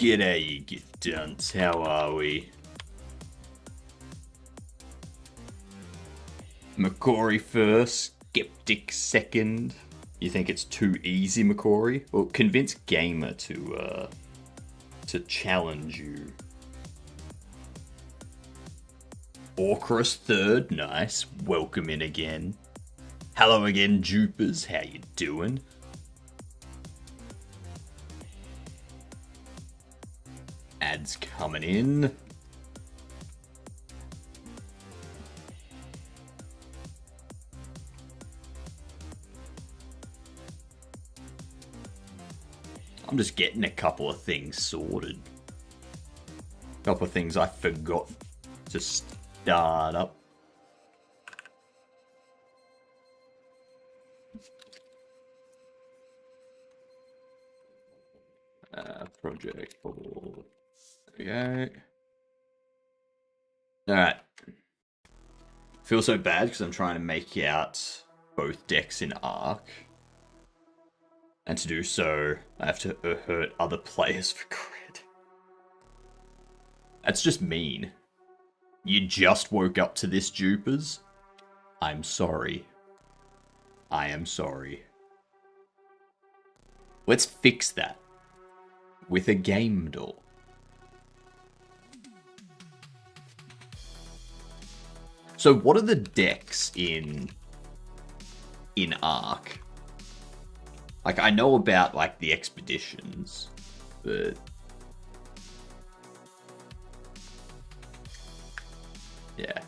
G'day, you get dunce. How are we? Macquarie first, Skeptic second. You think it's too easy, Macquarie? Well, convince Gamer to challenge you. Orchrus third, nice. Welcome in again. Hello again, Jupers. How you doing? Ads coming in. I'm just getting a couple of things sorted. A couple of things I forgot to start up. Project Bubble. Okay. Alright. Feel so bad because I'm trying to make out both decks in Arc. And to do so, I have to hurt other players for credit. That's just mean. You just woke up to this, Jupers? I'm sorry. I am sorry. Let's fix that. With a game door. So what are the decks in Arc? Like, I know about, like, the expeditions, but... yeah.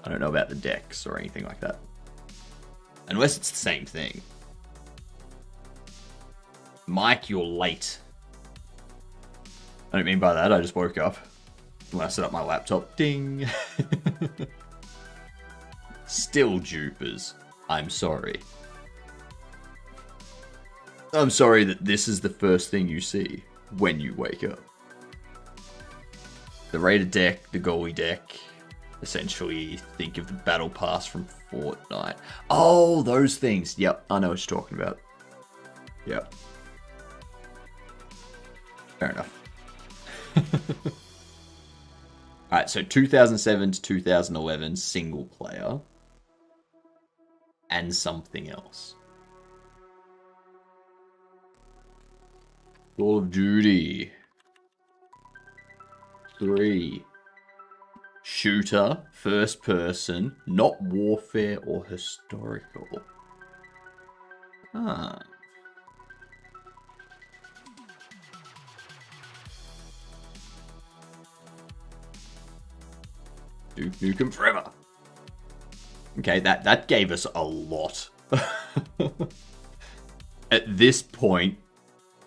I don't know about the decks or anything like that. Unless it's the same thing. Mike, you're late. I don't mean by that, I just woke up. When I set up my laptop, ding! Still, Jupers. I'm sorry. I'm sorry that this is the first thing you see when you wake up. The Raider deck, the goalie deck, essentially think of the battle pass from Fortnite. Oh, those things. Yep, I know what you're talking about. Yep. Fair enough. Alright, so 2007 to 2011, single player. And something else. Call of Duty 3. Shooter, first person, not warfare or historical. Ah. Duke Nukem Forever. Okay, that gave us a lot. At this point,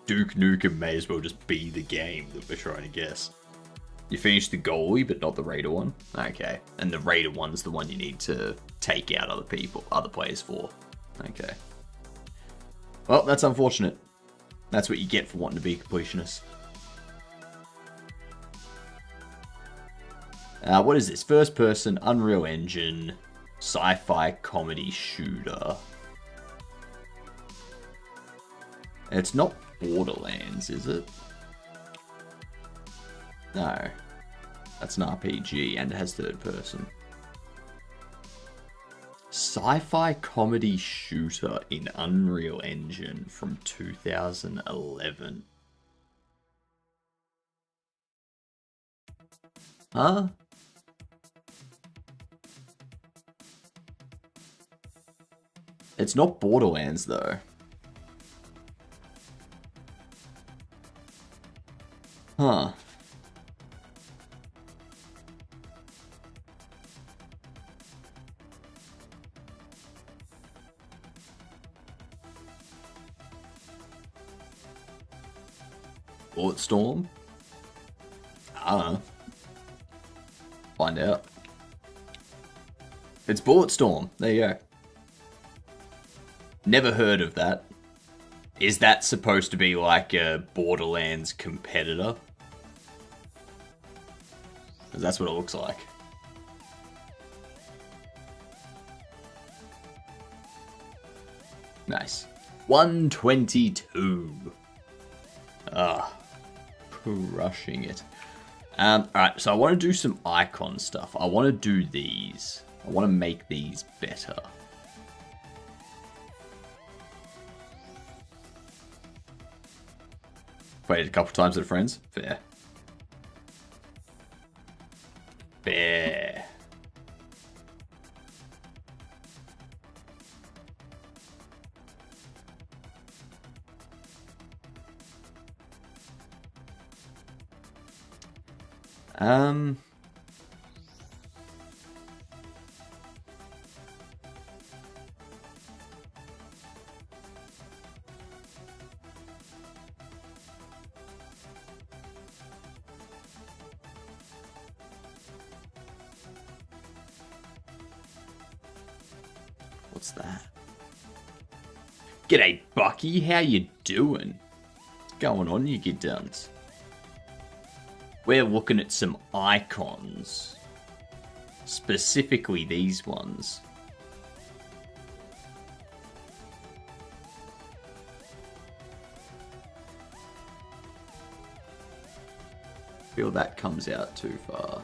Duke Nukem may as well just be the game that we're trying to guess. You finished the goalie, but not the Raider one? Okay. And the Raider one's the one you need to take out other players for. Okay. Well, that's unfortunate. That's what you get for wanting to be a completionist. What is this? First person, Unreal Engine, sci-fi comedy shooter. It's not Borderlands, is it? No. That's an RPG and it has third person. Sci-fi comedy shooter in Unreal Engine from 2011. Huh? It's not Borderlands, though. Huh. Bulletstorm? I don't know. Find out. It's Bulletstorm. There you go. Never heard of that. Is that supposed to be like a Borderlands competitor? 'Cause that's what it looks like. Nice. 122. crushing it. Alright, so I want to do some icon stuff. I want to do these. I want to make these better. Waited a couple times at friends. Fair. Fair. What's that? G'day, Bucky. How you doing? What's going on, you get duns? We're looking at some icons. Specifically these ones. Feel that comes out too far.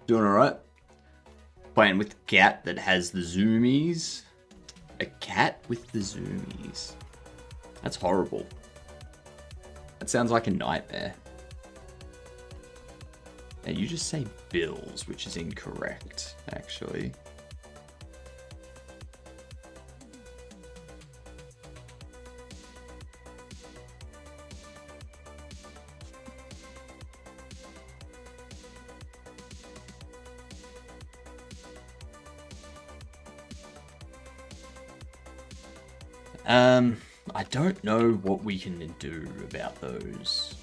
Doing alright. Playing with the cat that has the zoomies. A cat with the zoomies. That's horrible. That sounds like a nightmare. Now you just say bills, which is incorrect, actually. I don't know what we can do about those.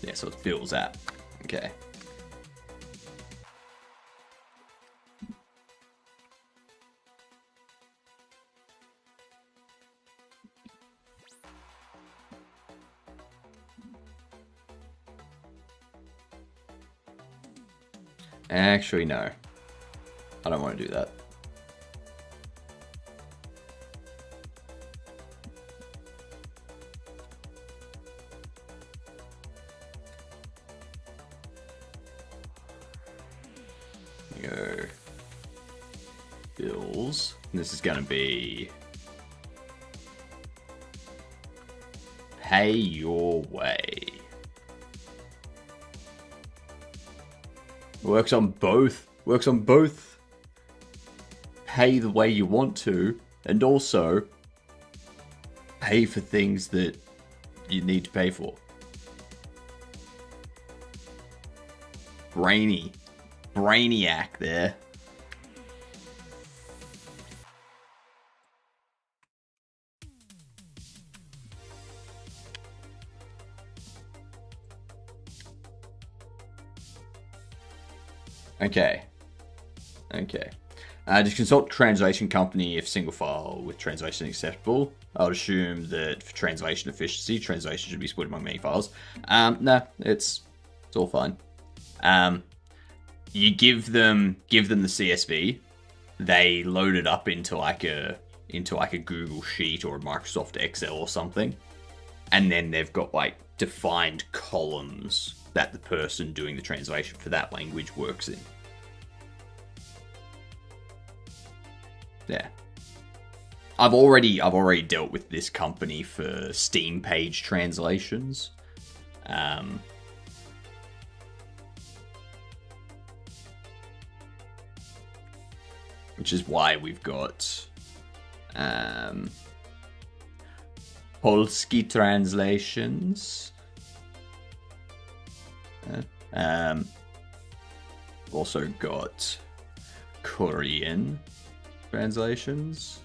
Yeah, so it's Bill's app. Okay. Actually, no. I don't want to do that. Go. Bills. And this is going to be pay your way. Works on both. Works on both. Pay the way you want to, and also pay for things that you need to pay for. Brainiac there. Okay. Just consult translation company if single file with translation acceptable. I would assume that for translation efficiency, translation should be split among many files. No, it's all fine. You give them the CSV, they load it up into like a Google Sheet or a Microsoft Excel or something, and then they've got like defined columns that the person doing the translation for that language works in. Yeah. I've already dealt with this company for Steam page translations. Which is why we've got Polski translations. Also got Korean translations.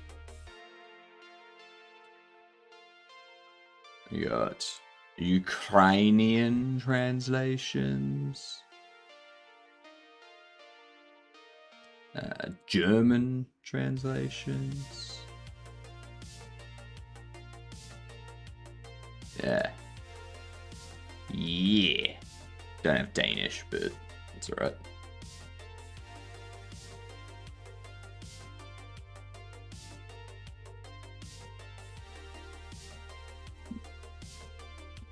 We got Ukrainian translations. German translations. Yeah. Yeah. Don't have Danish, but it's alright.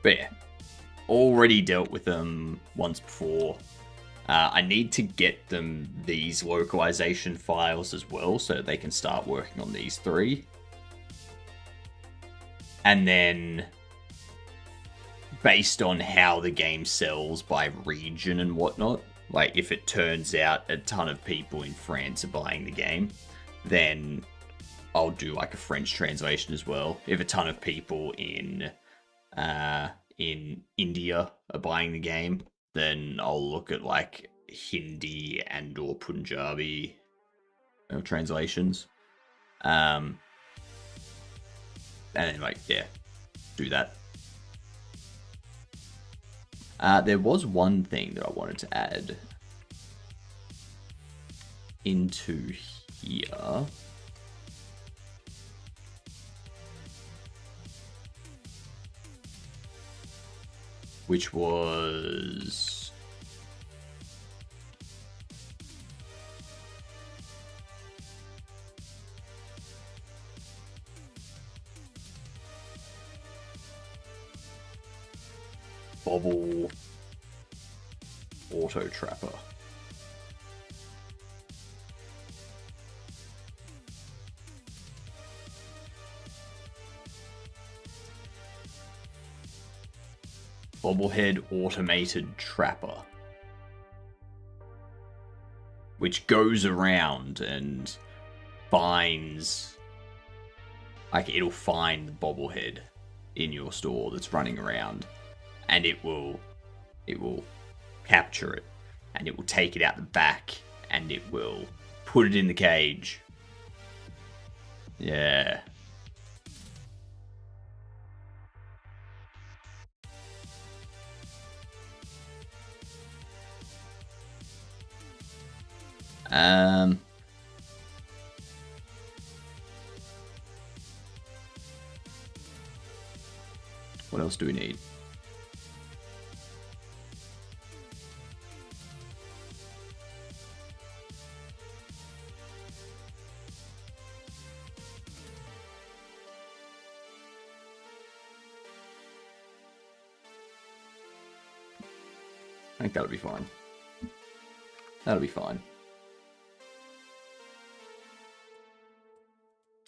But yeah, already dealt with them once before. I need to get them these localization files as well so they can start working on these 3. And then, based on how the game sells by region and whatnot, like if it turns out a ton of people in France are buying the game, then I'll do like a French translation as well. If a ton of people in India are buying the game, then I'll look at like Hindi and or Punjabi translations. And then like, yeah, do that. There was one thing that I wanted to add into here. Which was Bobble Auto Trapper. Bobblehead Automated Trapper, which goes around and finds, like, it'll find the bobblehead in your store that's running around, and it will capture it, and it will take it out the back, and it will put it in the cage. Yeah. What else do we need? I think that'll be fine. That'll be fine.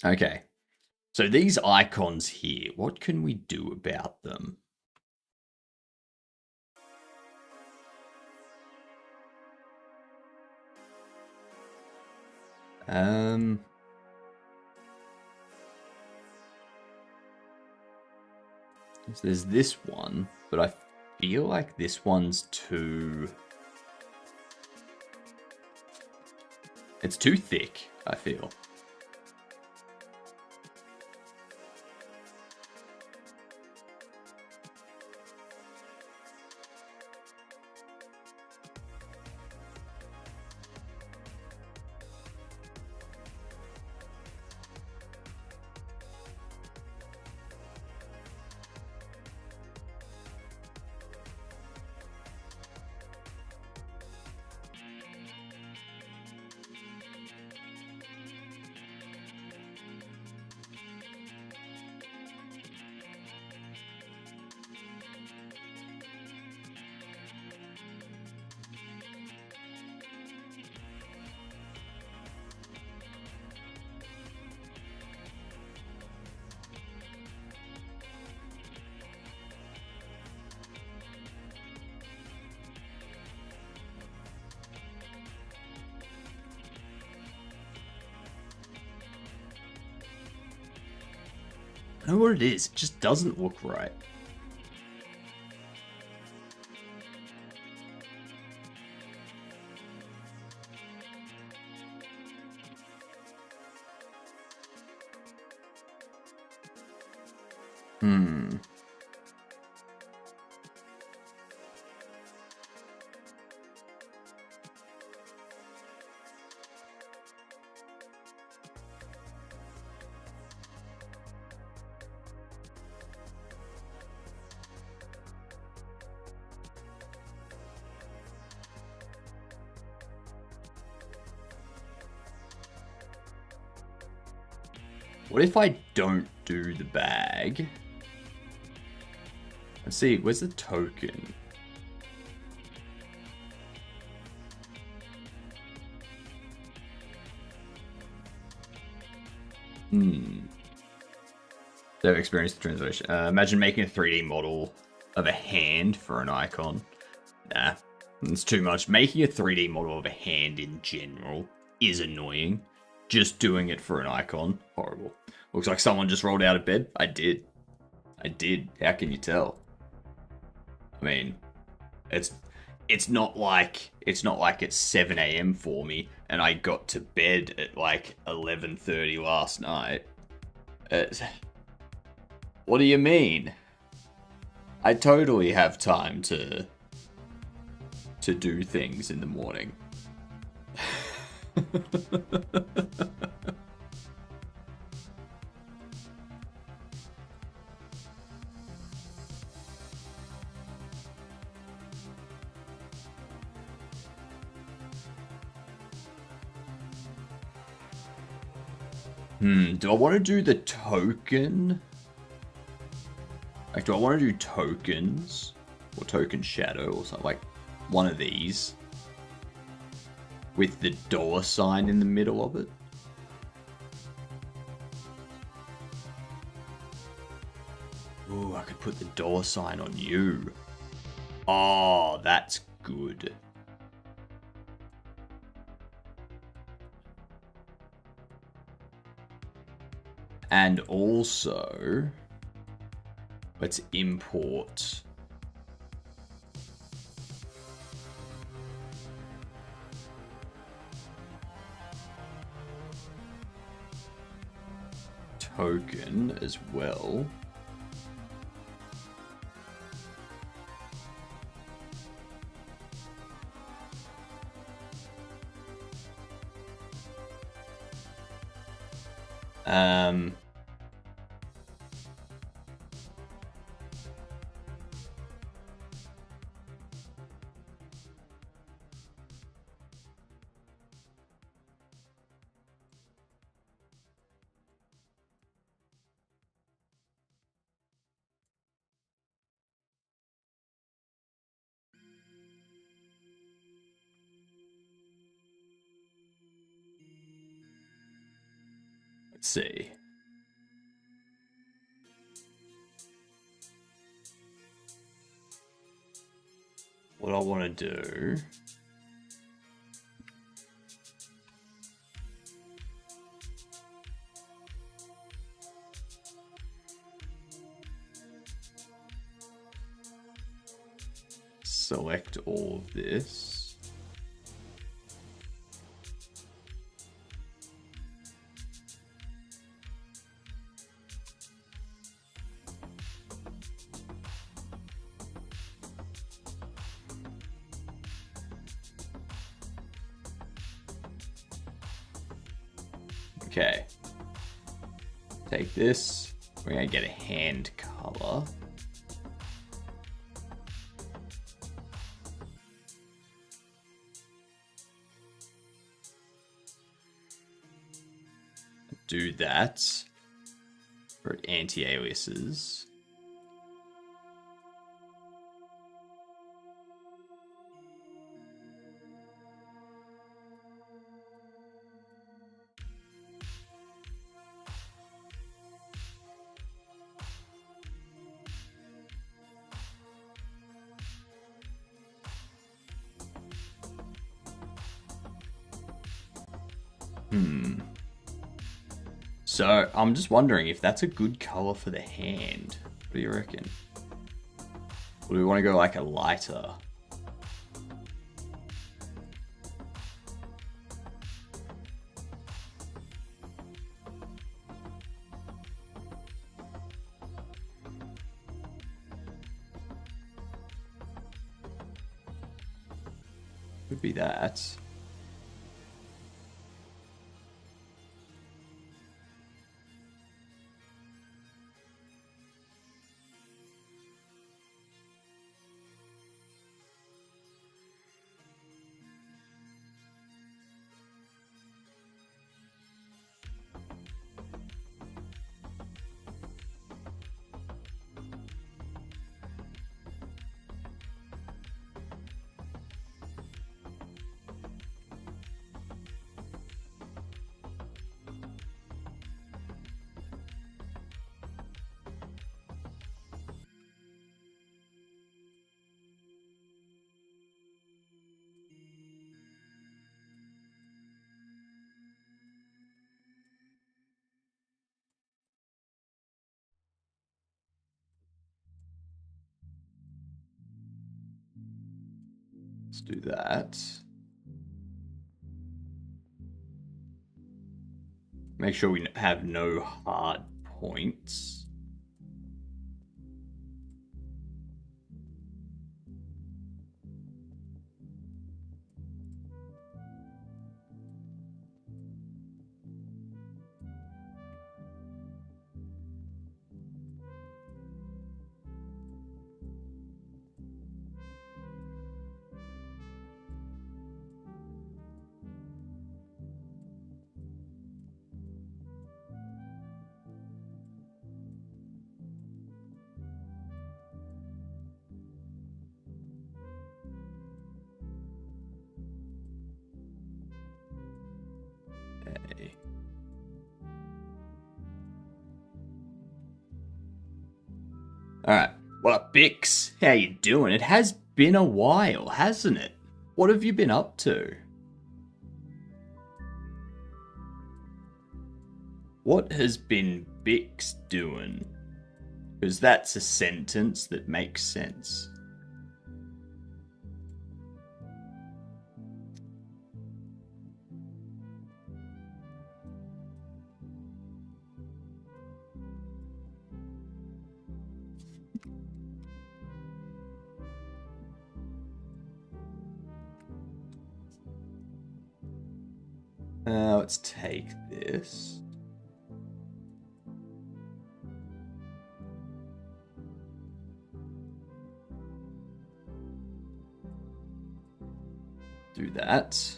Okay. So these icons here, what can we do about them? So there's this one, but I feel like this one's too... It's too thick, I feel. I know what it is, it just doesn't look right. What if I don't do the bag? Let's see, where's the token? They've experienced the translation. Imagine making a 3D model of a hand for an icon. Nah, it's too much. Making a 3D model of a hand in general is annoying. Just doing it for an icon, horrible. Looks like someone just rolled out of bed. I did. How can you tell? I mean, it's not like it's 7 a.m. for me, and I got to bed at like 11:30 last night. What do you mean? I totally have time to do things in the morning. Do I want to do the token? Like, do I want to do tokens? Or token shadow or something? Like, one of these. With the dollar sign in the middle of it? Ooh, I could put the dollar sign on you. Oh, that's good. And also, let's import token as well. Let's see. What I want to do. Select all of this. Okay. Take this. We're gonna get a hand color. Do that for anti-aliases. So, I'm just wondering if that's a good color for the hand. What do you reckon? Or do we want to go like a lighter? Could be that. Let's do that. Make sure we have no hard points. Okay. Alright. What up, Bix? How you doing? It has been a while, hasn't it? What have you been up to? What has been Bix doing? Because that's a sentence that makes sense. Let's take this. Do that.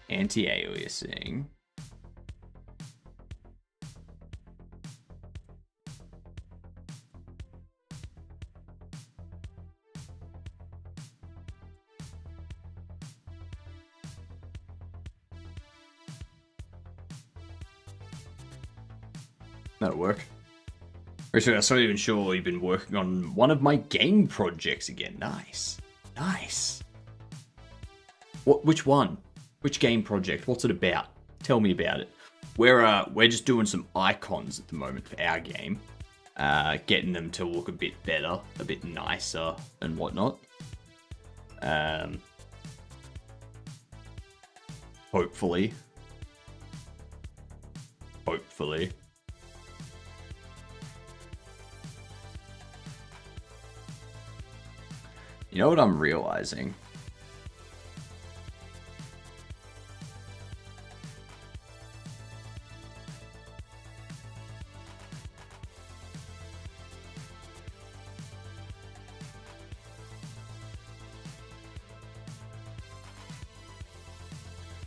Anti-aliasing. That'll work. Actually, I'm not even sure you've been working on one of my game projects again. Nice. Nice. Which one? Which game project? What's it about? Tell me about it. We're just doing some icons at the moment for our game. Getting them to look a bit better, a bit nicer and whatnot. Hopefully. You know what I'm realizing?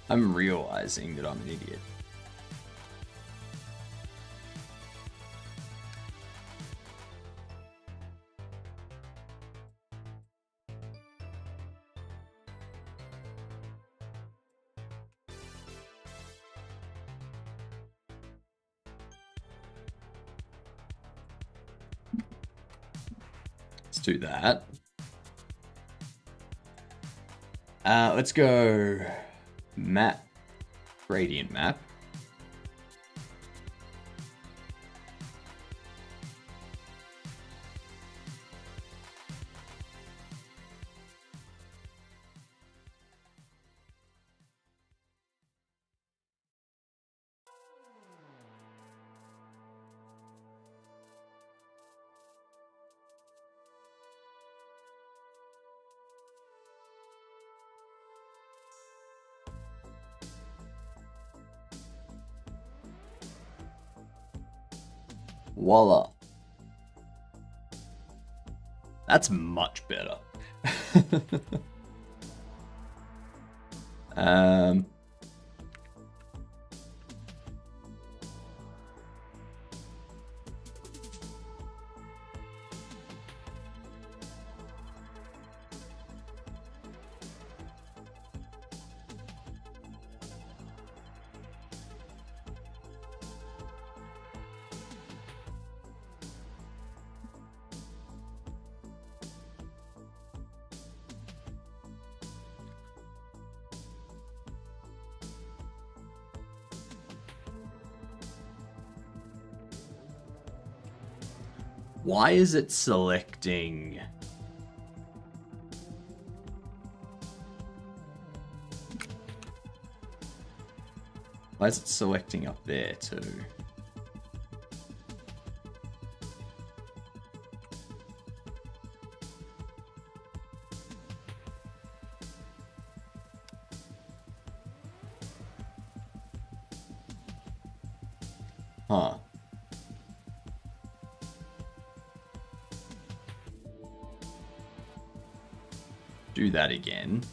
I'm realizing that I'm an idiot. Let's do that. Let's go map, gradient map. Voila. That's much better. Why is it selecting... Why is it selecting up there too? Huh. Do that again.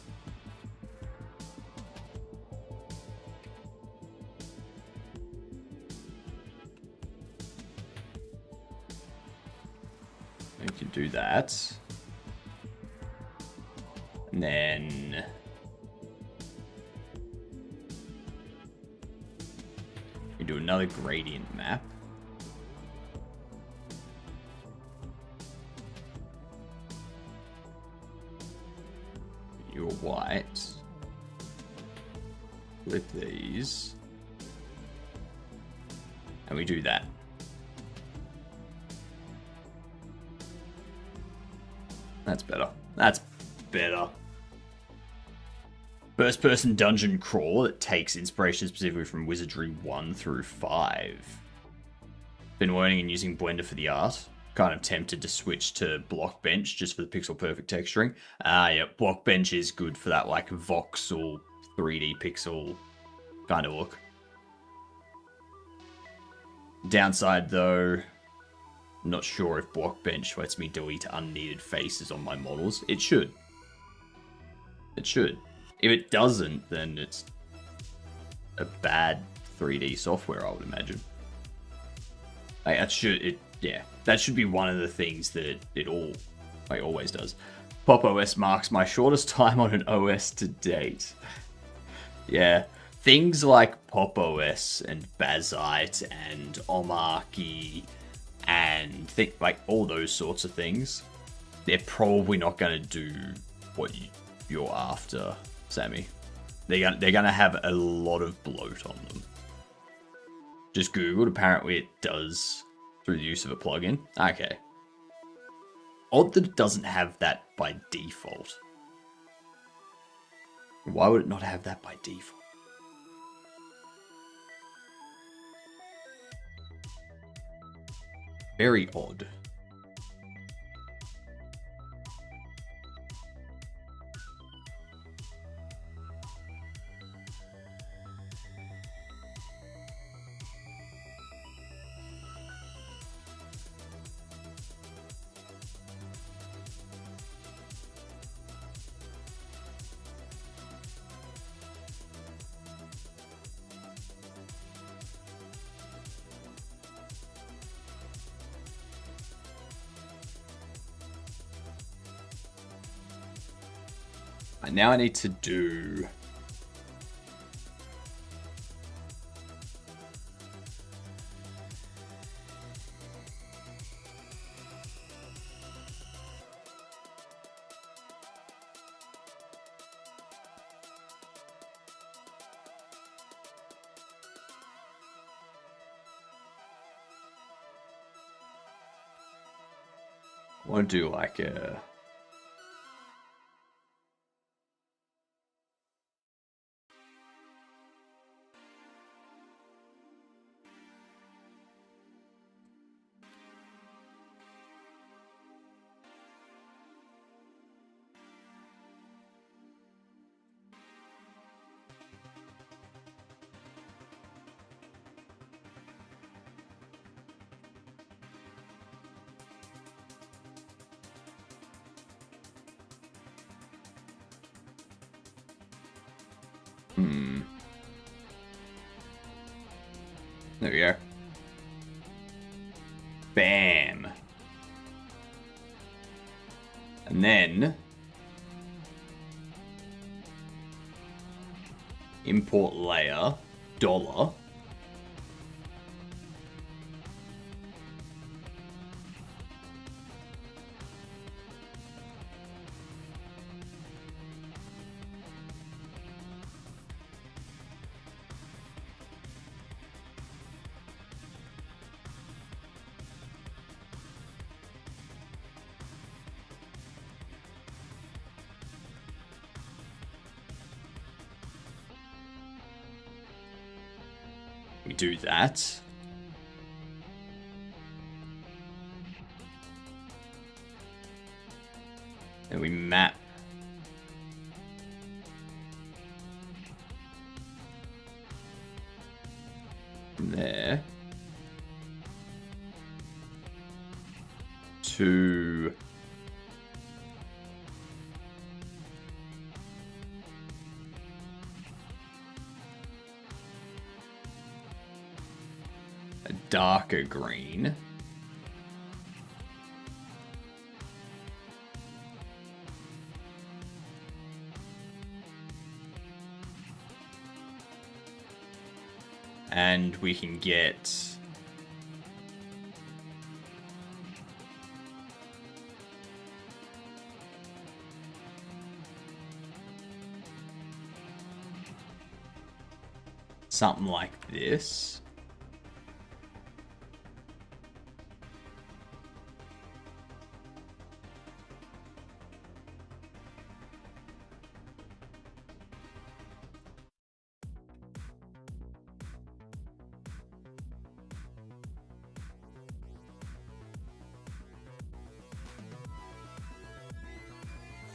We can do that. And then... we do another gradient map. You're white. Flip these. And we do that. That's better. That's better. First-person dungeon crawl that takes inspiration specifically from Wizardry 1 through 5. Been learning and using Blender for the art. Kind of tempted to switch to Blockbench just for the pixel perfect texturing. Yeah, Blockbench is good for that like voxel 3D pixel kind of look. Downside though, I'm not sure if Blockbench lets me delete unneeded faces on my models. It should. It should. If it doesn't, then it's a bad 3D software, I would imagine. Like, that should be one of the things that it always does. Pop OS marks my shortest time on an OS to date. Yeah, things like Pop OS and Bazite and Omarchy and like all those sorts of things, they're probably not going to do what you're after, Sammy. They're gonna have a lot of bloat on them. Just Googled, apparently it does through the use of a plugin. Okay. Odd that it doesn't have that by default. Why would it not have that by default? Very odd. Now I need to do... I want to do like a... There we go. Bam. And then import layer $. do that. And we map from there to a darker green. And we can get something like this.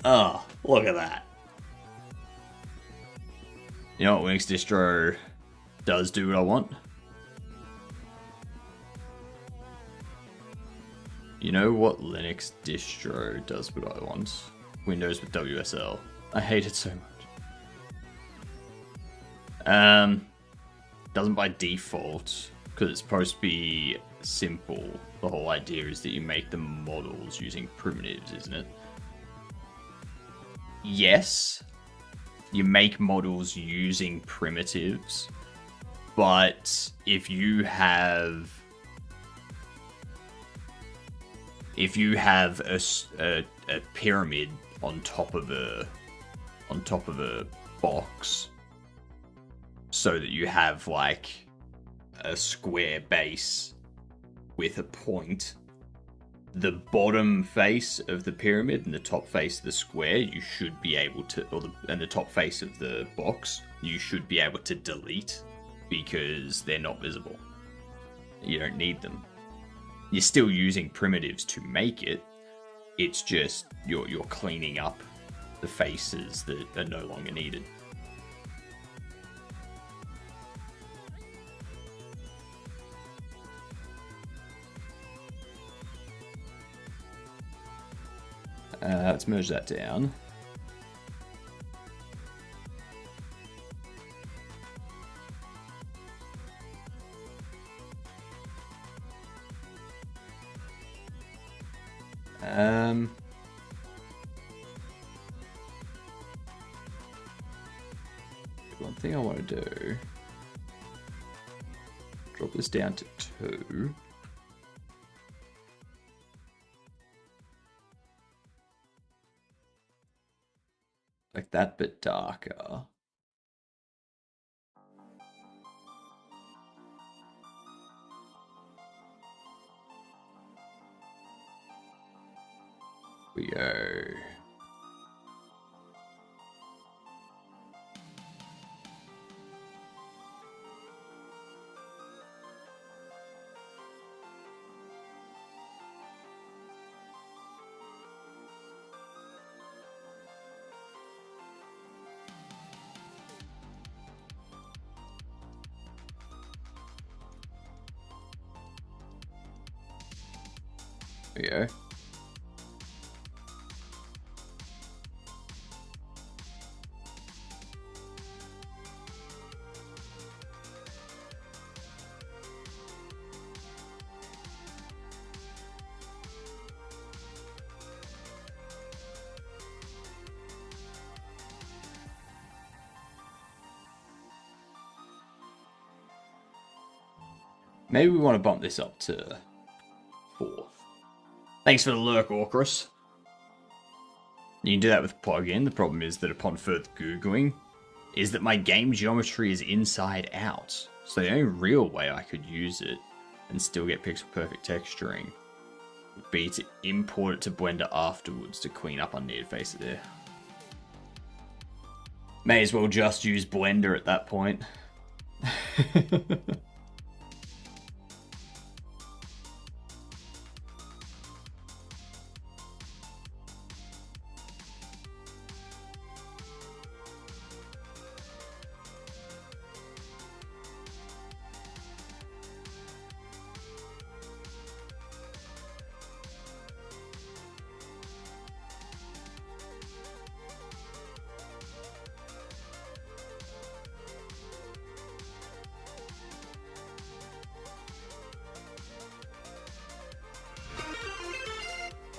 Oh, look at that. You know what Linux distro does do what I want? You know what Linux distro does what I want? Windows with WSL. I hate it so much. Doesn't by default, because it's supposed to be simple. The whole idea is that you make the models using primitives, isn't it? Yes, you make models using primitives, but if you have a pyramid on top of a box, so that you have like a square base with a point, the bottom face of the pyramid and the top face of the square, you should be able to, and the top face of the box, you should be able to delete because they're not visible. You don't need them. You're still using primitives to make it. It's just you're cleaning up the faces that are no longer needed. Let's merge that down. One thing I want to do, drop this down to 2. Like that bit darker. We go. There we go. Maybe we want to bump this up to 4. Thanks for the lurk, Orcrus. You can do that with plugin. The problem is that upon further Googling, is that my game geometry is inside out. So the only real way I could use it and still get pixel perfect texturing would be to import it to Blender afterwards to clean up unneeded faces there. May as well just use Blender at that point.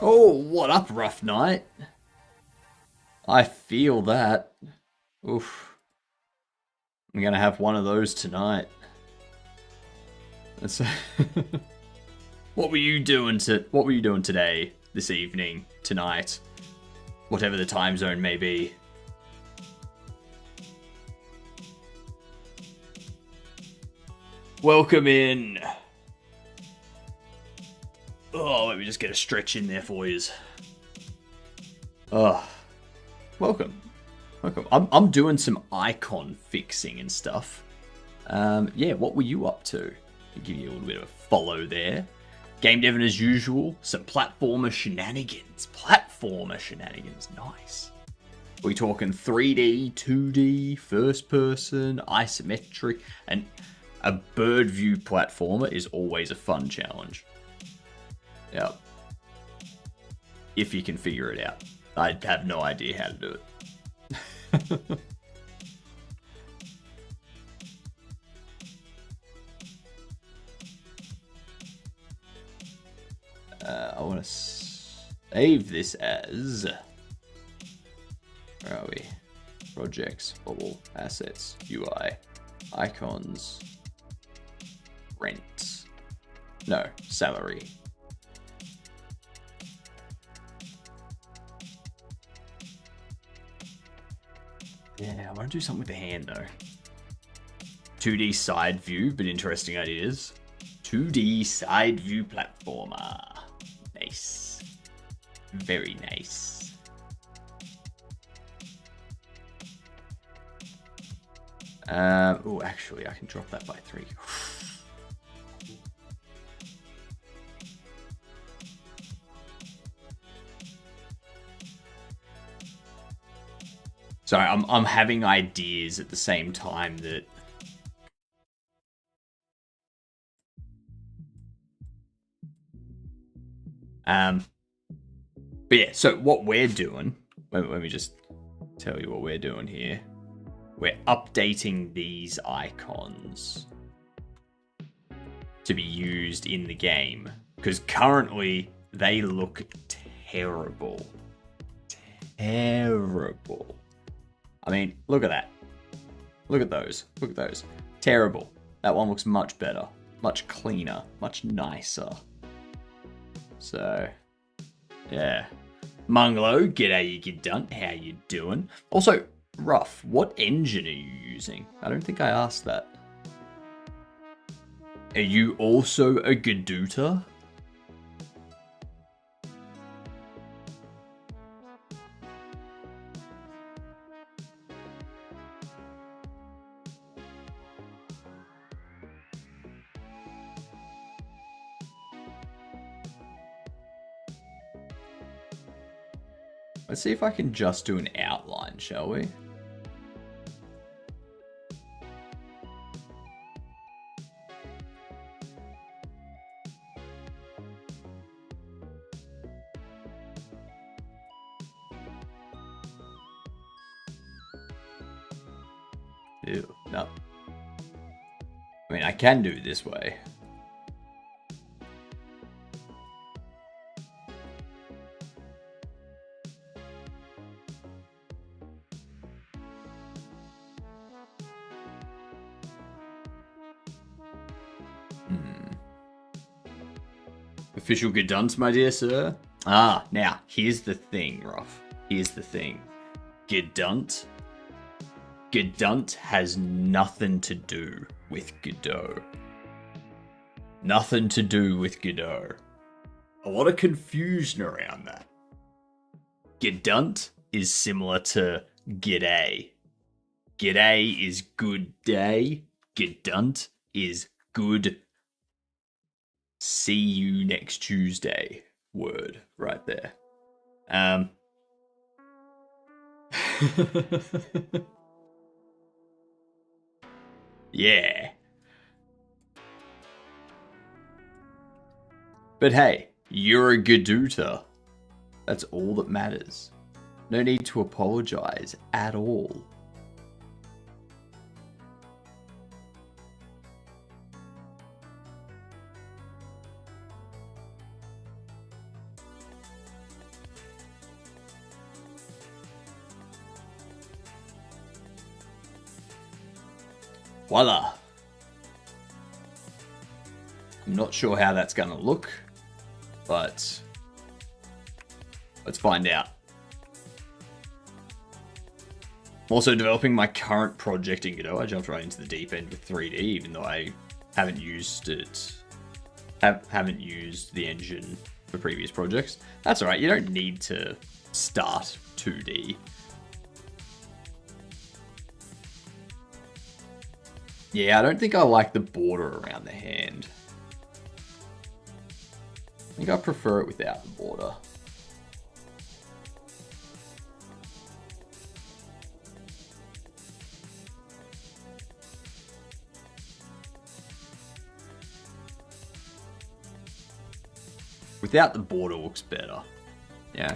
Oh, what up, Rough Knight? I feel that. Oof. I'm gonna have one of those tonight. That's What were you doing today, this evening, tonight? Whatever the time zone may be. Welcome in. Oh, let me just get a stretch in there for yous. Oh, welcome. I'm doing some icon fixing and stuff. Yeah, what were you up to? I'll give you a little bit of a follow there. Game deving as usual. Some platformer shenanigans. Nice. We talking 3D, 2D, first person, isometric, and a bird view platformer is always a fun challenge. Yep. If you can figure it out. I have no idea how to do it. I want to save this as... Where are we? Projects, Bobble, Assets, UI, Icons, Rent. No, Salary. Yeah, I want to do something with the hand though. 2D side view, but interesting ideas. 2D side view platformer. Nice. Very nice. Oh, actually, I can drop that by 3. Sorry, I'm having ideas at the same time that... But yeah, so what we're doing... Let me just tell you what we're doing here. We're updating these icons to be used in the game. Because currently, they look terrible. Terrible. I mean, look at that. Look at those. Look at those. Terrible. That one looks much better. Much cleaner. Much nicer. So, yeah. Munglo, g'day you get done. How you doing? Also, Ruff, what engine are you using? I don't think I asked that. Are you also a Gaduta? Let's see if I can just do an outline, shall we? Ew, no. I mean, I can do it this way. Official Gadunt, my dear sir. Ah, now, here's the thing, Ruff. Here's the thing. Gadunt has nothing to do with Godot. Nothing to do with Godot. A lot of confusion around that. Gadunt is similar to G'day. G'day is good day. Gadunt is good see you next Tuesday word right there. Yeah. But hey, you're a Gaduta. That's all that matters. No need to apologize at all. Voila. I'm not sure how that's going to look, but let's find out. I'm also developing my current project in Godot. I jumped right into the deep end with 3D, even though I haven't used it. Haven't used the engine for previous projects. That's alright, you don't need to start 2D. Yeah, I don't think I like the border around the hand. I think I prefer it without the border. Without the border looks better. Yeah.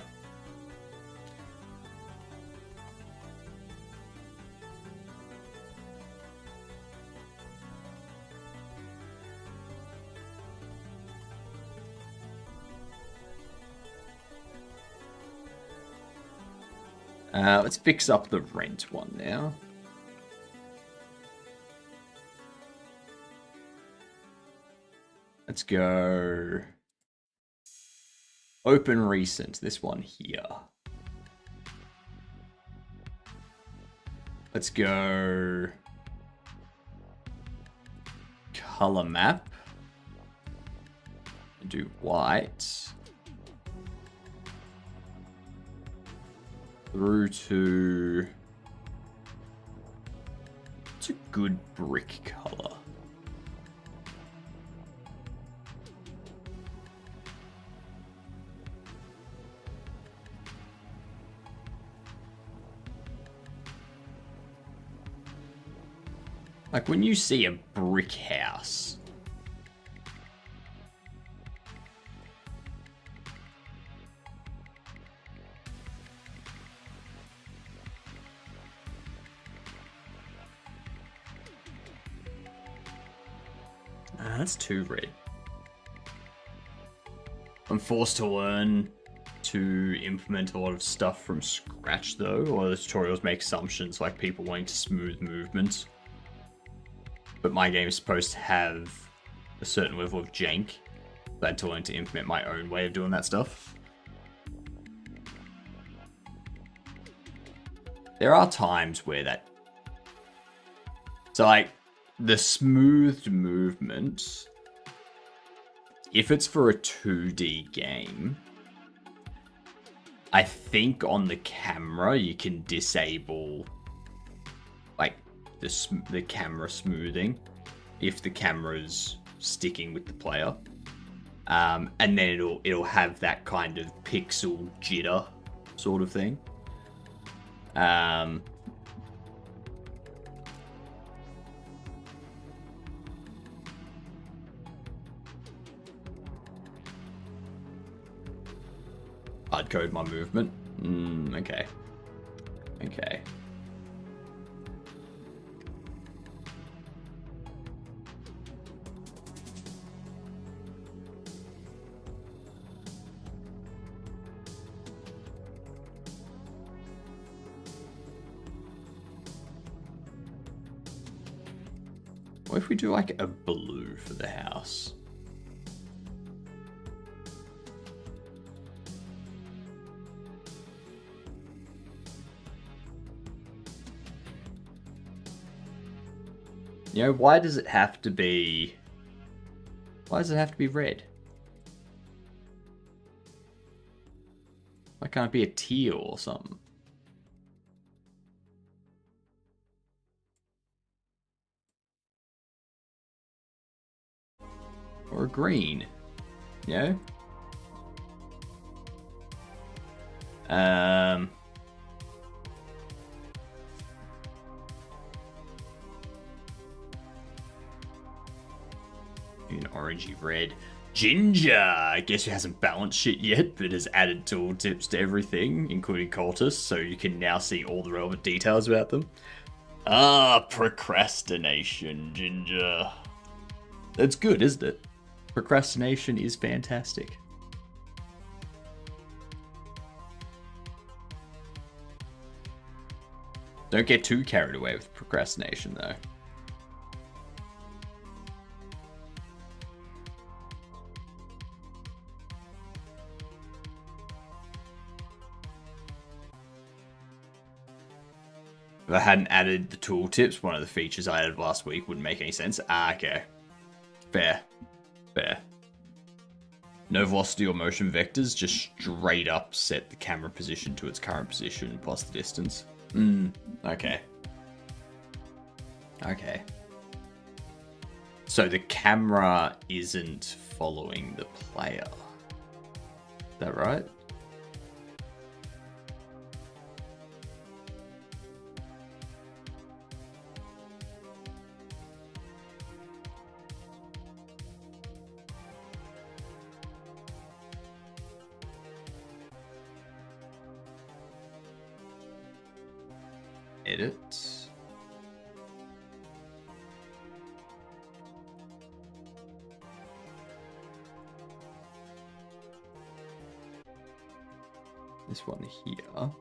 Let's fix up the rent one now. Let's go open recent, this one here. Let's go color map. Do white. Through to... It's a good brick color. Like when you see a brick house, that's too red. I'm forced to learn to implement a lot of stuff from scratch though. A lot of the tutorials make assumptions like people wanting to smooth movements. But my game is supposed to have a certain level of jank. I had to learn to implement my own way of doing that stuff. There are times where that... So like, the smoothed movement, if it's for a 2D game, I think on the camera you can disable like the camera smoothing if the camera's sticking with the player, and then it'll have that kind of pixel jitter sort of thing. Hard code my movement. Okay. Okay. What if we do like a blue for the house? You know, why does it have to be... Why does it have to be red? Why can't it be a teal or something? Or a green? You know? An orangey red. Ginger! I guess it hasn't balanced shit yet, but has added tooltips to everything, including cultists, so you can now see all the relevant details about them. Ah, procrastination, Ginger. That's good, isn't it? Procrastination is fantastic. Don't get too carried away with procrastination, though. If I hadn't added the tooltips, one of the features I added last week wouldn't make any sense. Ah, okay. Fair. Fair. No velocity or motion vectors, just straight up set the camera position to its current position plus the distance. Okay. Okay. So the camera isn't following the player. Is that right? Edit. This one here.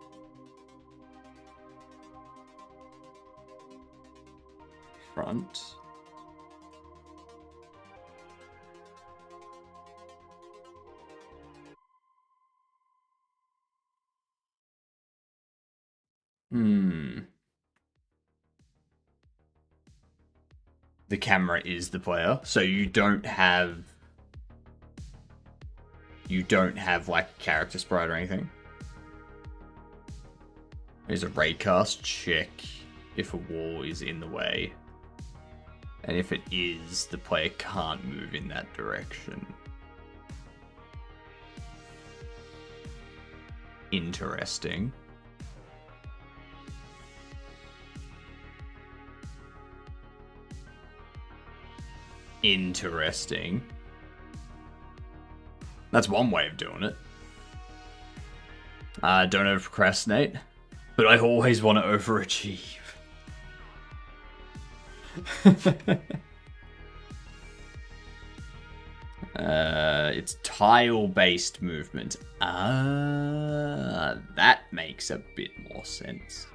Front. The camera is the player, so you don't have like a character sprite or anything. There's a raycast. Check if a wall is in the way, and if it is, the player can't move in that direction. Interesting. Interesting. That's one way of doing it. Don't over procrastinate, but I always want to overachieve. It's tile-based movement. That makes a bit more sense.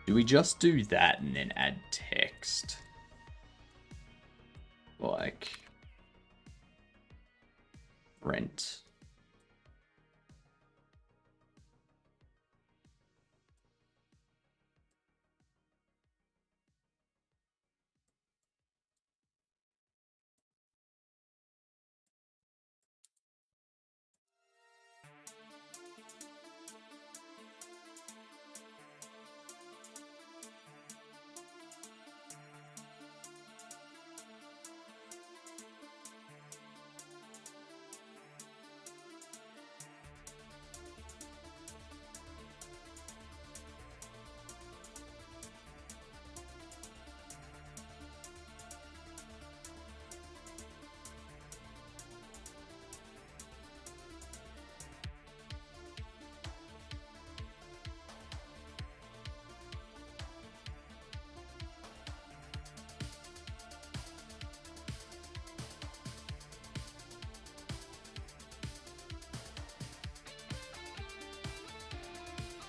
Do we just do that and then add text? Like rent.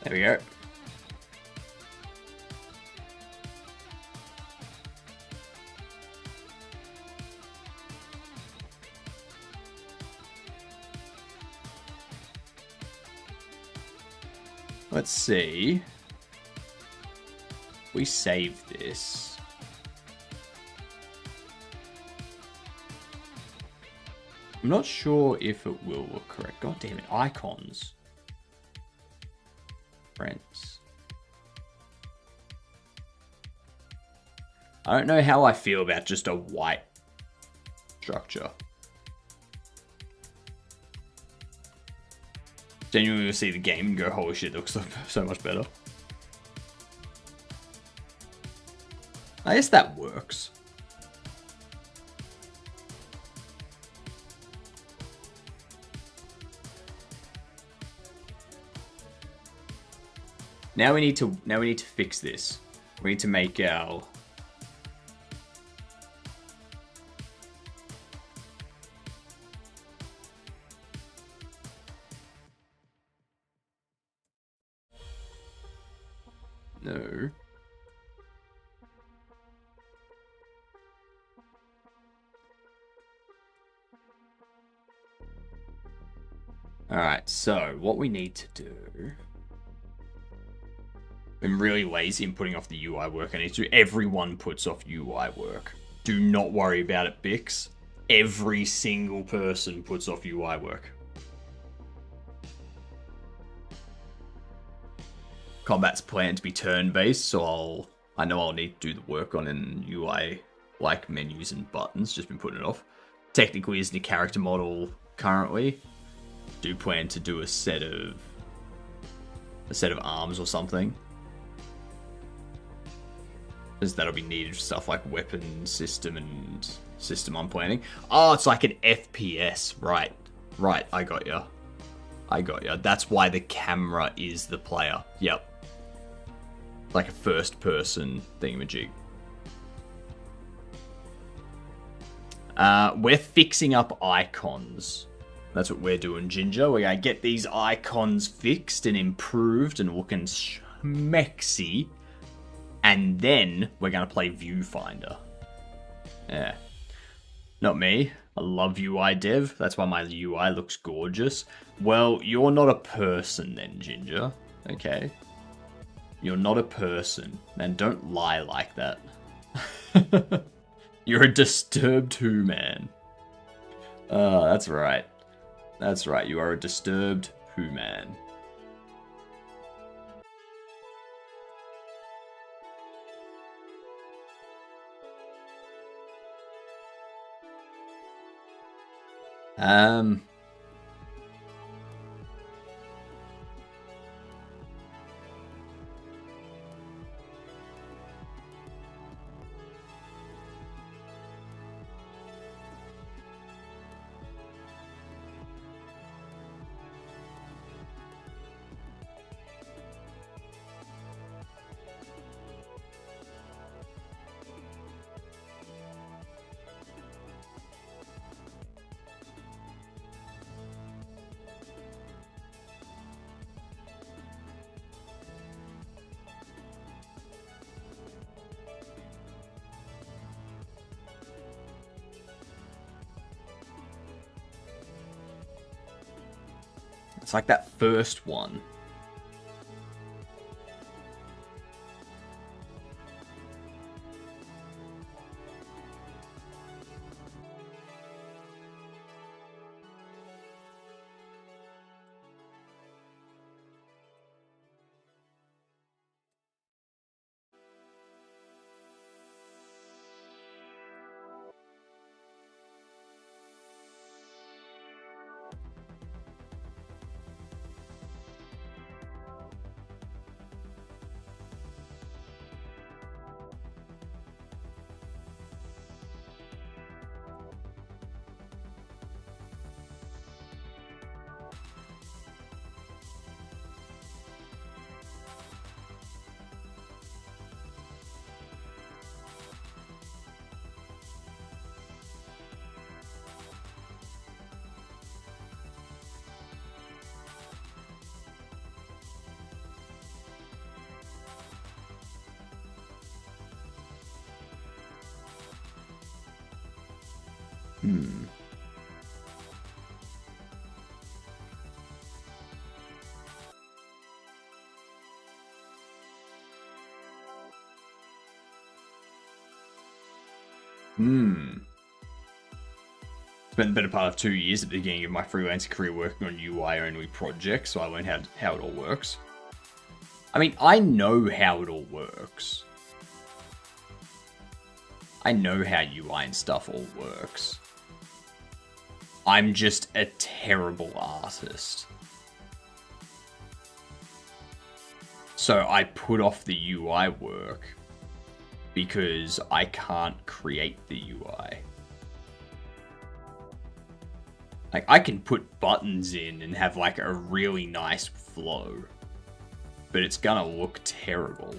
There we go. Let's see. We save this. I'm not sure if it will look correct. God damn it, icons. Friends. I don't know how I feel about just a white structure. Genuinely will see the game and go, holy shit, it looks so much better. I guess that works. Now we need to fix this. We need to make our... No. Alright, so what we need to do... I'm really lazy in putting off the UI work. I need to... Everyone puts off UI work. Do not worry about it, Bix. Every single person puts off UI work. Combat's planned to be turn-based, so I know I'll need to do the work on an UI, like menus and buttons. Just been putting it off. Technically isn't a character model currently. Do plan to do a set of arms or something. Because that'll be needed for stuff like weapon system and system I'm planning. Oh, it's like an FPS. Right. Right, I got ya. That's why the camera is the player. Yep. Like a first person thingamajig. We're fixing up icons. That's what we're doing, Ginger. We're going to get these icons fixed and improved and looking schmexy. And then we're going to play Viewfinder. Yeah. Not me. I love UI dev. That's why my UI looks gorgeous. Well, you're not a person then, Ginger. Okay. You're not a person. And don't lie like that. You're a disturbed who, man. That's right. That's right. You are a disturbed who, man. It's like that first one. Spent the better part of 2 years at the beginning of my freelance career working on UI-only projects, so I learned how it all works. I mean, I know how it all works. I know how UI and stuff all works. I'm just a terrible artist. So I put off the UI work because I can't create the UI. Like, I can put buttons in and have like a really nice flow. but it's gonna look terrible.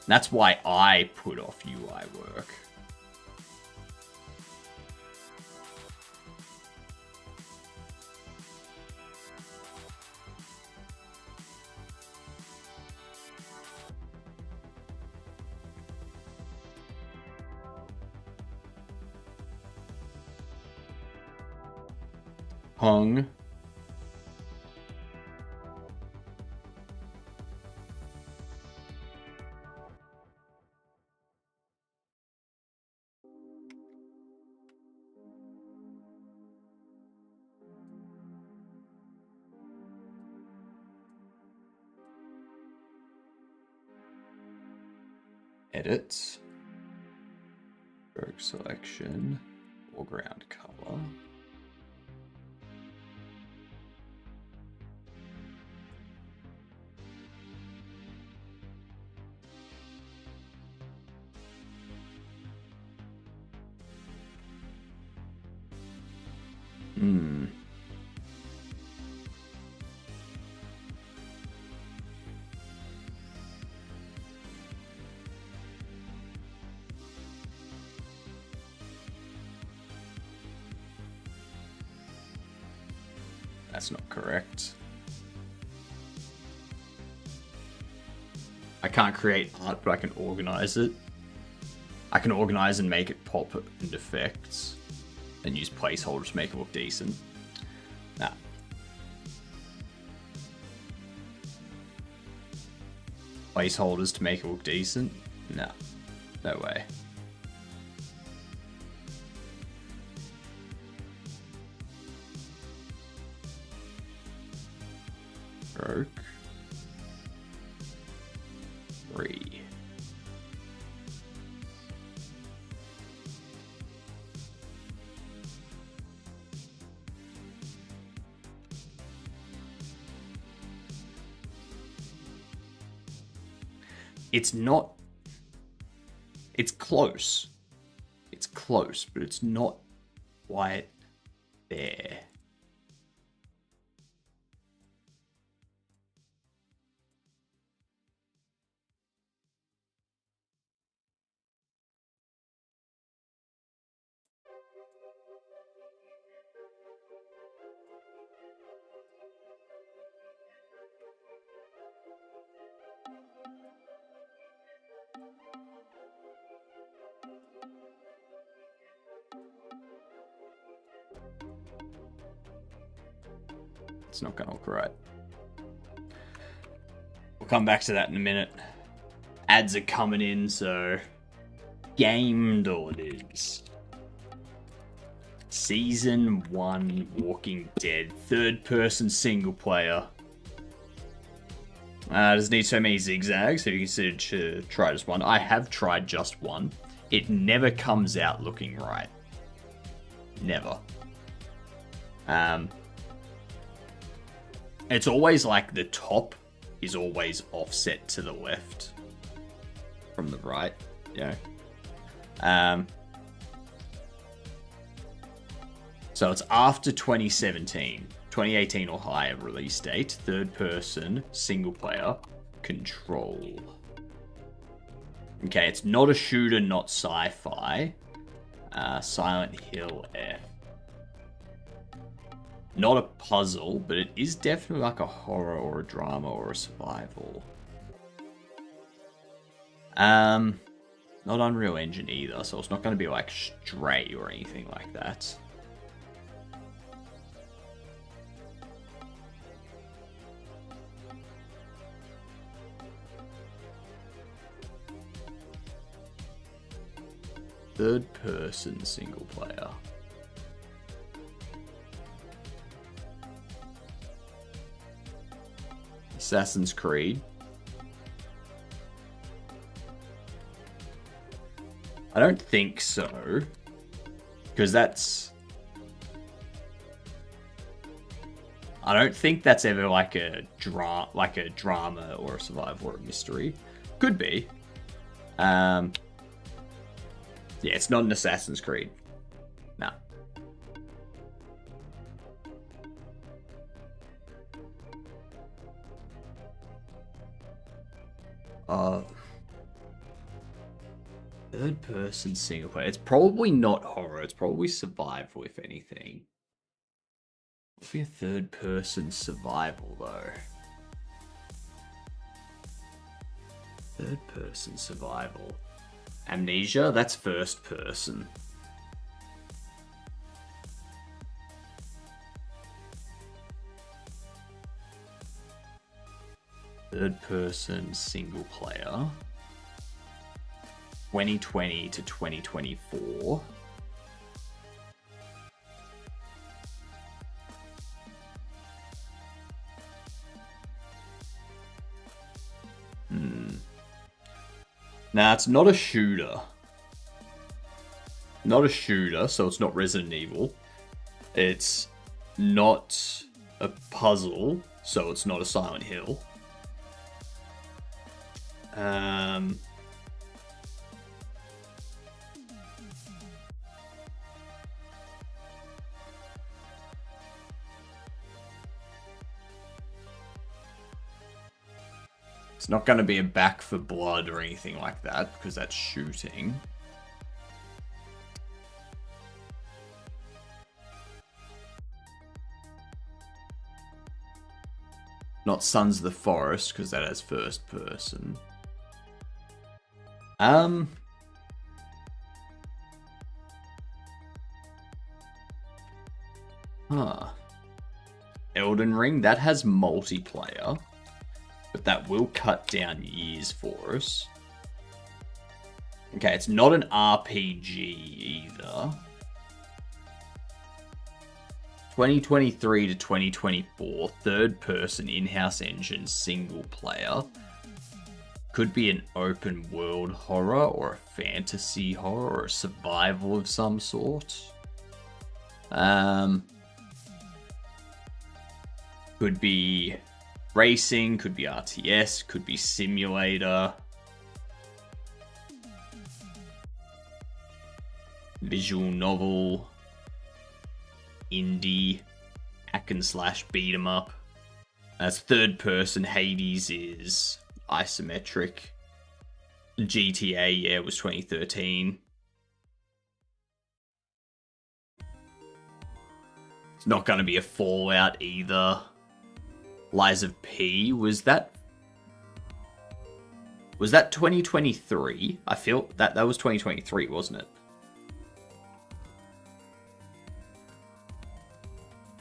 That's why I put off UI work. Hung. Edit. Stroke selection. Foreground color. That's not correct. I can't create art, but I can organize it. I can organize and make it pop and effects, and use placeholders to make it look decent. Nah. Placeholders to make it look decent? Nah. No way. Stroke. 3. It's not... It's close. It's close, but it's not quite there. It's not gonna look right. We'll come back to that in a minute. Ads are coming in, so gamed orders. Season 1 Walking Dead, third person single player. Does need so many zigzags, so you consider to try just one. I have tried just one. It never comes out looking right. Never. It's always like the top is always offset to the left from the right, you know. So it's after 2017, 2018 or higher release date, third person, single player, control. Okay, it's not a shooter, not sci-fi. Silent Hill F. Not a puzzle, but it is definitely like a horror or a drama or a survival. Not Unreal Engine either, so it's not going to be like Stray or anything like that. Third person single player. Assassin's Creed. I don't think so, because that's... I don't think that's ever like a drama or a survival or a mystery. Could be. Yeah, it's not an Assassin's Creed. No. Uh, third person single player. It's probably not horror. It's probably survival, if anything. Would be a third person survival though. Third person survival. Amnesia? That's first person. Third person single player. 2020 to 2024. Nah, it's not a shooter. Not a shooter, so it's not Resident Evil. It's not a puzzle, so it's not a Silent Hill. It's not going to be a Back for Blood or anything like that, because that's shooting. Not Sons of the Forest, because that has first person. Elden Ring, that has multiplayer. But that will cut down years for us. Okay, it's not an RPG either. 2023 to 2024, third person in-house engine single player. Could be an open world horror or a fantasy horror or a survival of some sort. Could be racing, could be RTS, could be simulator. Visual novel. Indie. Hack and slash beat 'em up. As third person, Hades is isometric. GTA, yeah, was 2013. It's not going to be a Fallout either. Lies of P, was that 2023? I feel that was 2023, wasn't it?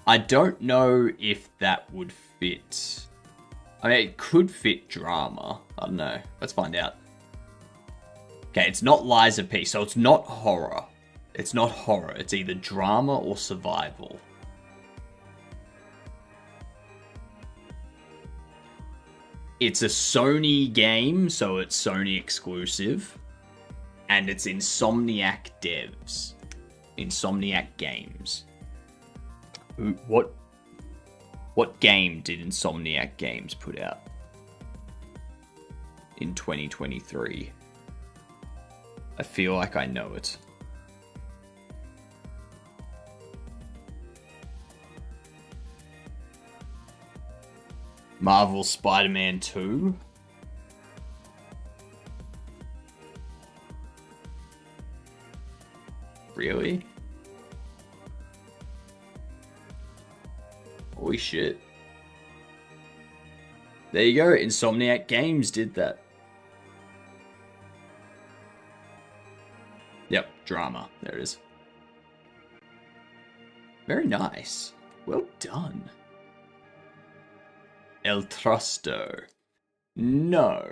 I don't know if that would fit. I mean, it could fit drama. I don't know. Let's find out. Okay, it's not Lies of P, so it's not horror. It's not horror. It's either drama or survival. It's a Sony game, so it's Sony exclusive. And it's Insomniac devs. Insomniac Games. What game did Insomniac Games put out in 2023? I feel like I know it. Marvel Spider-Man 2. Really? Holy shit. There you go, Insomniac Games did that. Yep, drama. There it is. Very nice. Well done. El Trusto. No.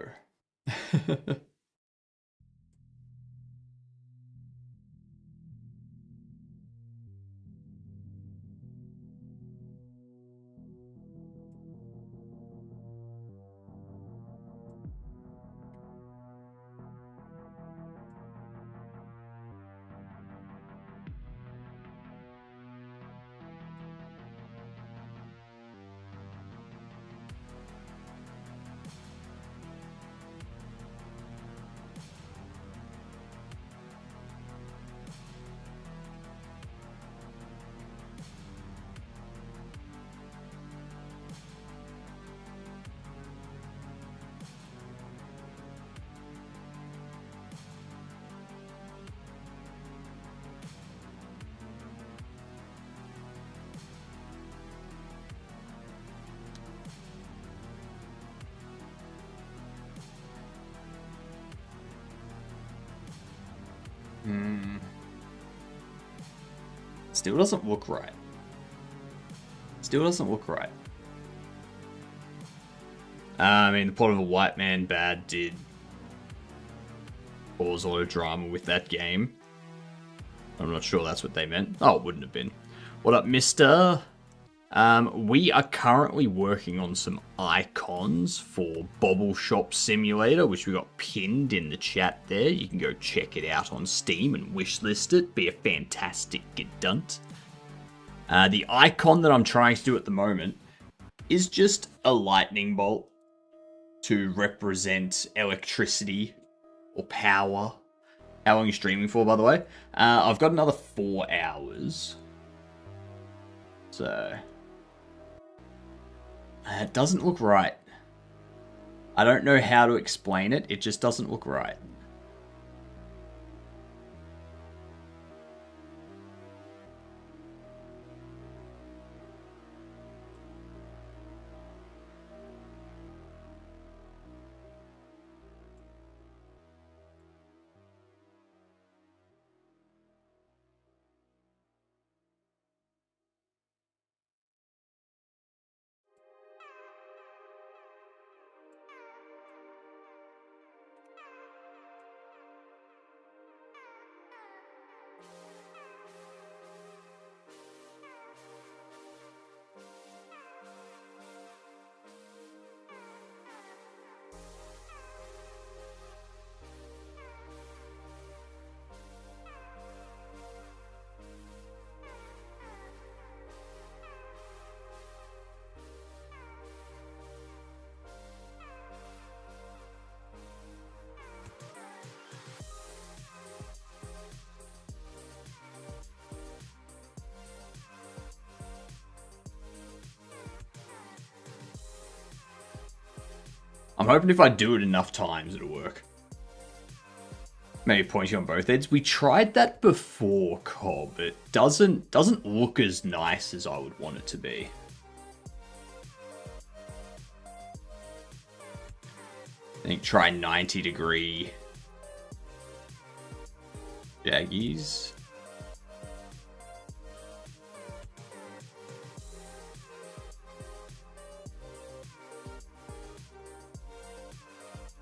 Still doesn't look right. Still doesn't look right. I mean, the plot of a white man bad did cause a lot of drama with that game. I'm not sure that's what they meant. Oh, it wouldn't have been. What up, mister? We are currently working on some icons for Bobble Shop Simulator, which we got pinned in the chat there. You can go check it out on Steam and wishlist it. Be a fantastic dunt. The icon that I'm trying to do at the moment is just a lightning bolt to represent electricity or power. How long are you streaming for, by the way? I've got another 4 hours. So it doesn't look right. I don't know how to explain it. It just doesn't look right. I'm hoping if I do it enough times, it'll work. Maybe pointing on both ends. We tried that before, Cobb. It doesn't look as nice as I would want it to be. I think try 90-degree jaggies.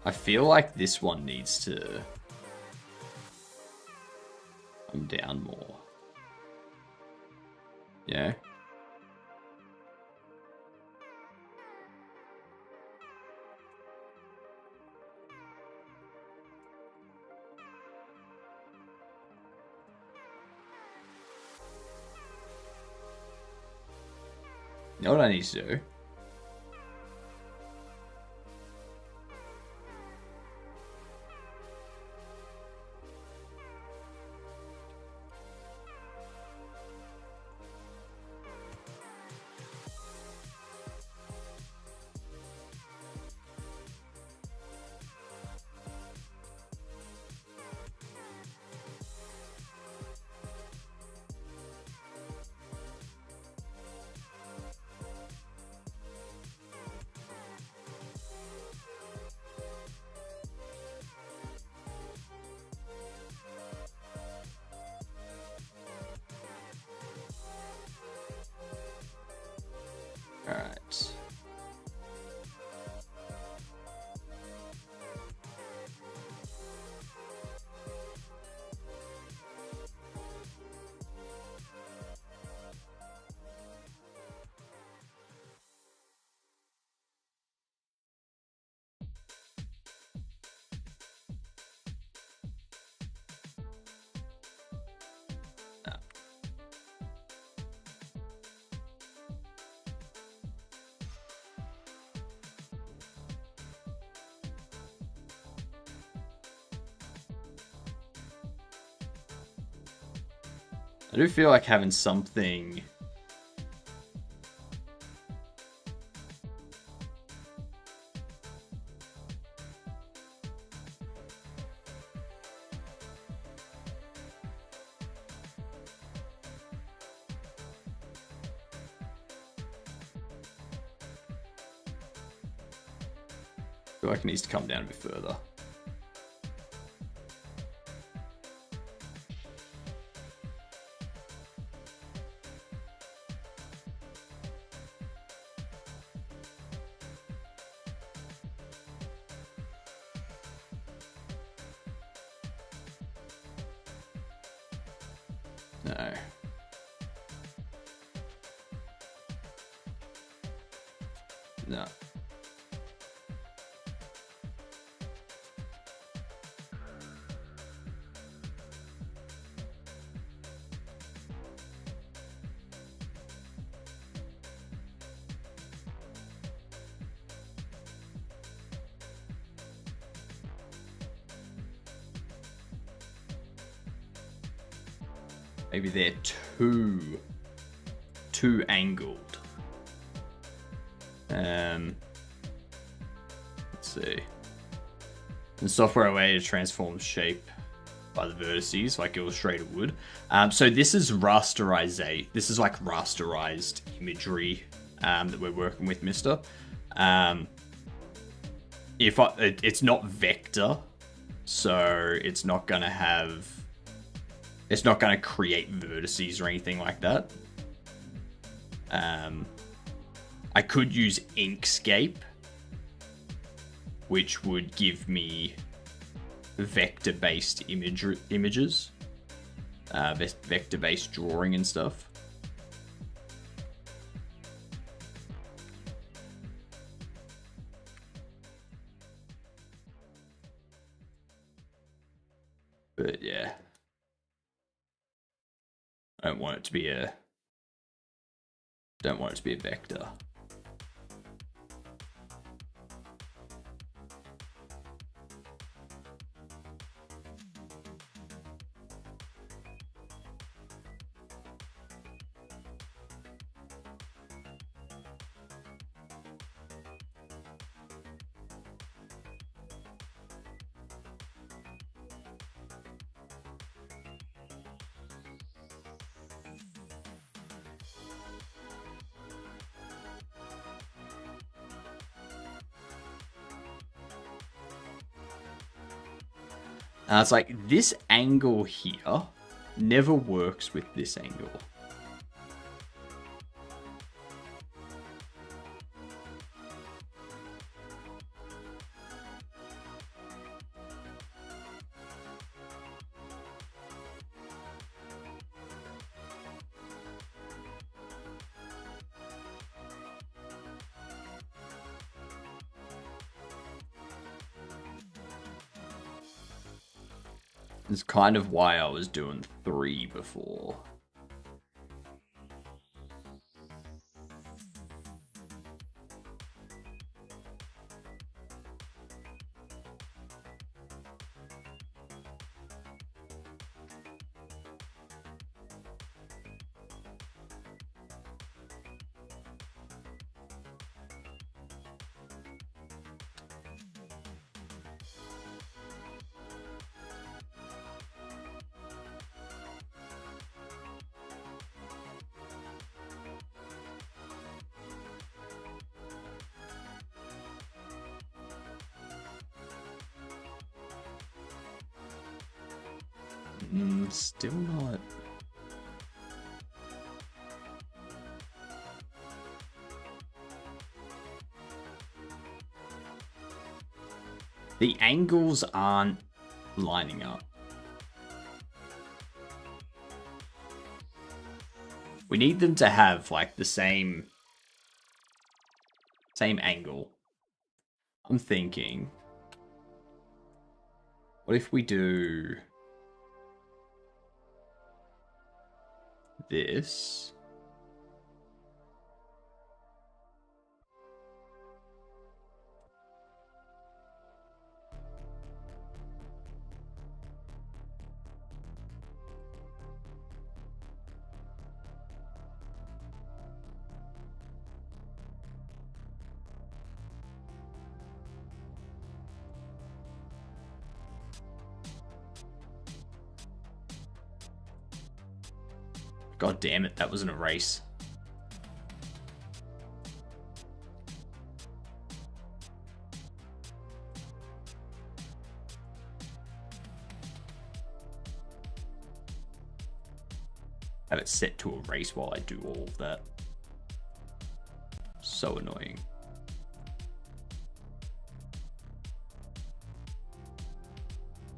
I feel like this one needs to come down more. Yeah. You know what I need to do? Alright. I do feel like having something I feel like it needs to come down a bit further. No. No. Maybe they're too angled. Let's see. The software way to transform shape by the vertices, like Illustrator would. So this is rasterization. This is like rasterized imagery that we're working with, Mister. It's not vector, so it's not gonna have. It's not going to create vertices or anything like that. I could use Inkscape, which would give me vector-based images, vector-based drawing and stuff. But yeah. I don't want it to be a vector. It's like this angle here never works with this angle. It's kind of why I was doing 3 before. Still not. The angles aren't lining up. We need them to have like the same angle. I'm thinking, what if we do this? God damn it, that was an erase. Have it set to erase while I do all of that. So annoying.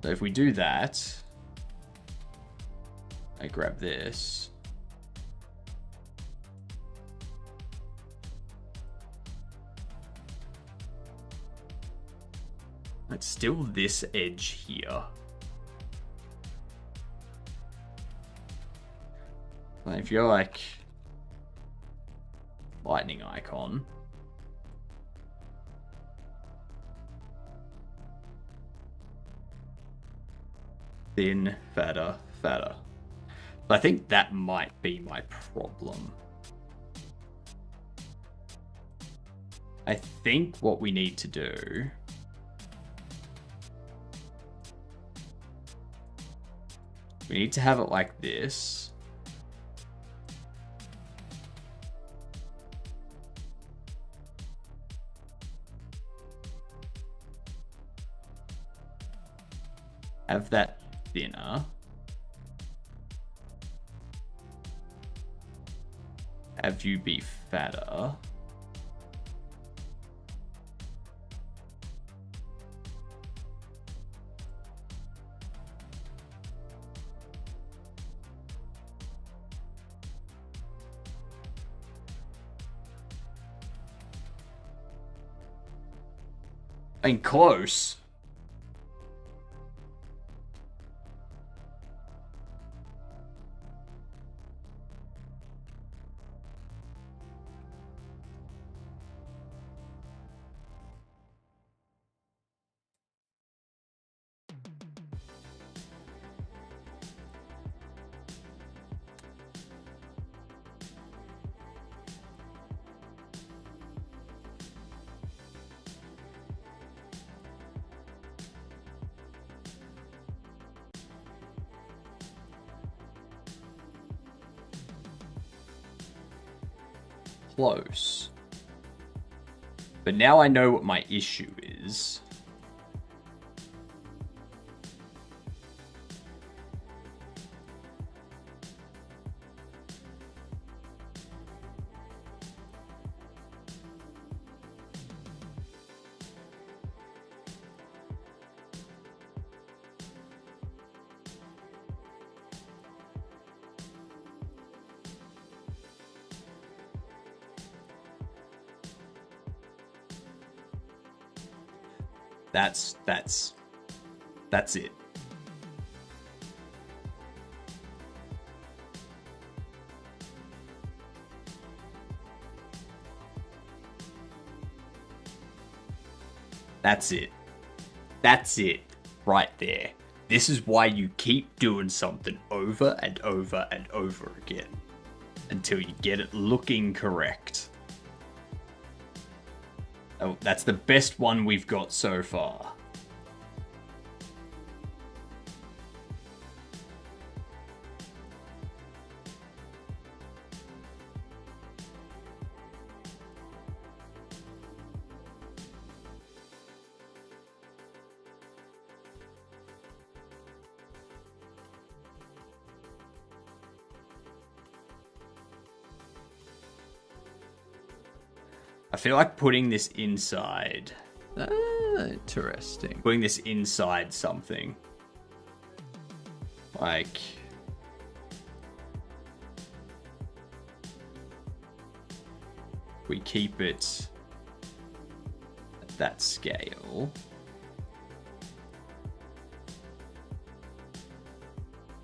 So if we do that, I grab this. It's still this edge here. If you're like lightning icon, thin, fatter, fatter. I think that might be my problem. I think what we need to do we need to have it like this. Have that thinner. Have you be fatter. And close. Close. But now I know what my issue is. That's it. That's it. That's it. Right there. This is why you keep doing something over and over and over again. Until you get it looking correct. Oh, that's the best one we've got so far. I feel like putting this inside. Interesting. Putting this inside something. Like... we keep it at that scale.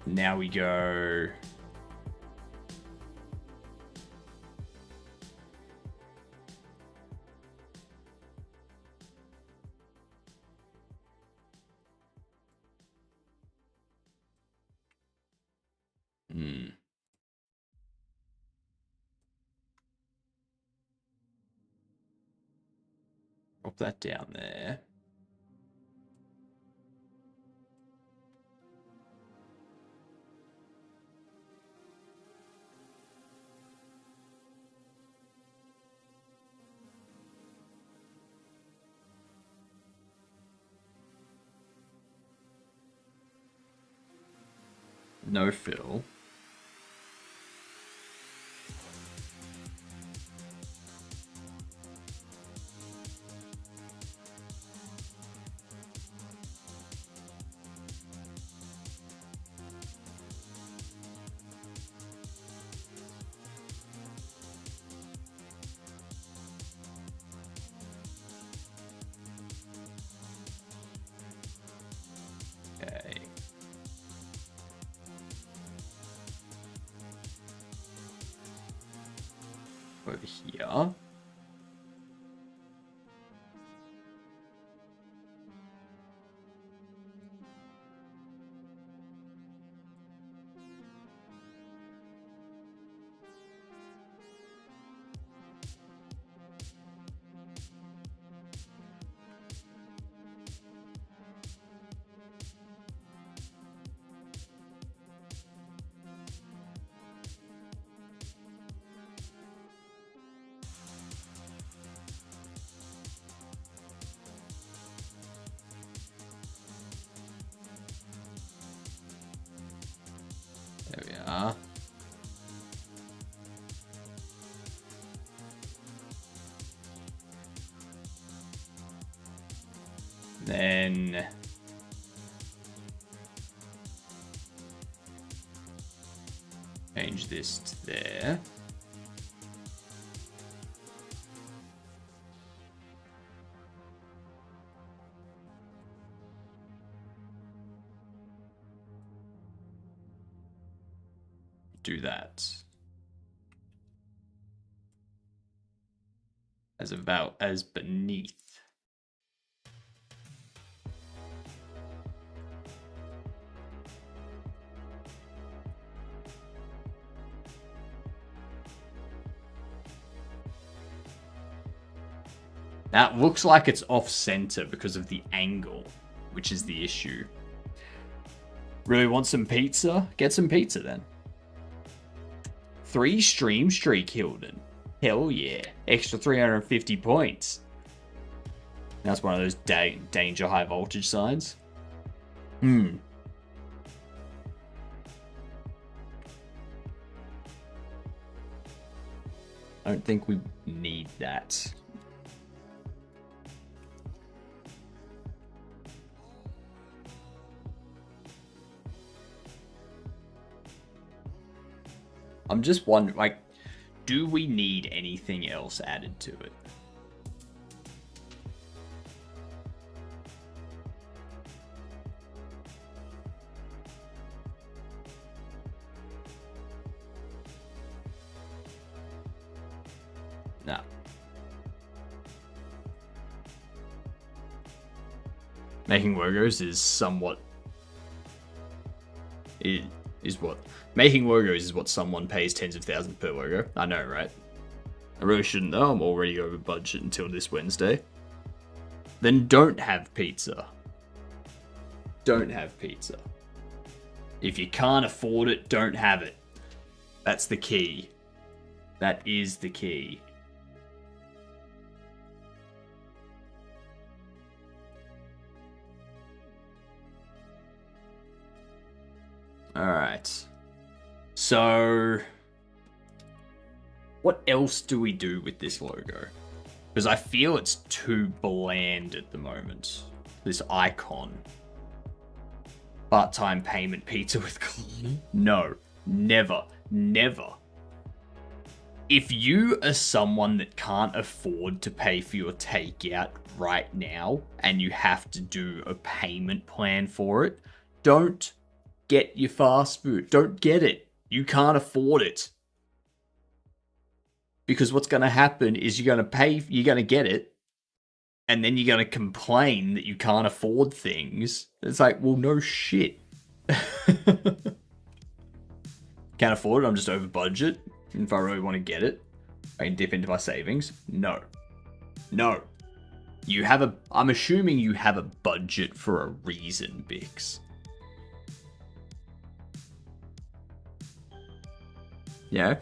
Now we go... Drop that down there. No fill. over here. There we are. Then change this to there. Do that. As beneath. That looks like it's off center because of the angle, which is the issue. Really want some pizza? Get some pizza then. 3 stream streak, Hilden. Hell yeah. Extra 350 points. That's one of those danger high voltage signs. I don't think we need that. I'm just wondering, like, do we need anything else added to it? No. Making logos is somewhat... Making logos is what someone pays tens of thousands per logo. I know, right? I really shouldn't though. I'm already over budget until this Wednesday. Then don't have pizza. Don't have pizza. If you can't afford it, don't have it. That's the key. That is the key. Alright. So, what else do we do with this logo? Because I feel it's too bland at the moment. This icon. Part-time payment pizza with... No. Never. Never. If you are someone that can't afford to pay for your takeout right now, and you have to do a payment plan for it, don't get your fast food. Don't get it. You can't afford it. Because what's going to happen is you're going to get it, and then you're going to complain that you can't afford things. It's like, well, no shit. Can't afford it, I'm just over budget. If I really want to get it, I can dip into my savings. No. No. I'm assuming you have a budget for a reason, Bix. Yeah.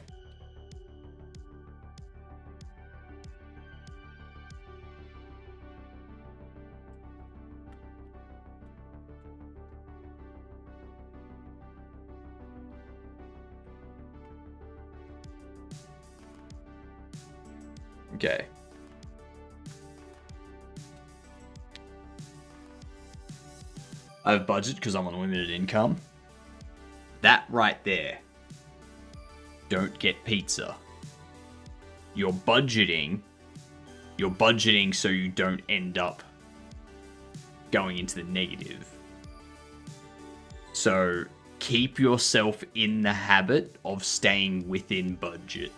Okay. I have budget because I'm on limited income. That right there. Don't get pizza. You're budgeting so you don't end up going into the negative. So keep yourself in the habit of staying within budget.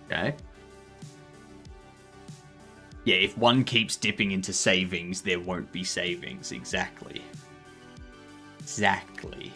Okay? Yeah, if one keeps dipping into savings, there won't be savings. Exactly. Exactly.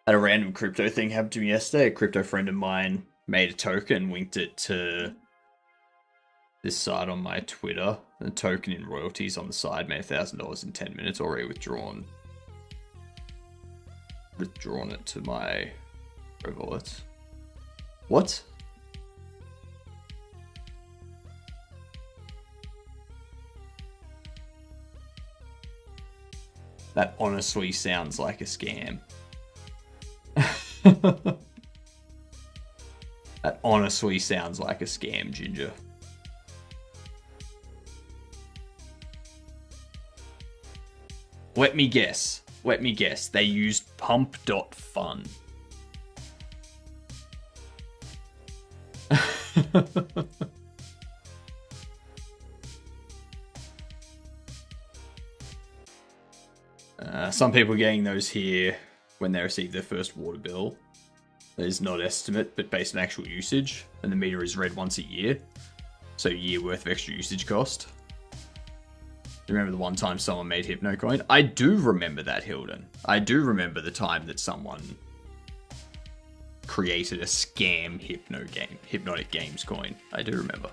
Had a random crypto thing happen to me yesterday. A crypto friend of mine made a token, linked it to this site on my Twitter. The token in royalties on the side made $1,000 in 10 minutes. Already withdrawn it to my wallets. What? That honestly sounds like a scam. That honestly sounds like a scam, Ginger. Let me guess. They used pump.fun. Some people are getting those here when they receive their first water bill. That is not estimate, but based on actual usage, and the meter is read once a year, so a year worth of extra usage cost. You remember the one time someone made HypnoCoin? I do remember that, Hilden. I do remember the time that someone created a scam Hypnotic Games coin. I do remember.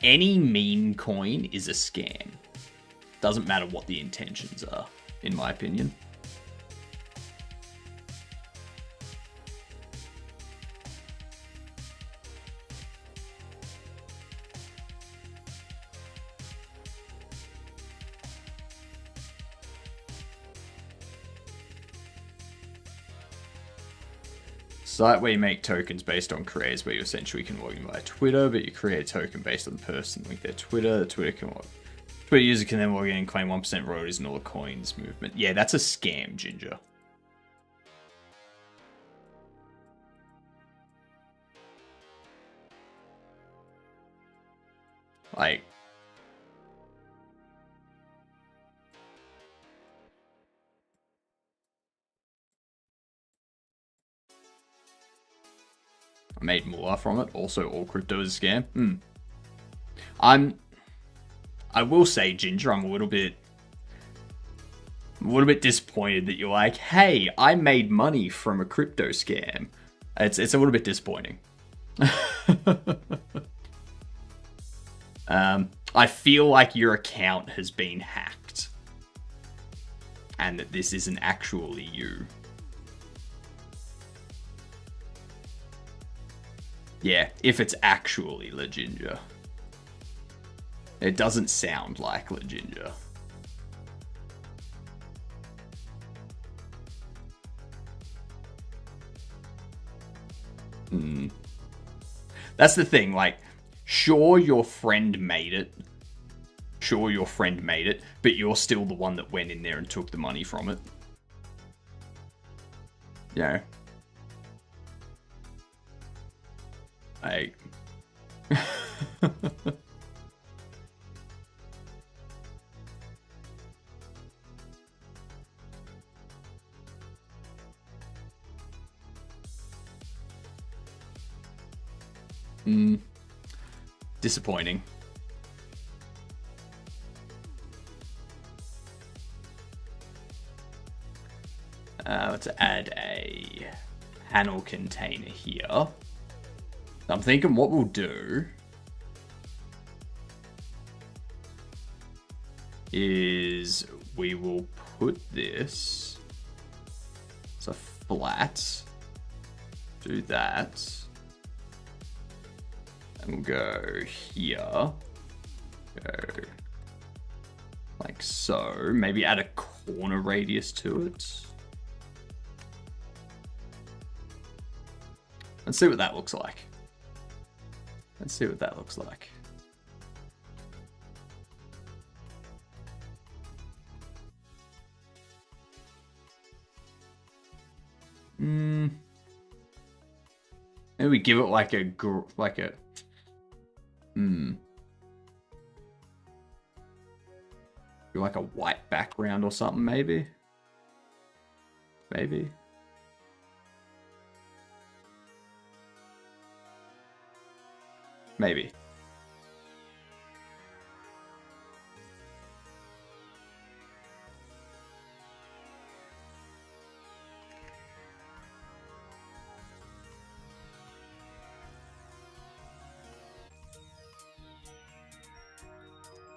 Any meme coin is a scam. Doesn't matter what the intentions are, in my opinion. Site where you make tokens based on creators, where you essentially can log in via Twitter, but you create a token based on the person, link their Twitter. The Twitter user can then log in and claim 1% royalties and all the coins movement. Yeah, that's a scam, Ginger. Like, I made moolah from it. Also, all crypto is a scam. I will say, Ginger, I'm a little bit disappointed that you're like, hey, I made money from a crypto scam. It's a little bit disappointing. I feel like your account has been hacked, and that this isn't actually you. Yeah, if it's actually La Ginger. It doesn't sound like La Ginger. That's the thing, like, sure, your friend made it. But you're still the one that went in there and took the money from it. Yeah. Disappointing. Let's add a panel container here. I'm thinking what we'll do is we will put this as a flat. Do that. And we'll go here. Go like so. Maybe add a corner radius to it. Let's see what that looks like. Let's see what that looks like. Maybe we give it like a like a white background or something, maybe. Maybe.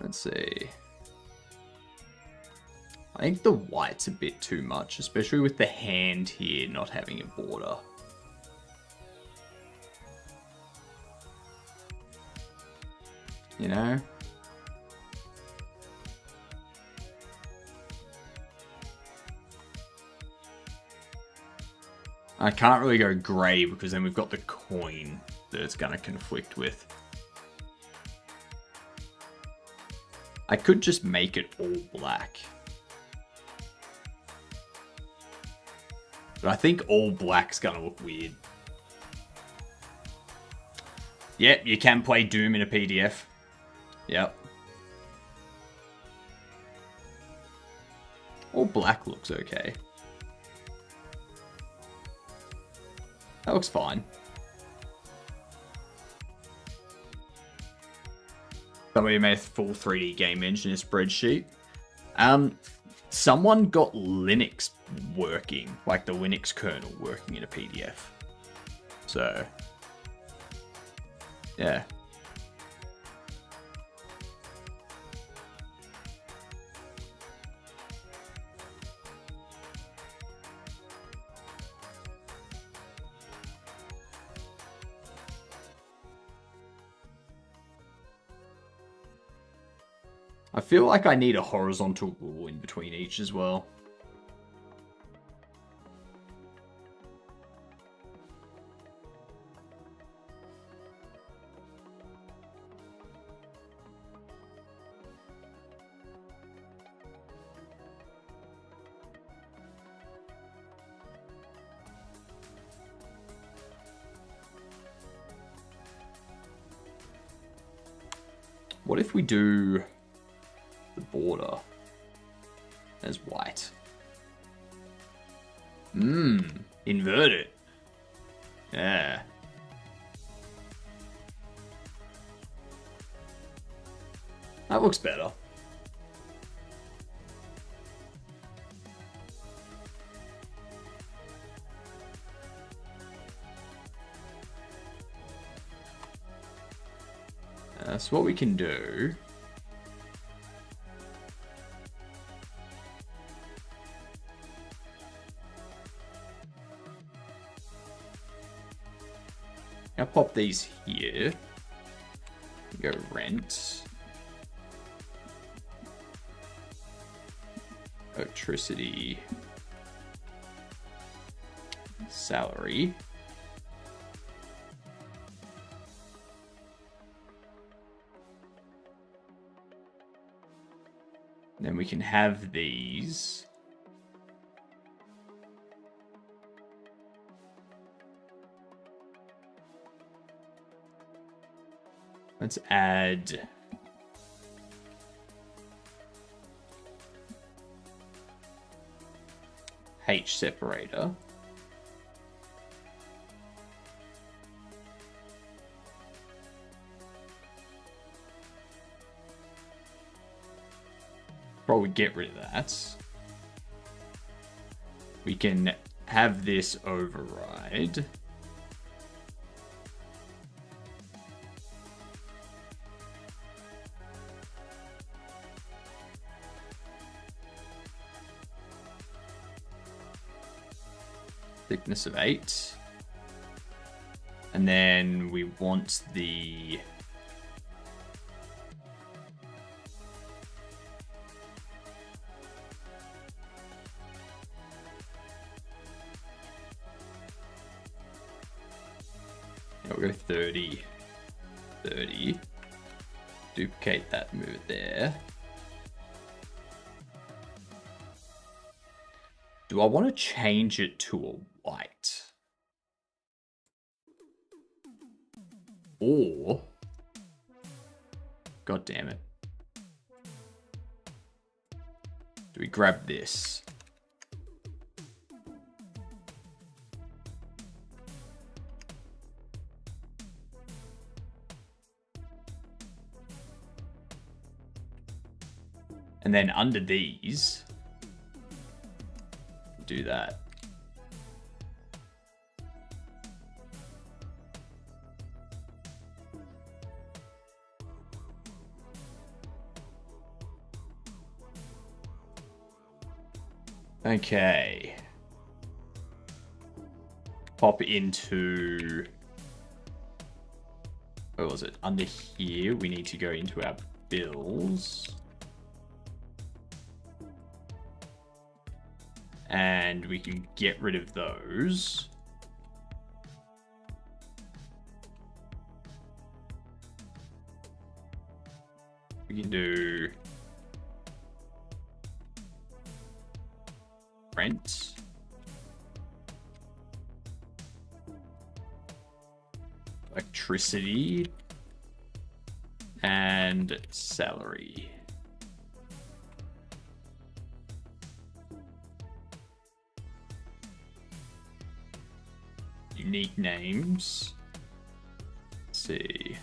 Let's see. I think the white's a bit too much, especially with the hand here not having a border. You know? I can't really go grey because then we've got the coin that it's going to conflict with. I could just make it all black. But I think all black's going to look weird. Yep, you can play Doom in a PDF. Yep. All black looks okay. That looks fine. Somebody made a full 3D game engine in a spreadsheet. Someone got Linux working, like the Linux kernel working in a PDF. So, yeah. I feel like I need a horizontal rule in between each as well. What if we do the border as white? Invert it. Yeah. That looks better. So what we can do... I'll pop these here. Go rent. Electricity. Salary. Then we can have these. Let's add H separator. Probably get rid of that. We can have this override. Thickness of 8. And then we want the... Yeah, we'll go 30. 30. Duplicate that, move it there. Do I want to change it to a white? Or... God damn it. Do we grab this? And then under these, do that. Okay. Pop into... Where was it? Under here, we need to go into our bills. And we can get rid of those. We can do rent. Electricity. And salary. Unique names. Let's see.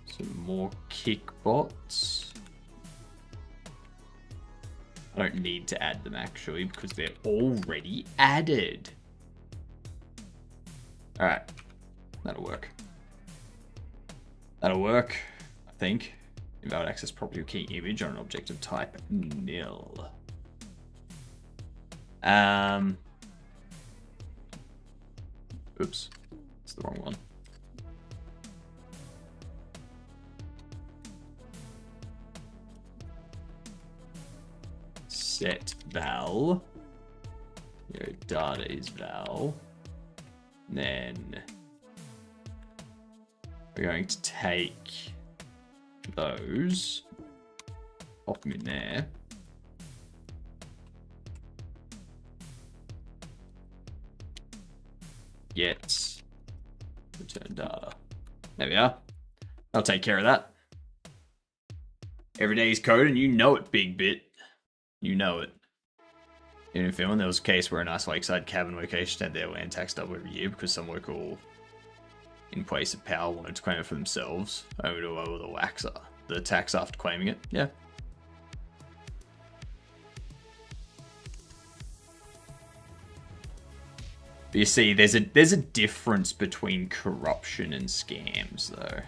Some more kickbots. I don't need to add them actually because they're already added. Alright. That'll work. That'll work, I think. Invalid access property key image on an object of type nil. Oops, it's the wrong one. Set val. Your data is val. Then we're going to take those, pop them in there. Get return data. There we are. I'll take care of that. Every day's code, and you know it, Big Bit. You know it. In film, there was a case where a nice lakeside cabin location had their land taxed up every year because some local in place of power wanted to claim it for themselves, only to lower the tax after claiming it. Yeah. But you see, there's a difference between corruption and scams, though.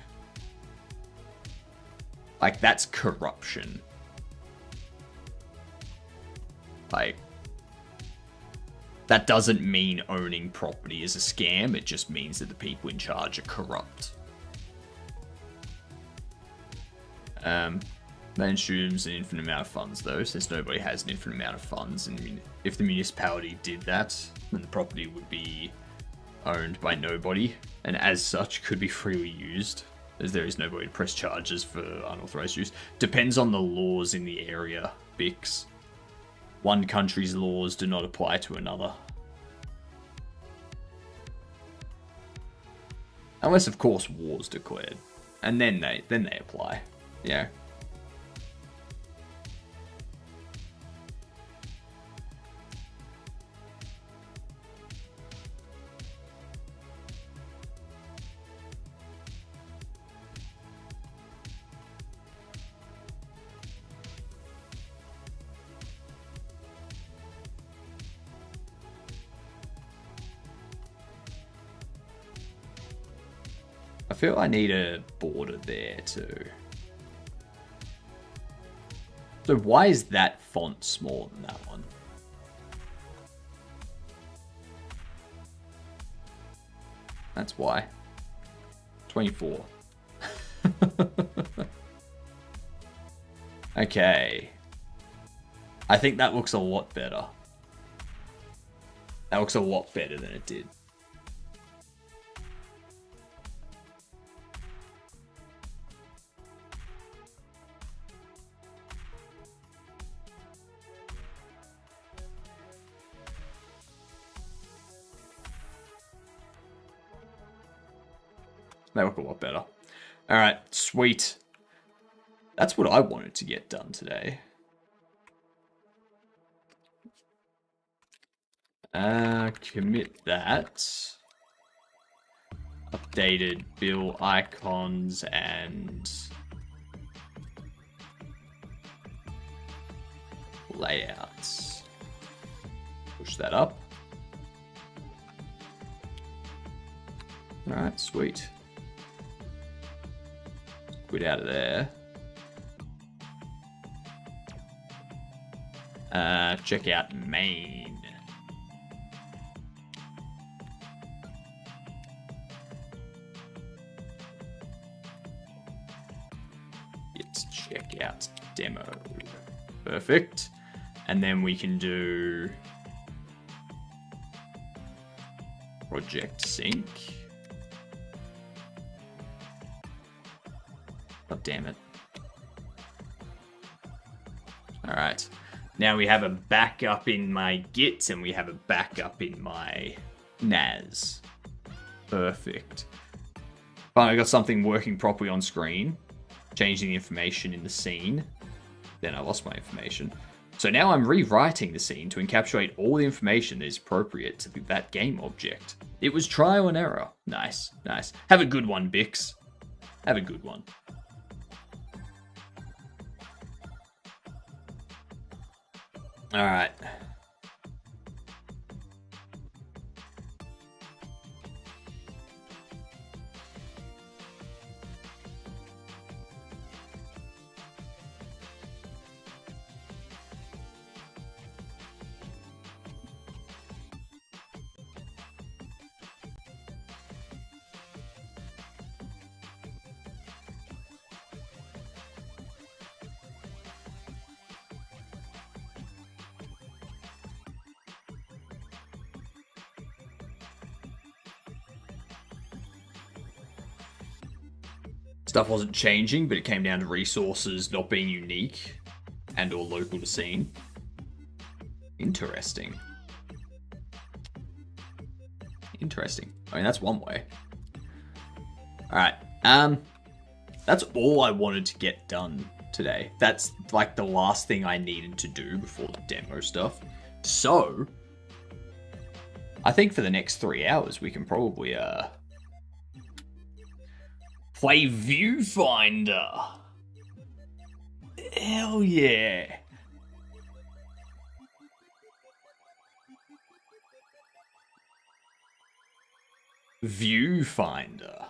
Like, that's corruption. Like, that doesn't mean owning property is a scam, it just means that the people in charge are corrupt. That assumes an infinite amount of funds, though, since nobody has an infinite amount of funds, and if the municipality did that, then the property would be owned by nobody, and as such could be freely used, as there is nobody to press charges for unauthorized use. Depends on the laws in the area, Bix. One country's laws do not apply to another. Unless, of course, war's declared. And then they apply. Yeah. I feel I need a border there too. So why is that font smaller than that one? That's why. 24. Okay. I think that looks a lot better. That looks a lot better than it did. That look a lot better. Alright, sweet. That's what I wanted to get done today. Commit that. Updated bill icons and layouts. Push that up. Alright, sweet. Quit out of there. Check out main. Let's check out demo. Perfect. And then we can do project sync. Oh, damn it. All right. Now we have a backup in my Git and we have a backup in my NAS. Perfect. Finally got something working properly on screen. Changing the information in the scene. Then I lost my information. So now I'm rewriting the scene to encapsulate all the information that is appropriate to that game object. It was trial and error. Nice, nice. Have a good one, Bix. Have a good one. All right. Stuff wasn't changing, but it came down to resources not being unique and or local to scene. Interesting. Interesting. I mean, that's one way. Alright. That's all I wanted to get done today. That's like the last thing I needed to do before the demo stuff. So, I think for the next 3 hours we can probably play Viewfinder. Hell yeah. Viewfinder.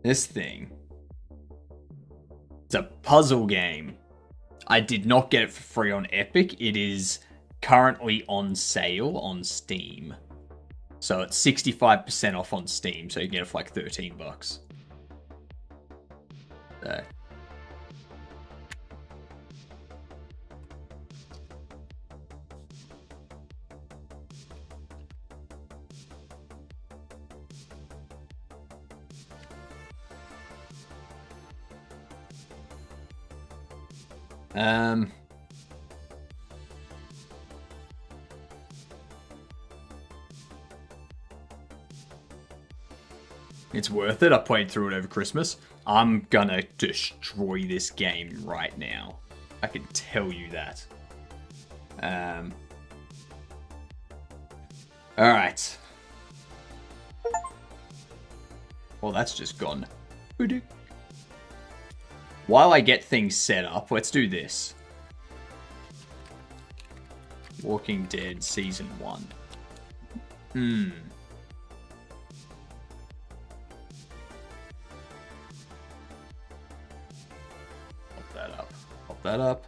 This thing. It's a puzzle game. I did not get it for free on Epic. It is currently on sale on Steam. So it's 65% off on Steam, so you get it for like $13. So. It's worth it. I played through it over Christmas. I'm gonna destroy this game right now. I can tell you that. Alright. Well, that's just gone. While I get things set up, let's do this. Walking Dead Season 1. pop that up.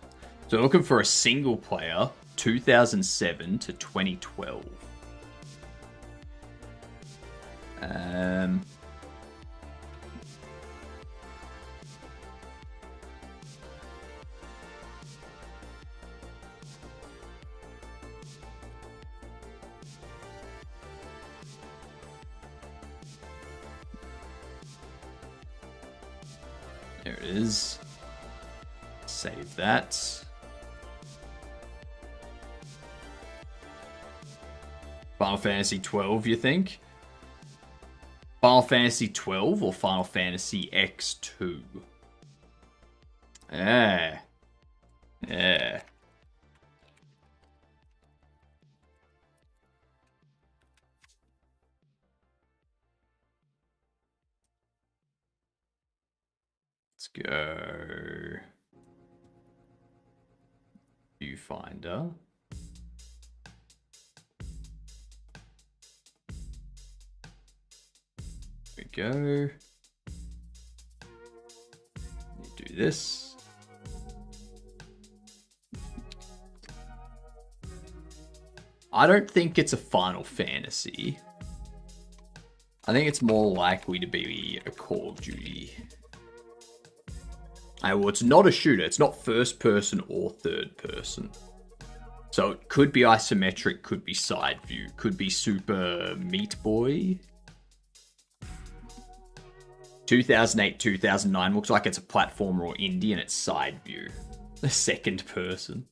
So we're looking for a single player, 2007 to 2012. There it is. Save that. Final Fantasy 12, you think? Final Fantasy 12 or Final Fantasy X2? Yeah. Yeah. Let's go. Viewfinder. There we go. Do this. I don't think it's a Final Fantasy. I think it's more likely to be a Call of Duty. Well, it's not a shooter. It's not first person or third person. So it could be isometric, could be side view, could be Super Meat Boy. 2008, 2009 looks like it's a platformer or indie and it's side view. The second person.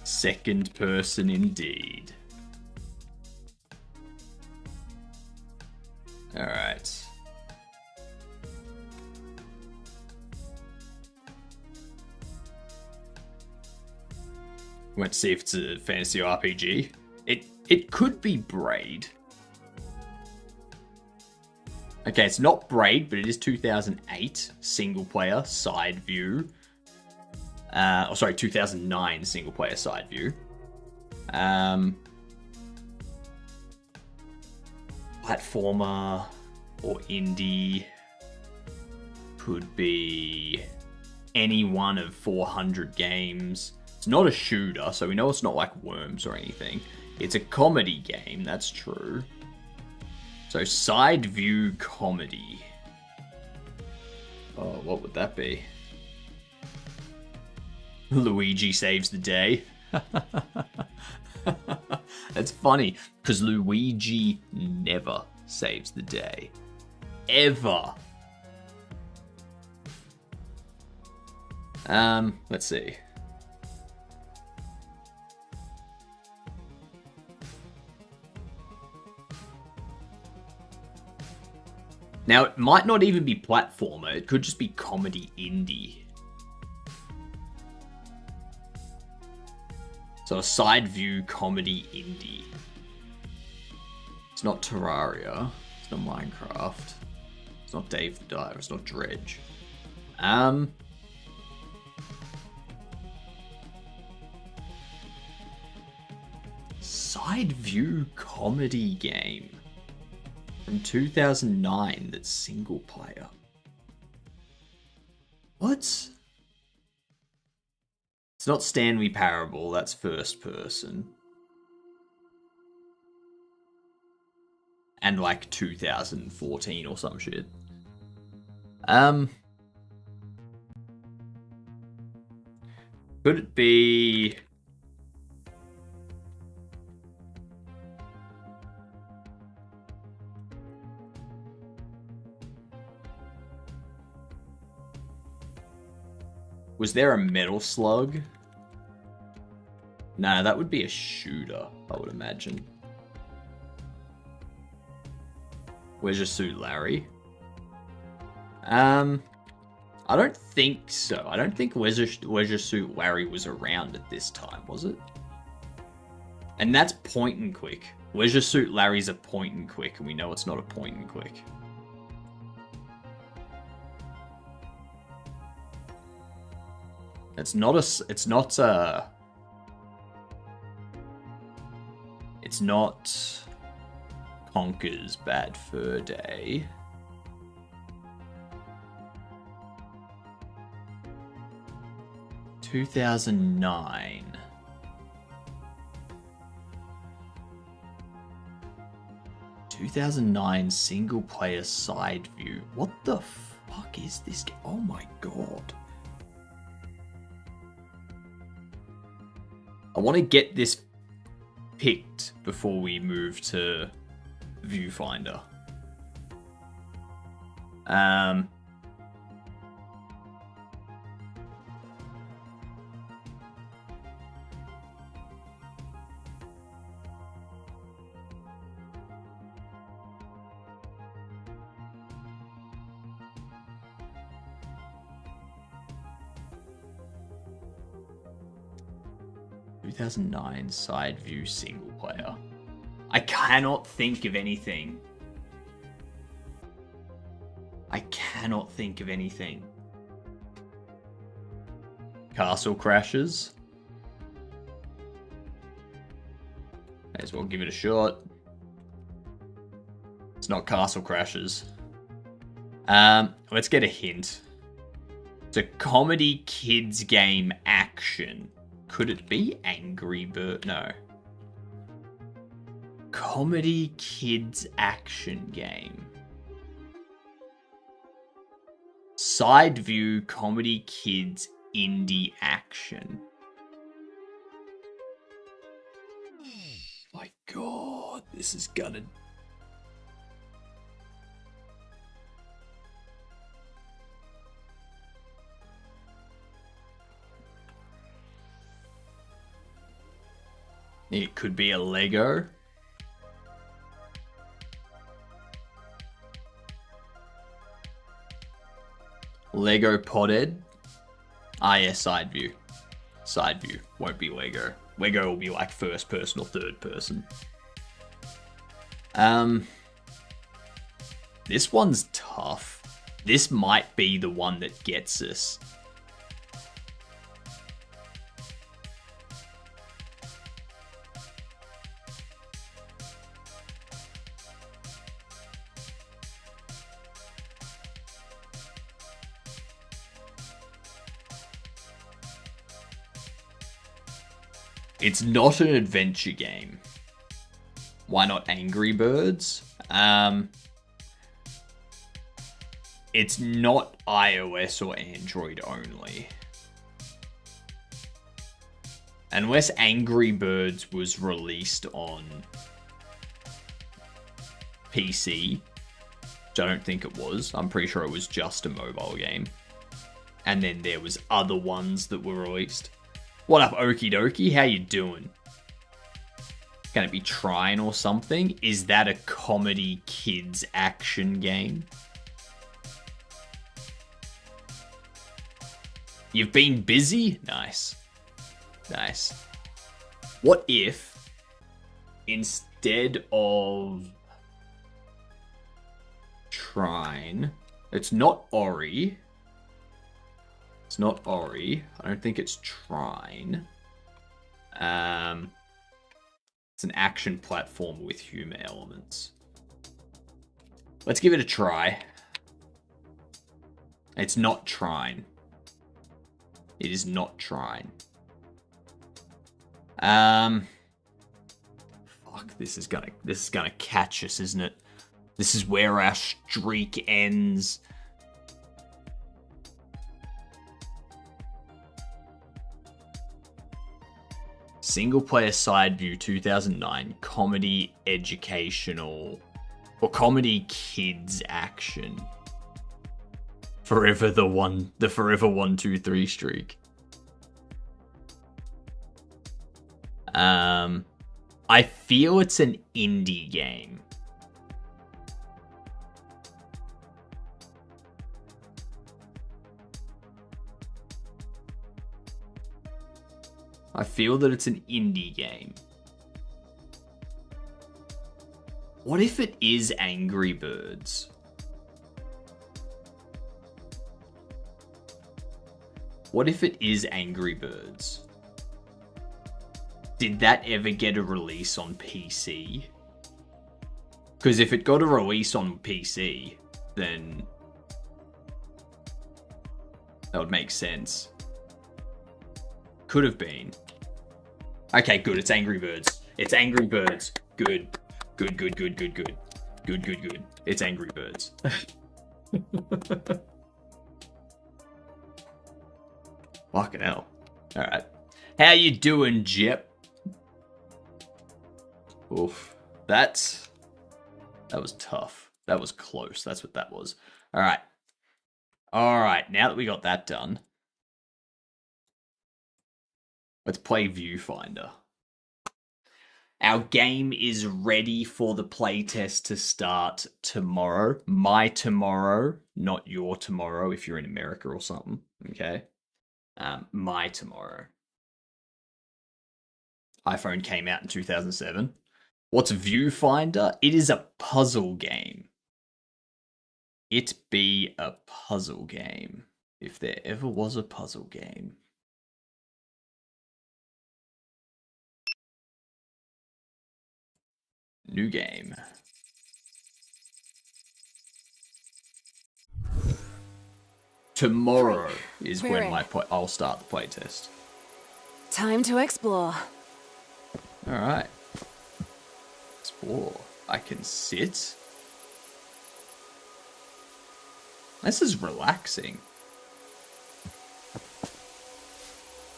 Second person indeed. Alright. Went to see if it's a fantasy RPG. It could be Braid. Okay, it's not Braid, but it is 2008 single player side view. 2009 single player side view. Platformer or indie could be any one of 400 games. It's not a shooter, so we know it's not like Worms or anything. It's a comedy game, that's true. So side view comedy. Oh, what would that be? Luigi saves the day. That's funny, because Luigi never saves the day. Ever. Let's see. Now, it might not even be platformer. It could just be comedy indie. So a side view comedy indie. It's not Terraria. It's not Minecraft. It's not Dave the Diver. It's not Dredge. Side view comedy game. From 2009 that's single player. What? It's not Stanley Parable, that's first person. And like 2014 or some shit. Could it be... Was there a Metal Slug? Nah, that would be a shooter, I would imagine. Leisure Suit Larry? I don't think so. I don't think Leisure Suit Larry was around at this time, was it? And that's point and click. Leisure Suit Larry's a point and click, and we know it's not a point and click. It's not Conker's Bad Fur Day. 2009. Single player side view. What the fuck is this game? Oh my god. I want to get this picked before we move to Viewfinder. 2009 side view single player. I cannot think of anything. Castle Crashes. May as well give it a shot. It's not Castle Crashes. Let's get a hint. It's a comedy kids game action. Could it be Angry Bird? No. Comedy kids action game. Side view comedy kids indie action. My god, this is gonna... It could be a Lego. Lego Potted. Ah, yeah, side view. Side view. Won't be Lego. Lego will be like first person or third person. This one's tough. This might be the one that gets us. It's not an adventure game. Why not Angry Birds? It's not iOS or Android only. Unless Angry Birds was released on PC, which I don't think it was. I'm pretty sure it was just a mobile game. And then there was other ones that were released. What up, Okie Dokie? How you doing? Gonna be trying or something? Is that a comedy kids action game? You've been busy? Nice. Nice. What if, instead of Trine, it's not Ori. It's not Ori. I don't think it's Trine. It's an action platform with human elements. Let's give it a try. It's not Trine. It is not Trine. Fuck, this is gonna catch us, isn't it? This is where our streak ends. Single player side view 2009 comedy educational or comedy kids action. Forever the forever 1-2-3 streak. I feel it's an indie game. I feel that it's an indie game. What if it is Angry Birds? What if it is Angry Birds? Did that ever get a release on PC? Because if it got a release on PC, then that would make sense. Could have been. Okay, good. It's Angry Birds. It's Angry Birds. Good. Good, good, good, good, good. Good, good, good. It's Angry Birds. Fucking hell. Alright. How you doing, Jep? Oof. That was tough. That was close. That's what that was. Alright. Alright, now that we got that done, let's play Viewfinder. Our game is ready for the playtest to start tomorrow. My tomorrow, not your tomorrow if you're in America or something, okay? My tomorrow. iPhone came out in 2007. What's Viewfinder? It is a puzzle game. It be a puzzle game. If there ever was a puzzle game. New game. Tomorrow is when I'll start the playtest. Time to explore. Alright. Explore. I can sit. This is relaxing.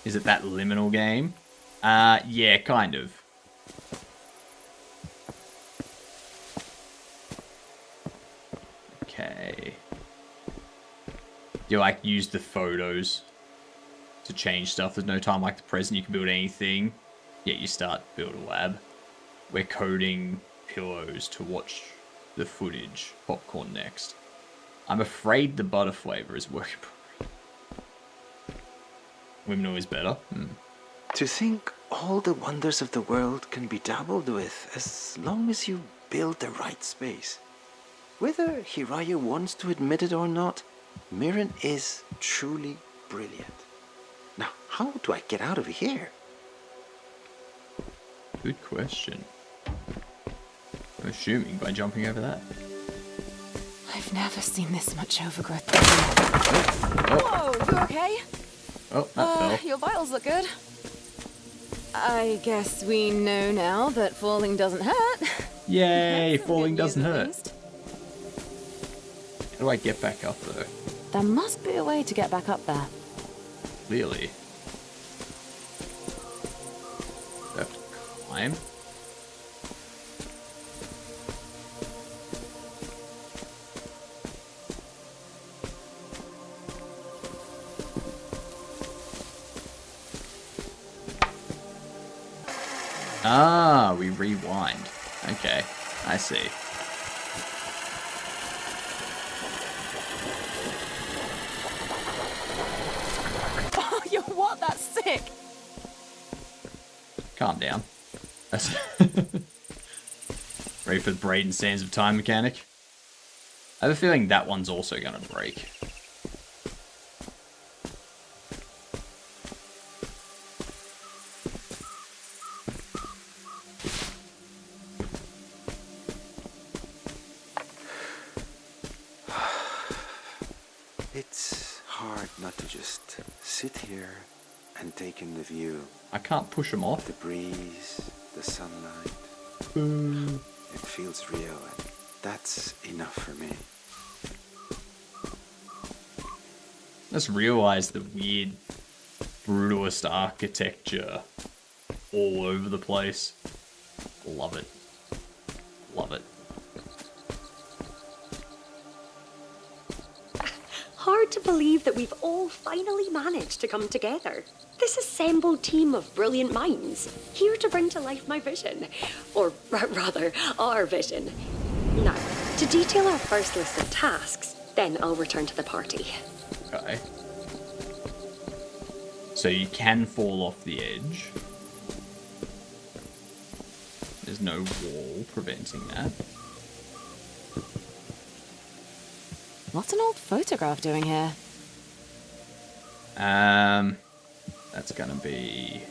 Is it that liminal game? Yeah, kind of. Okay. You like use the photos to change stuff. There's no time like the present. You can build anything. Yet you start build a lab. We're coding pillows to watch the footage. Popcorn next. I'm afraid the butter flavor is working. Women always better. To think all the wonders of the world can be dabbled with as long as you build the right space. Whether Hiraya wants to admit it or not, Mirren is truly brilliant. Now, how do I get out of here? Good question. I'm assuming by jumping over that. I've never seen this much overgrowth before. Whoa, you okay? Oh, that fell. Your vitals look good. I guess we know now that falling doesn't hurt. Yay, That's falling good news, doesn't at hurt. least. How do I get back up though? There must be a way to get back up there. Clearly. Do I have to climb? Ah, we rewind. Okay, I see. Oh, yo, what? That's sick. Calm down. That's ready for the Braden Sands of Time mechanic? I have a feeling that one's also gonna break. It's hard not to just sit here and take in the view. I can't push them off. The breeze, the sunlight. Boo. It feels real, and that's enough for me. Let's realize the weird brutalist architecture all over the place. Love it. Love it. Hard to believe that we've all finally managed to come together. This assembled team of brilliant minds, here to bring to life my vision. Or rather, our vision. Now, to detail our first list of tasks, then I'll return to the party. Okay. So you can fall off the edge. There's no wall preventing that. What's an old photograph doing here? That's gonna be...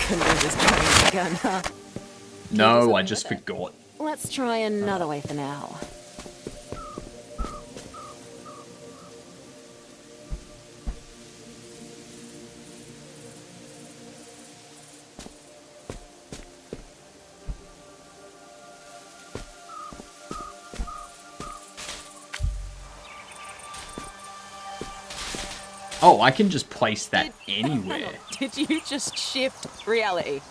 Couldn't do this carrying a gun, huh? No, I just forgot. Let's try another way for now. Oh, I can just place that anywhere. Did you just shift reality?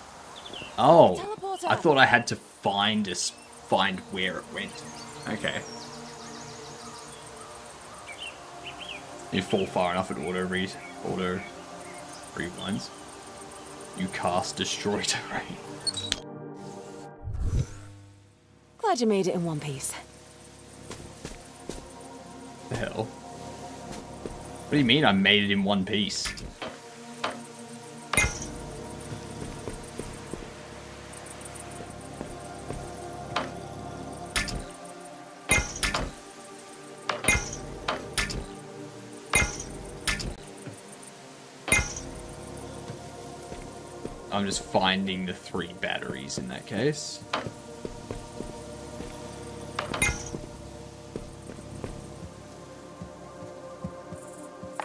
Oh, Teleporter. I thought I had to find where it went. Okay. You fall far enough, it auto rewinds. You cast destroy terrain. Glad you made it in one piece. The hell? What do you mean I made it in one piece? I'm just finding the 3 batteries in that case.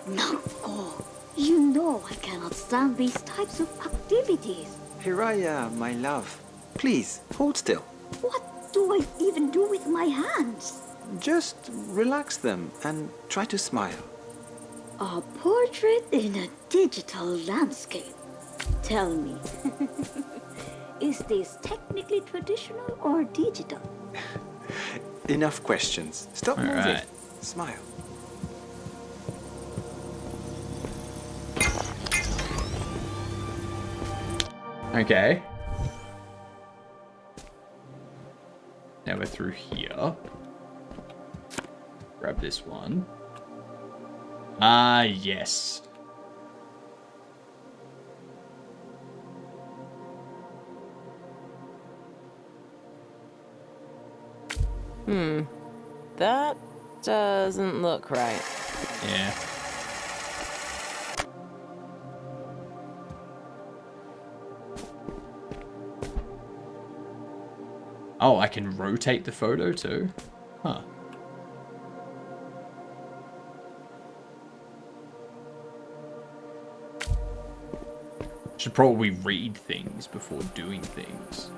No. Oh, you know I cannot stand these types of activities. Hiraya, my love, please hold still. What do I even do with my hands? Just relax them and try to smile. A portrait in a digital landscape. Tell me, is this technically traditional or digital? Enough questions. Stop All moving. right. Smile. Okay. Now we're through here. Grab this one. Ah, yes. That doesn't look right. Yeah. Oh, I can rotate the photo too? Huh. Should probably read things before doing things.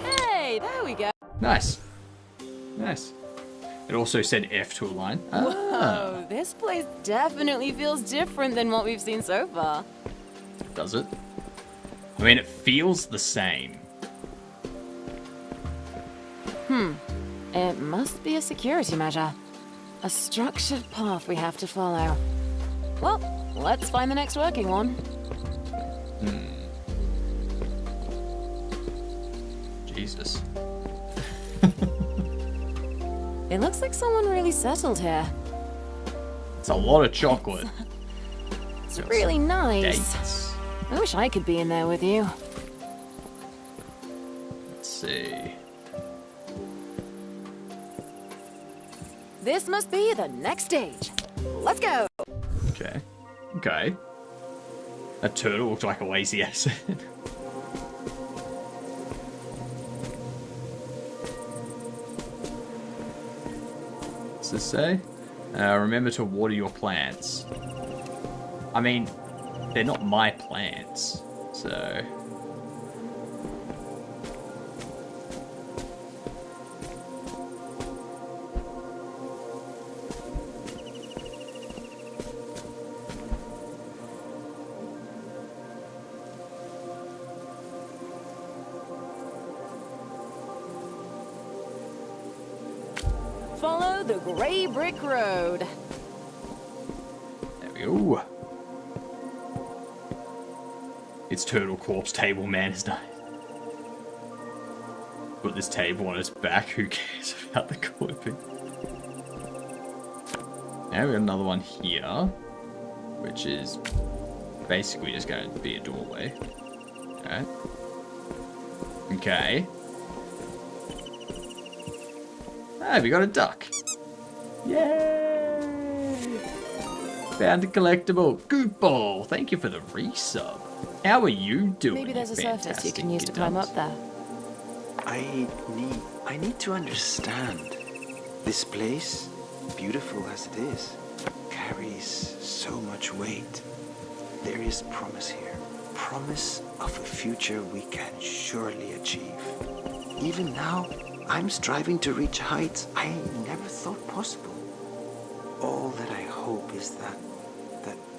Hey, there we go. Nice. Nice. It also said F to align. Ah. Oh, this place definitely feels different than what we've seen so far. Does it? I mean, it feels the same. It must be a security measure. A structured path we have to follow. Well, let's find the next working one. Jesus. It looks like someone really settled here. It's a lot of chocolate. It's really nice. Dates. I wish I could be in there with you. Let's see. This must be the next stage. Let's go. Okay. Okay. That turtle looked like a lazy acid. What's this say? Remember to water your plants. I mean, they're not my plants, so... Follow the gray brick road. There we go. Its turtle corpse table man is nice. Put this table on its back, who cares about the clipping? Now we got another one here, which is basically just going to be a doorway. Alright. Okay. Ah, we got a duck. Yay! Found a collectible. Goopball, thank you for the resub. How are you doing? Maybe there's a you surface you can use to climb up there. I need to understand. This place, beautiful as it is, carries so much weight. There is promise here. Promise of a future we can surely achieve. Even now, I'm striving to reach heights I never thought possible. All that I hope is that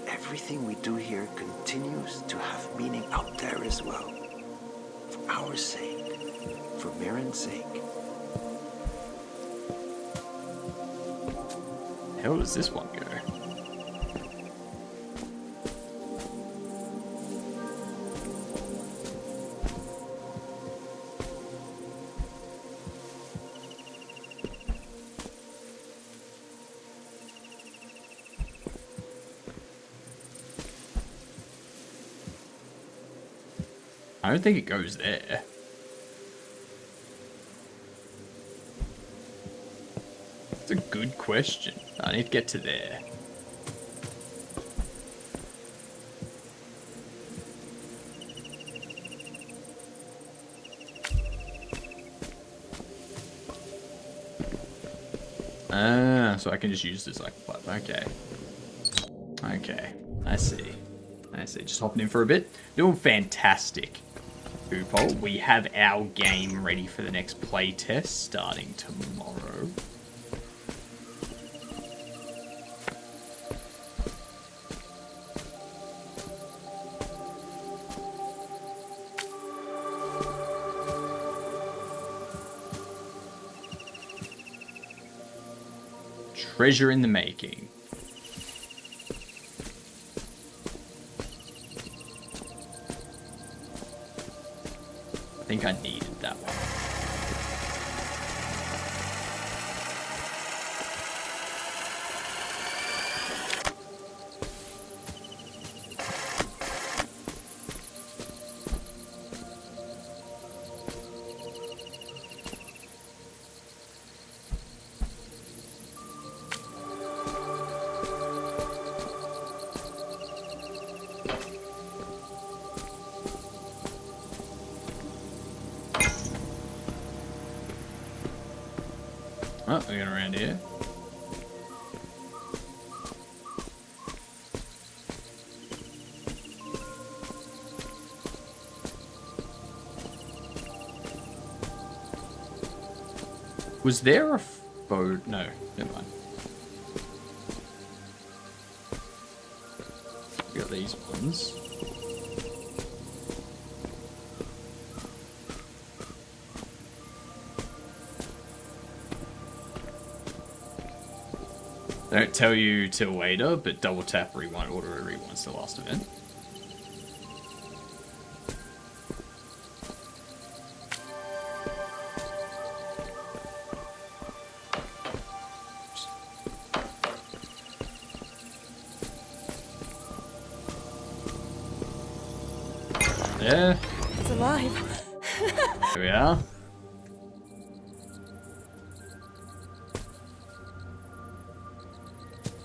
everything we do here continues to have meaning out there as well. For our sake, for Mirren's sake. How does this one go? I don't think it goes there. It's a good question. I need to get to there. Ah, so I can just use this like, okay. Okay, I see. I see. Just hopping in for a bit. Doing fantastic. Pool. We have our game ready for the next playtest starting tomorrow. Treasure in the making. I think I needed that one. Oh, we got around here. Was there a boat? No, never mind. We got these ones. They don't tell you till later, but double tap rewind auto rewinds the last event. There. It's alive. Here we are.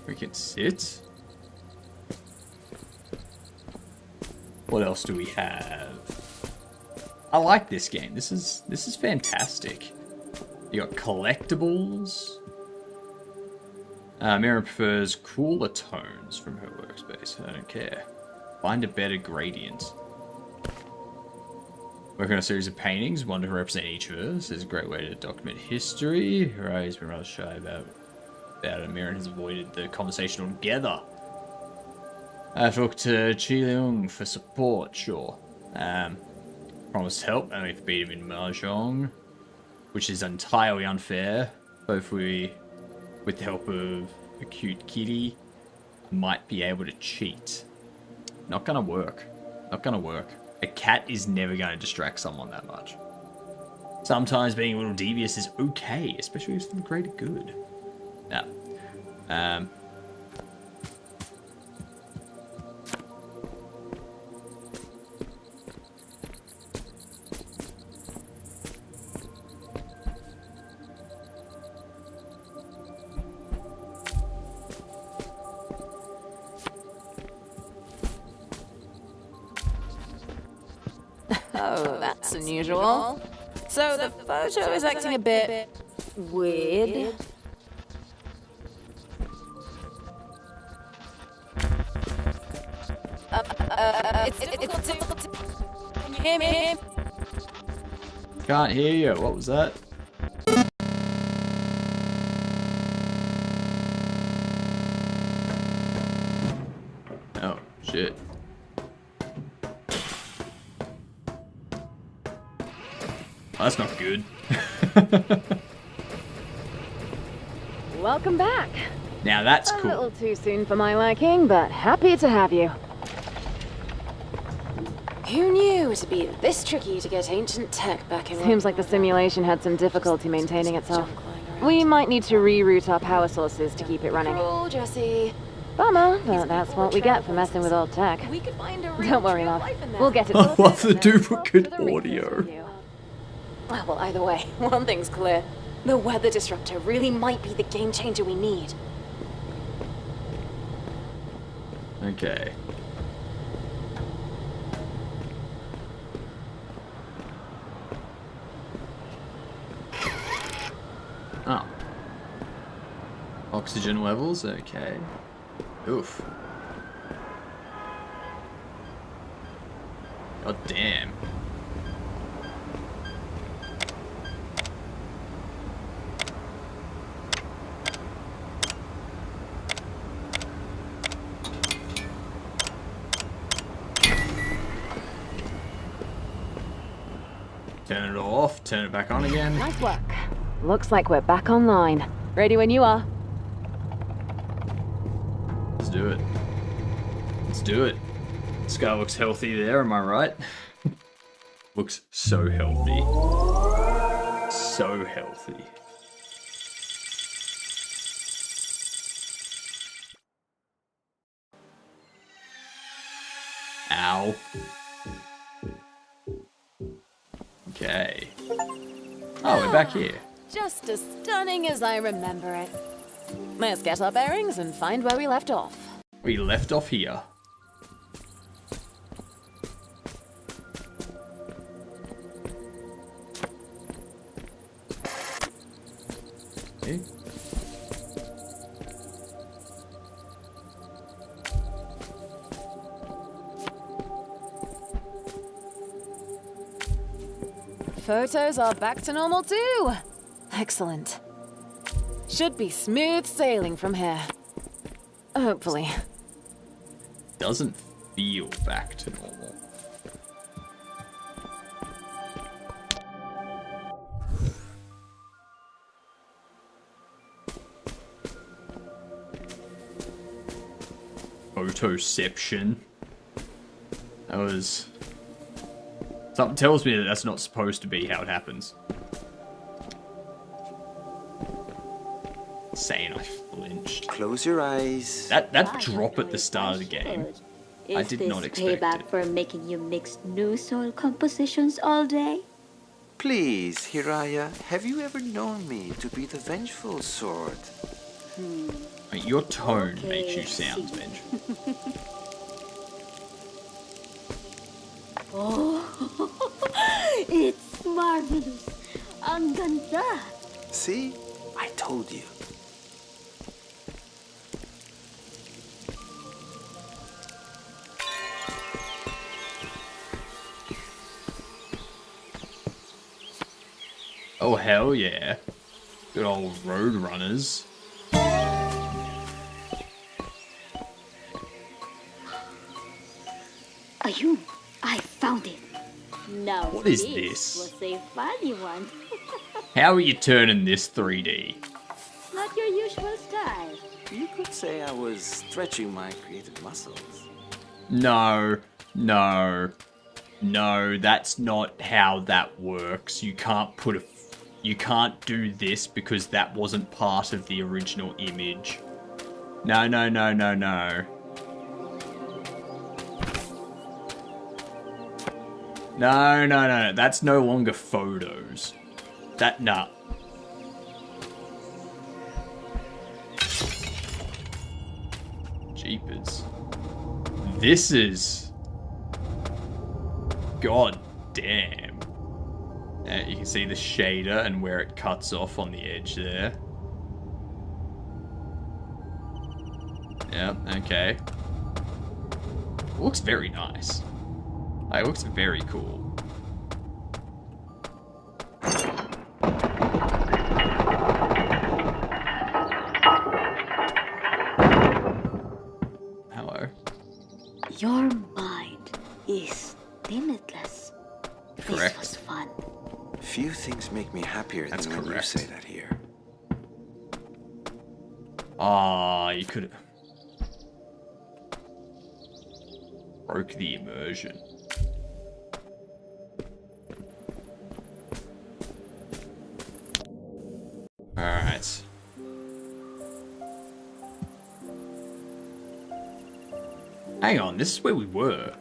We can sit. What else do we have? I like this game. This is fantastic. You got collectibles. Mira prefers cooler tones from her workspace. I don't care. Find a better gradient. Working on a series of paintings, one to represent each of us. Is a great way to document history. Rai's been rather shy about it. Mirren has avoided the conversation altogether. I talked to Chi Leung for support, sure. Promised help, only if beat him in Mahjong, which is entirely unfair. Both with the help of a cute kitty, might be able to cheat. Not gonna work. Not gonna work. A cat is never gonna distract someone that much. Sometimes being a little devious is okay, especially if it's for the greater good. Now, Oh, that's unusual. So the photo is acting a bit weird. It's difficult to... Can you hear me? Can't hear you. What was that? Oh, shit. That's not good. Welcome back. Now that's A cool. little too soon for my liking, but happy to have you. Who knew it'd be this tricky to get ancient tech back in? Seems like the simulation had some difficulty maintaining itself. We might need to reroute our power sources to keep it running. Cool, Jesse. Bummer, but that's what we get for messing with old tech. We could find a Don't worry, love. We'll get it I sorted love the and then duplicate swap to the audio. review. Well, either way, one thing's clear. The weather disruptor really might be the game changer we need. Okay. Oh. Oxygen levels, okay. Oof. God damn. Turn it off, turn it back on again. Nice work. Looks like we're back online. Ready when you are. Let's do it. Let's do it. This guy looks healthy there, am I right? Looks so healthy. So healthy. Ow. Okay. Oh, we're back here. Just as stunning as I remember it. Let's get our bearings and find where we left off. We left off here. Okay. Photos are back to normal too. Excellent. Should be smooth sailing from here. Hopefully. Doesn't feel back to normal. Photoception. That was... Something tells me that that's not supposed to be how it happens. Saying I flinched. Close your eyes. That drop at the start of the game, I did not expect payback it. for making you mix new soil compositions all day? Please, Hiraya, have you ever known me to be the vengeful sort? Wait, your tone Okay, makes you I sound see. vengeful. Oh, it's marvelous. Ang ganda. See? I told you. Oh, hell yeah. Good old road runners. Ayun, I found it. Now What is this? was a funny one. How are you turning this 3D? Not your usual style. You could say I was stretching my creative muscles. No, no, no, that's not how that works. You can't put a... You can't do this because that wasn't part of the original image. No, no, no, no, no. No, no, no, that's no longer photos. That, nah. Jeepers. This is... God damn. You can see the shader and where it cuts off on the edge there. Yep, okay. It looks very nice. It looks very cool. Hello. Your mind is limitless. Correct. This was fun. Few things make me happier That's than when you correct. say that here. Ah, you could broke the immersion. Alright. Hang on, this is where we were.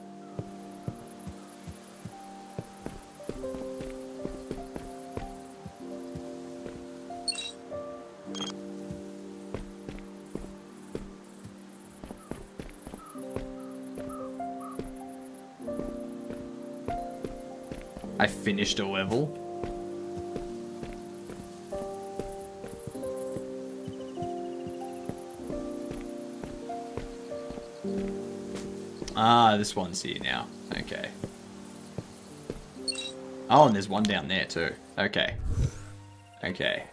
I finished a level. Ah, this one's here now. Okay. Oh, and there's one down there too. Okay. Okay.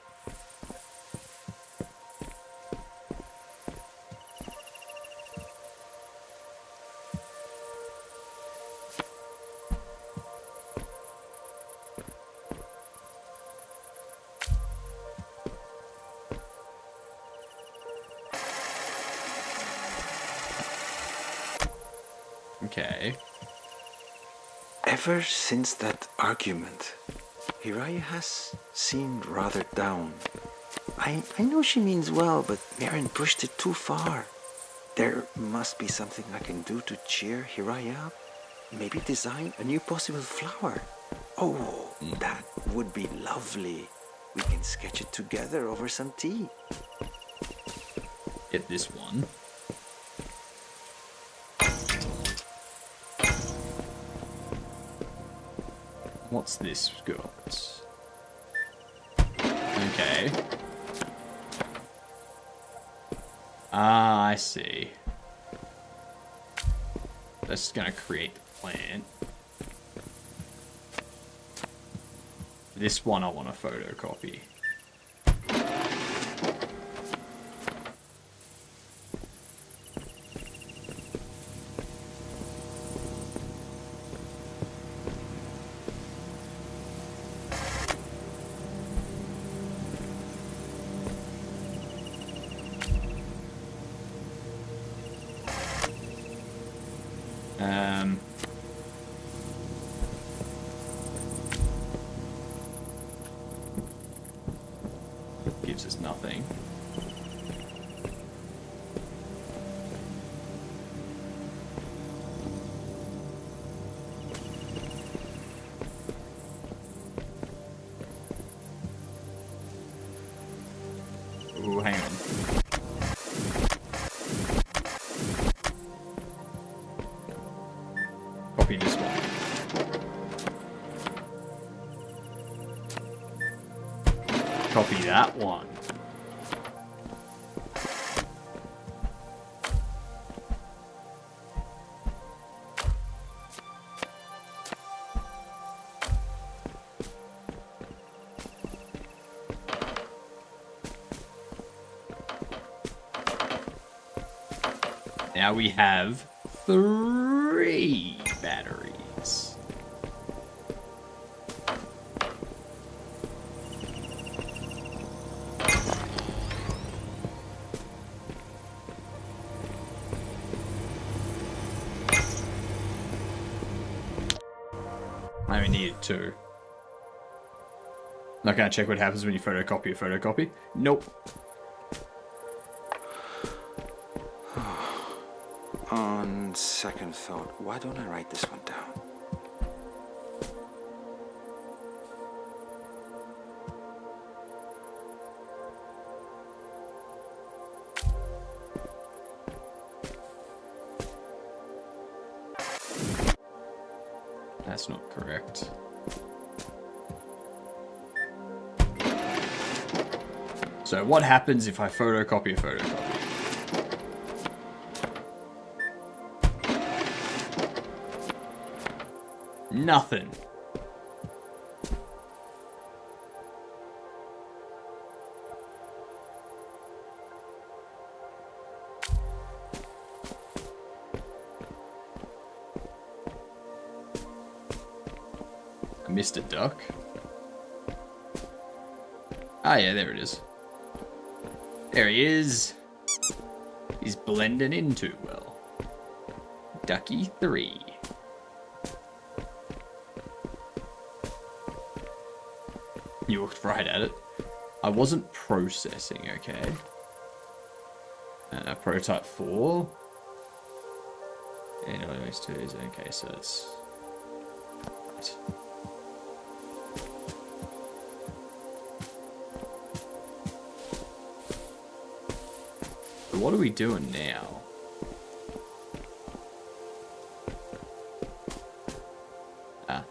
Okay. Ever since that argument, Hiraya has seemed rather down. I know she means well, but Marin pushed it too far. There must be something I can do to cheer Hiraya up. Maybe design a new possible flower. Oh, that would be lovely. We can sketch it together over some tea. Get this one. What's this got? Okay. Ah, I see. That's gonna create the plant. This one I want to photocopy. Gives us nothing. Ooh, hang on. Copy this one. Copy that one. Now we have 3 batteries. I only needed 2. Not gonna check what happens when you photocopy a photocopy. Nope. On second thought, why don't I write this one down? That's not correct. So what happens if I photocopy a photocopy? Nothing. I missed a duck. Ah, yeah, there it is. There he is. He's blending in too well. Ducky 3. You looked right at it. I wasn't processing, okay. Prototype 4. And OS2 is okay, so it's... Right. So what are we doing now? Ah.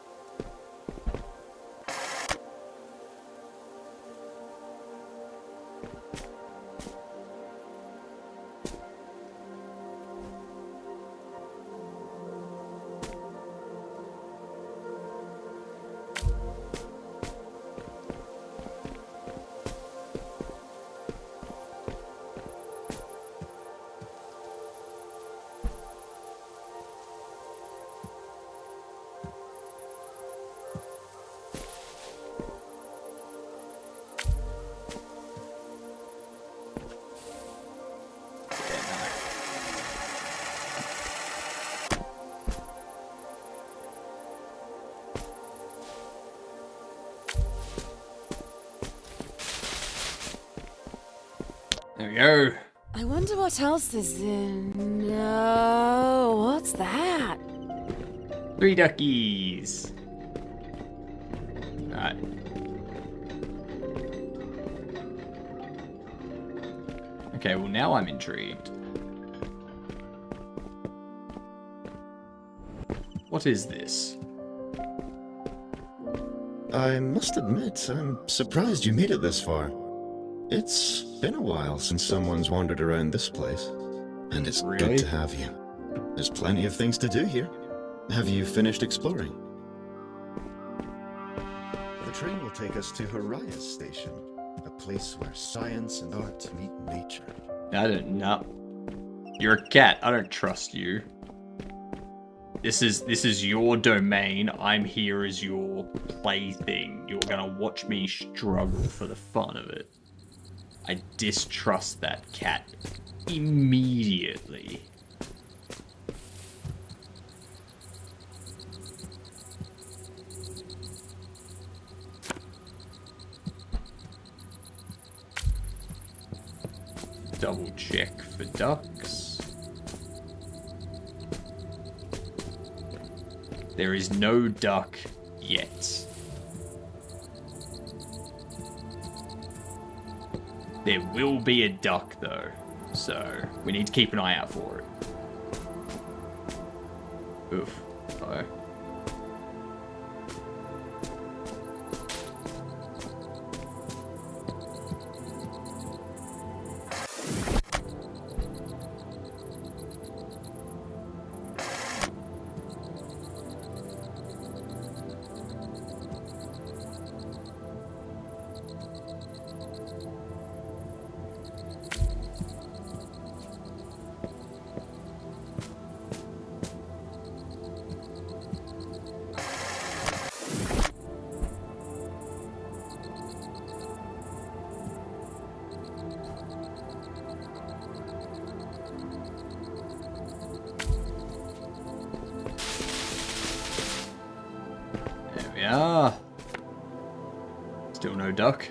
There we go. I wonder what else is in... No, what's that? 3 duckies. Alright. Okay, well now I'm intrigued. What is this? I must admit, I'm surprised you made it this far. It's been a while since someone's wandered around this place, and it's Really? good to have you. There's plenty of things to do here. Have you finished exploring? The train will take us to Haraya's station, a place where science and art meet nature. I don't know. You're a cat. I don't trust you. This is your domain. I'm here as your plaything. You're gonna watch me struggle for the fun of it. I distrust that cat immediately. Double check for ducks. There is no duck yet. There will be a duck though, so we need to keep an eye out for it. Oof. Uh-oh. Yeah. Still no duck.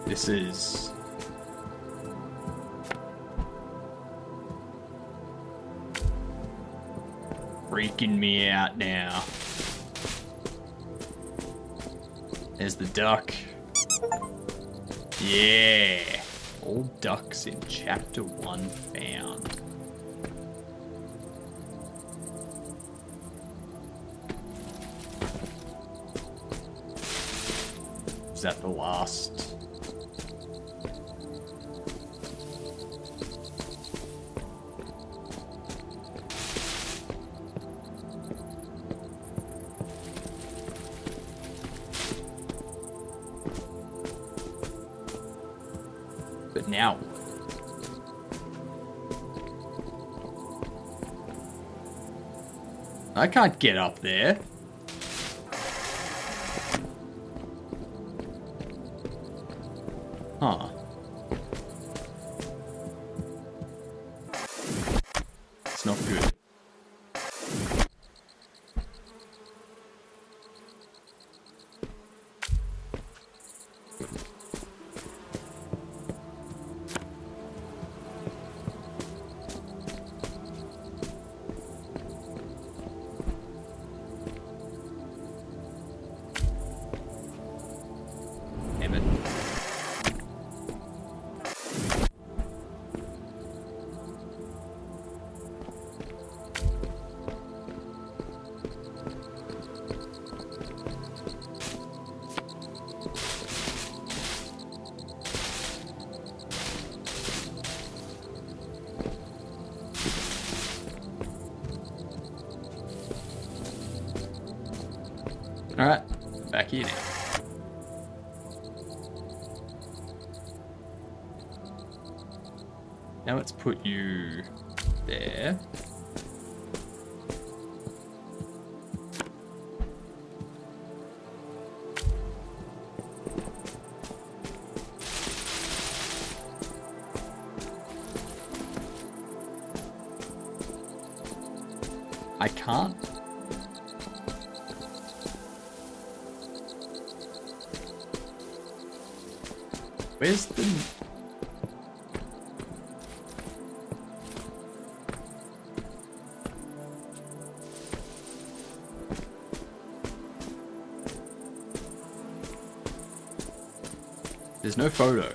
This is... freaking me out now. There's the duck. Yeah! All ducks in chapter 1 found. Is that the last? But now, I can't get up there. Huh. It's not good. Damn it. Alright, back here now. Now let's put you there. I can't. Where's the... There's no photo.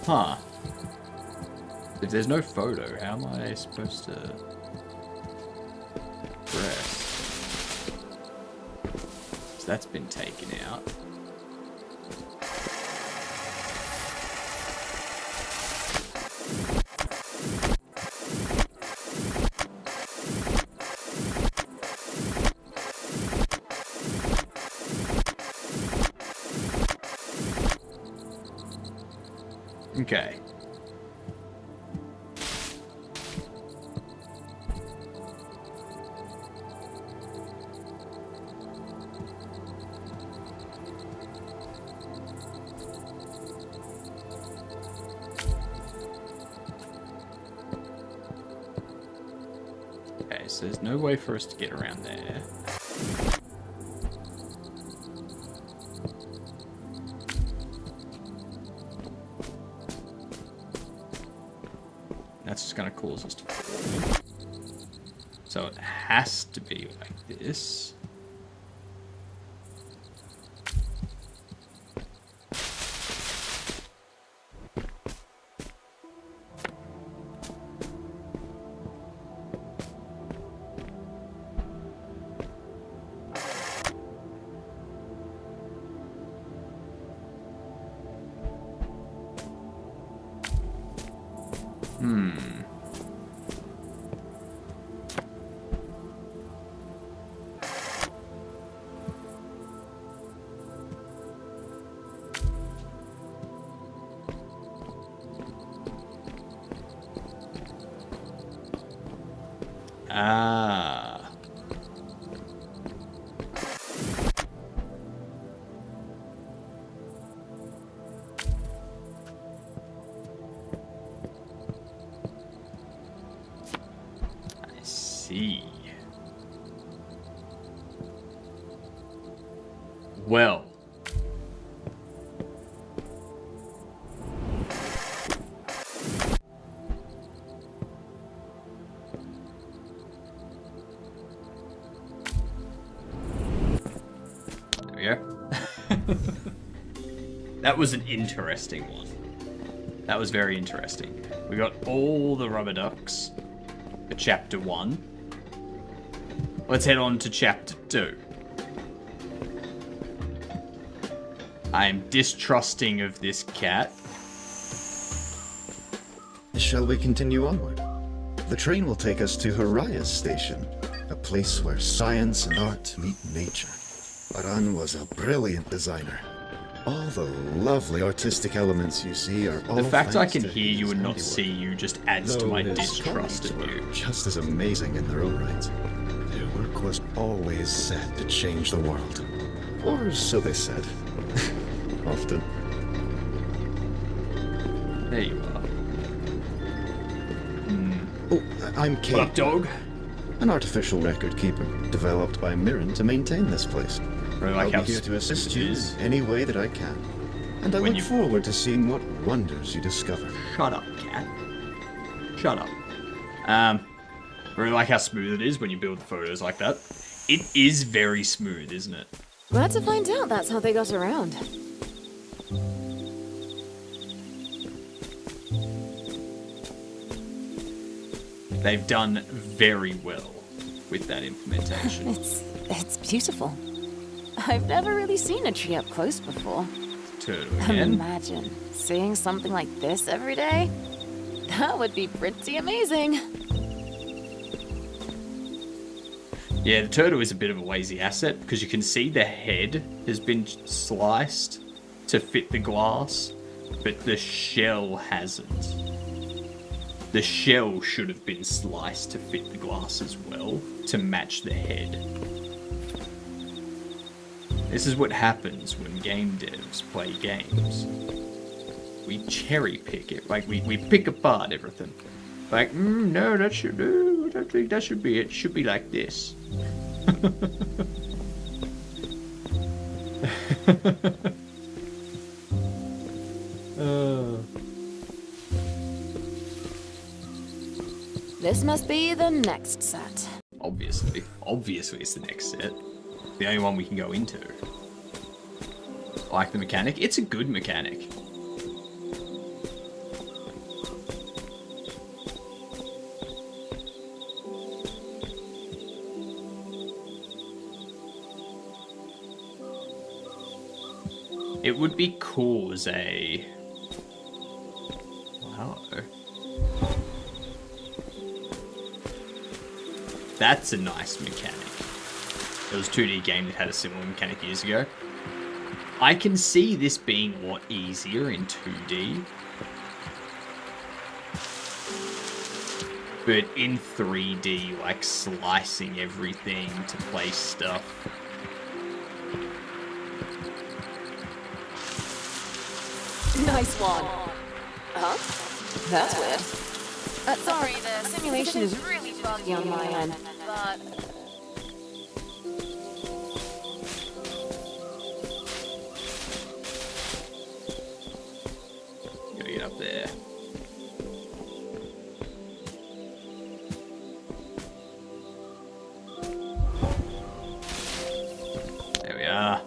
Huh. If there's no photo, how am I supposed to press? So that's been taken out. Okay. Okay, so there's no way for us to get around there. That's just gonna cause us to fall. So it has to be like this. Ah. see. Well. There we go. That was an interesting one. That was very interesting. We got all the rubber ducks for chapter 1. Let's head on to chapter 2. I am distrusting of this cat. Shall we continue onward? The train will take us to Haraya's station, a place where science and art meet nature. Aran was a brilliant designer. All the lovely artistic elements you see are all The fact I thanks can to hear you his and not handiwork. see you just adds to Though my his distrust colleagues of were you. just as amazing in their own right. Their work was always set to change the world. Or so they said. Often. There you are. Oh, I'm Kate. What up, dog? An artificial record keeper, developed by Mirren to maintain this place. Really like I'll how be here to assist it you is. in any way that I can. And I When look you- forward to seeing what wonders you discover. Shut up, cat. Shut up. Really like how smooth it is when you build the photos like that. It is very smooth, isn't it? Glad to find out that's how they got around. They've done very well with that implementation. It's beautiful. I've never really seen a tree up close before. Turtle again. Imagine seeing something like this every day. That would be pretty amazing. Yeah, the turtle is a bit of a lazy asset because you can see the head has been sliced to fit the glass, but the shell hasn't. The shell should have been sliced to fit the glass as well, to match the head. This is what happens when game devs play games. We cherry pick it, like we pick apart everything. Like, no, I don't think that should be it. It should be like this. This must be the next set. Obviously it's the next set. The only one we can go into. Like the mechanic? It's a good mechanic. It would be cool as a... Wow. That's a nice mechanic. There was a 2D game that had a similar mechanic years ago. I can see this being a lot easier in 2D. But in 3D, like slicing everything to place stuff. Nice one. Huh? That's weird. Sorry, the simulation is really buggy on my end, but... Gotta get up there. There we are.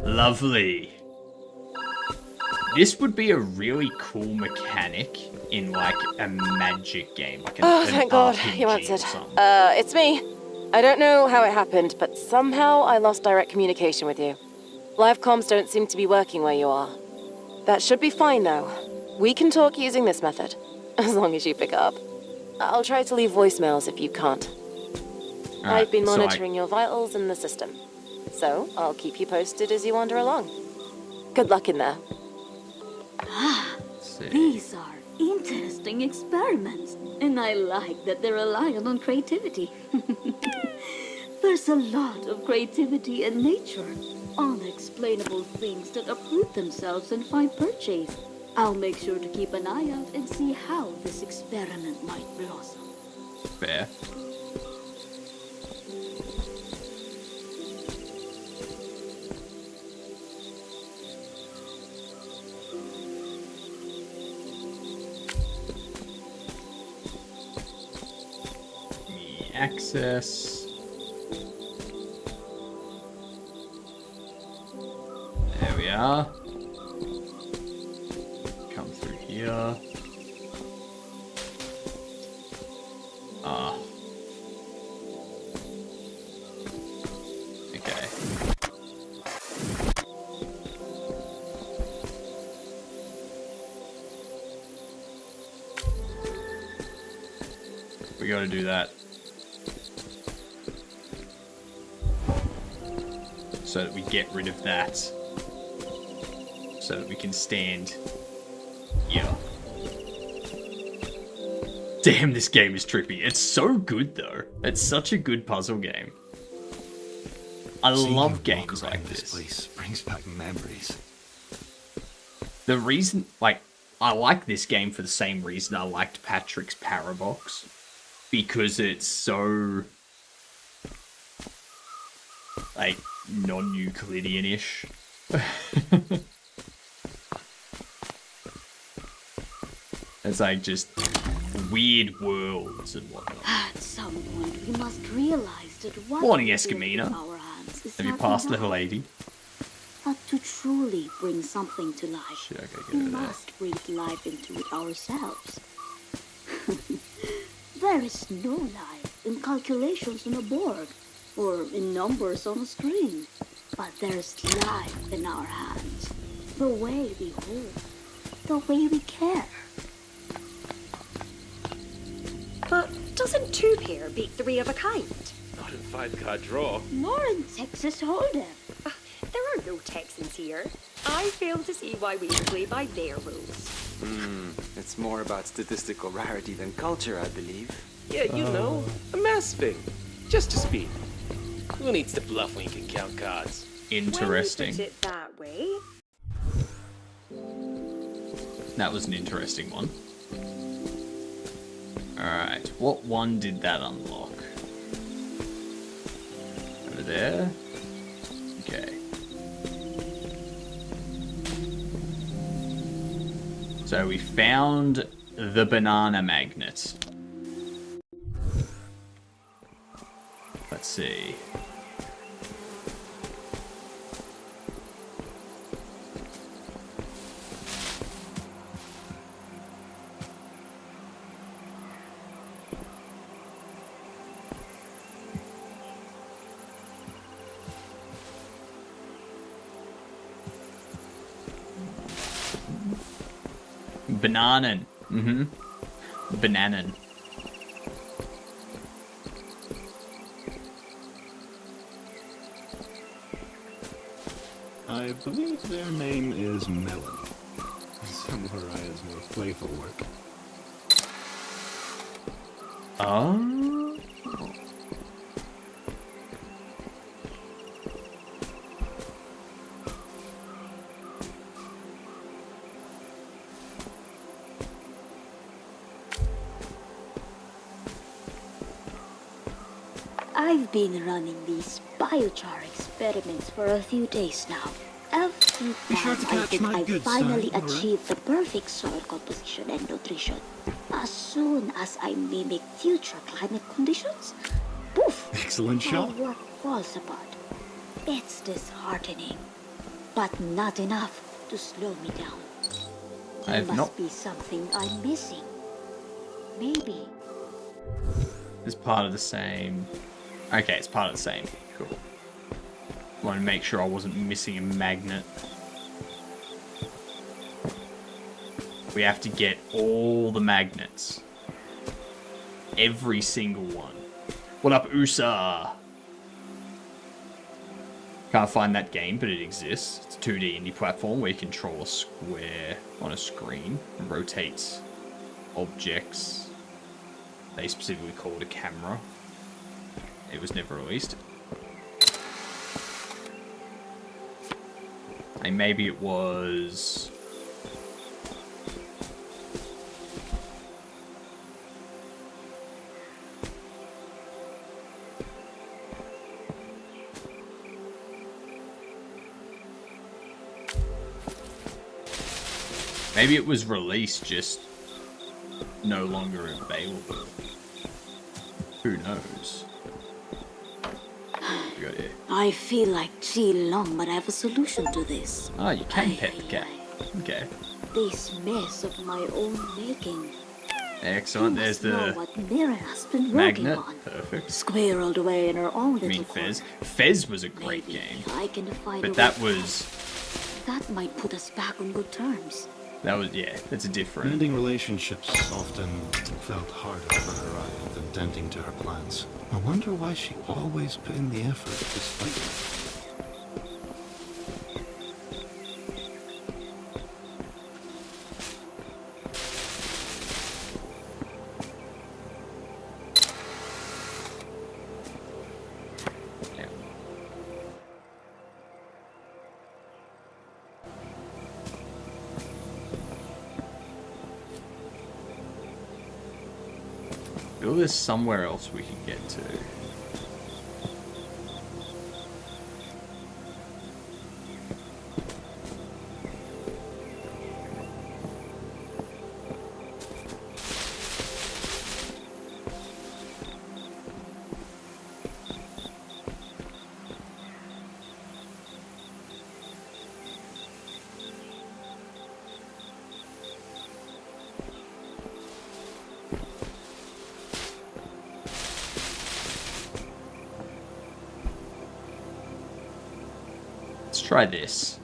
Lovely. This would be a really cool mechanic in like a magic game, like an Thank God, RPG you or answered. something. It's me. I don't know how it happened, but somehow I lost direct communication with you. Live comms don't seem to be working where you are. That should be fine, though. We can talk using this method, as long as you pick up. I'll try to leave voicemails if you can't. I've been monitoring your vitals in the system, so I'll keep you posted as you wander along. Good luck in there. These are interesting experiments, and I like that they're reliant on creativity. There's a lot of creativity in nature. Unexplainable things that uproot themselves and find purchase. I'll make sure to keep an eye out and see how this experiment might blossom. Fair. access. There we are. Come through here. Ah. Okay. We gotta do that. So that we get rid of that. So that we can stand here. Damn, this game is trippy. It's so good, though. It's such a good puzzle game. I love games like this. Place brings back memories. The reason, like, I like this game for the same reason I liked Patrick's Parabox. Because it's so, like, non-Euclidean-ish. It's like just weird worlds and whatnot. At some point, we must realize that what Morning, we do Escamina. with our hands is Have you not passed enough. level 80? But to truly bring something to life, Shit, okay, get we rid of that. must breathe life into it ourselves. There is no life in calculations on a board or in numbers on a screen. But there's life in our hands. The way we hold, the way we care. But doesn't two pair beat three of a kind? Not in 5-card draw. Nor in Texas Hold'em. There are no Texans here. I fail to see why we should play by their rules. It's more about statistical rarity than culture, I believe. Yeah, you know, a mass thing. Just to speed. Who needs to bluff when you can count cards? Interesting. When you put it that way. That was an interesting one. Alright, what one did that unlock? Over there? Okay. So we found the banana magnet. Let's see. Bananan. Bananan. I believe their name is Melanie. Some Mariah's more playful work. Oh. I've been running these biochar experiments for a few days now. Every Be sure time to I catch think my I good finally sign, alright? achieved the perfect soil composition and nutrition. As soon as I mimic future climate conditions, poof! Excellent My shot. work falls apart. It's disheartening, but not enough to slow me down. I There have must not- be something I'm missing. Maybe. It's part of the same. Okay, it's part of the same. Cool. Want to make sure I wasn't missing a magnet. We have to get all the magnets. Every single one. What up, USA? Can't find that game, but it exists. It's a 2D indie platform where you control a square on a screen and rotates objects. They specifically call it a camera. It was never released. And maybe it was... Maybe it was released, just no longer available. Who knows? We got here. I feel like Chi Long, but I have a solution to this. Ah, you can pet the cat. Okay. This mess of my own making. Excellent. There's You must know the what Mira has been magnet. working on. Perfect. Squirreled away in her own I little mean, Fez. corner. Fez was a great Maybe game. I can find a But that way- was... That might put us back on good terms. Yeah, that's a different... Ending relationships often felt harder for Araya than tending to her plans. I wonder why she always put in the effort despite it. Yeah. Feel there's somewhere else we can get to. Let's try this.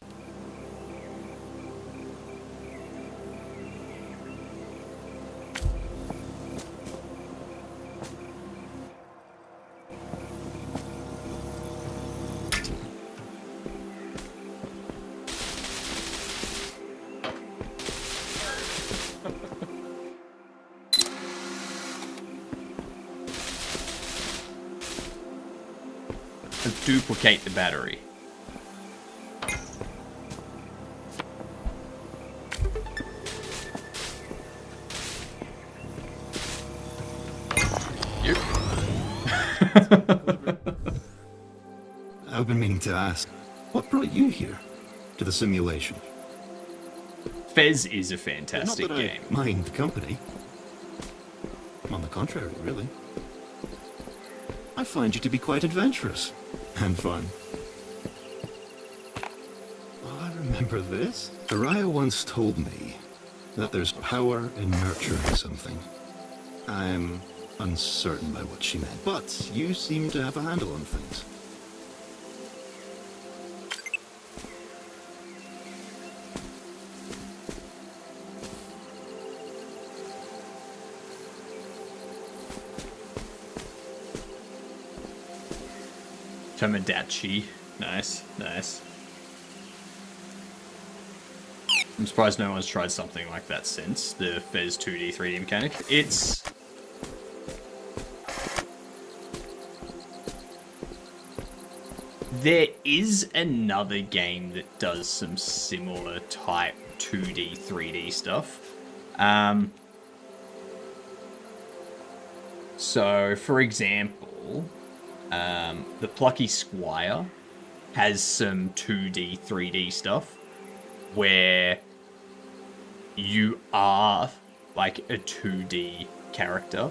Let's duplicate the battery. Yep. I've been meaning to ask, what brought you here? To the simulation? Fez is a Not fantastic that game. I mind the company. On the contrary, really. I find you to be quite adventurous. And fun. Oh, I remember this. Araya once told me that there's power in nurturing something. I'm uncertain by what she meant, but you seem to have a handle on things. Tomodachi. Nice, nice. I'm surprised no one's tried something like that since the Fez 2D 3D mechanic. It's... There is another game that does some similar type 2D 3D stuff. So, for example, the Plucky Squire has some 2D 3D stuff where you are like a 2D character,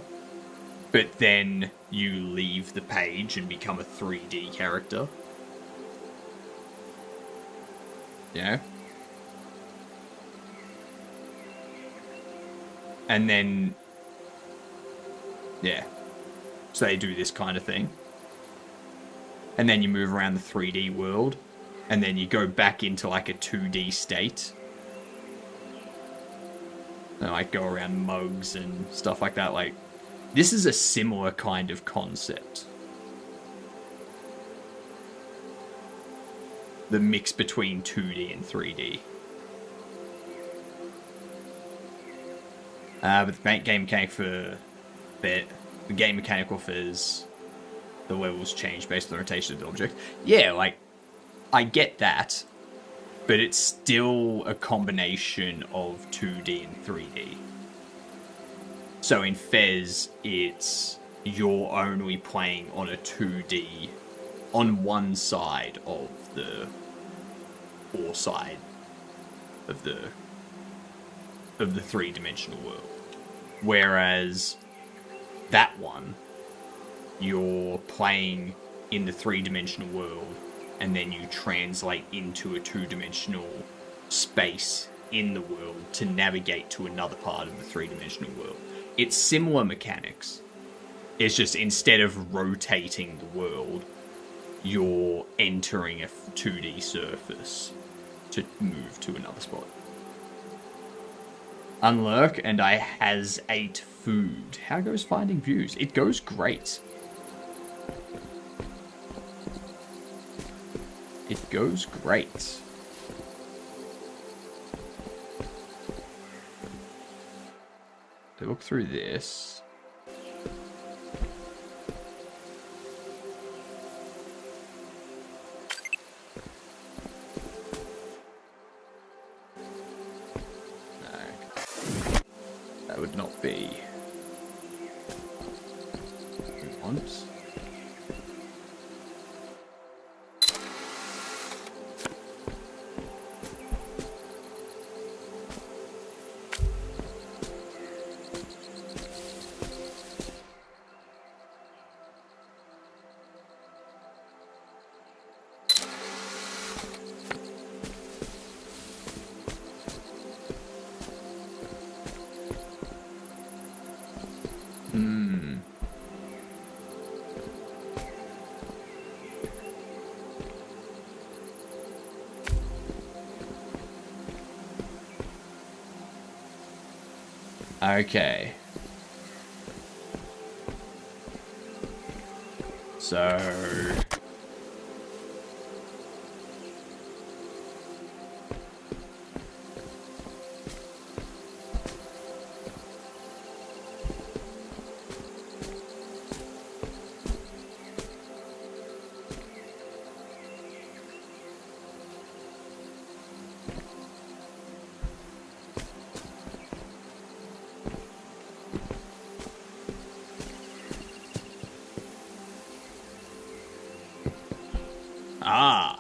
but then you leave the page and become a 3D character. Yeah. And then, yeah. So they do this kind of thing. And then you move around the 3D world, and then you go back into like a 2D state. And like go around mugs and stuff like that. Like, this is a similar kind of concept. The mix between 2D and 3D. But the game mechanic for the game mechanical Fizz, the levels change based on the rotation of the object. Yeah, like, I get that, but it's still a combination of 2D and 3D. So in Fez, it's you're only playing on a 2D, on one side of the, or side of the three-dimensional world. Whereas that one, you're playing in the three-dimensional world, and then you translate into a two-dimensional space in the world to navigate to another part of the three-dimensional world. It's similar mechanics. It's just instead of rotating the world, you're entering a 2D surface to move to another spot. Unlurk, and I has 8 food. How goes finding views? It goes great. It goes great. To look through this. No. That would not be. Once. Okay. So... Ah.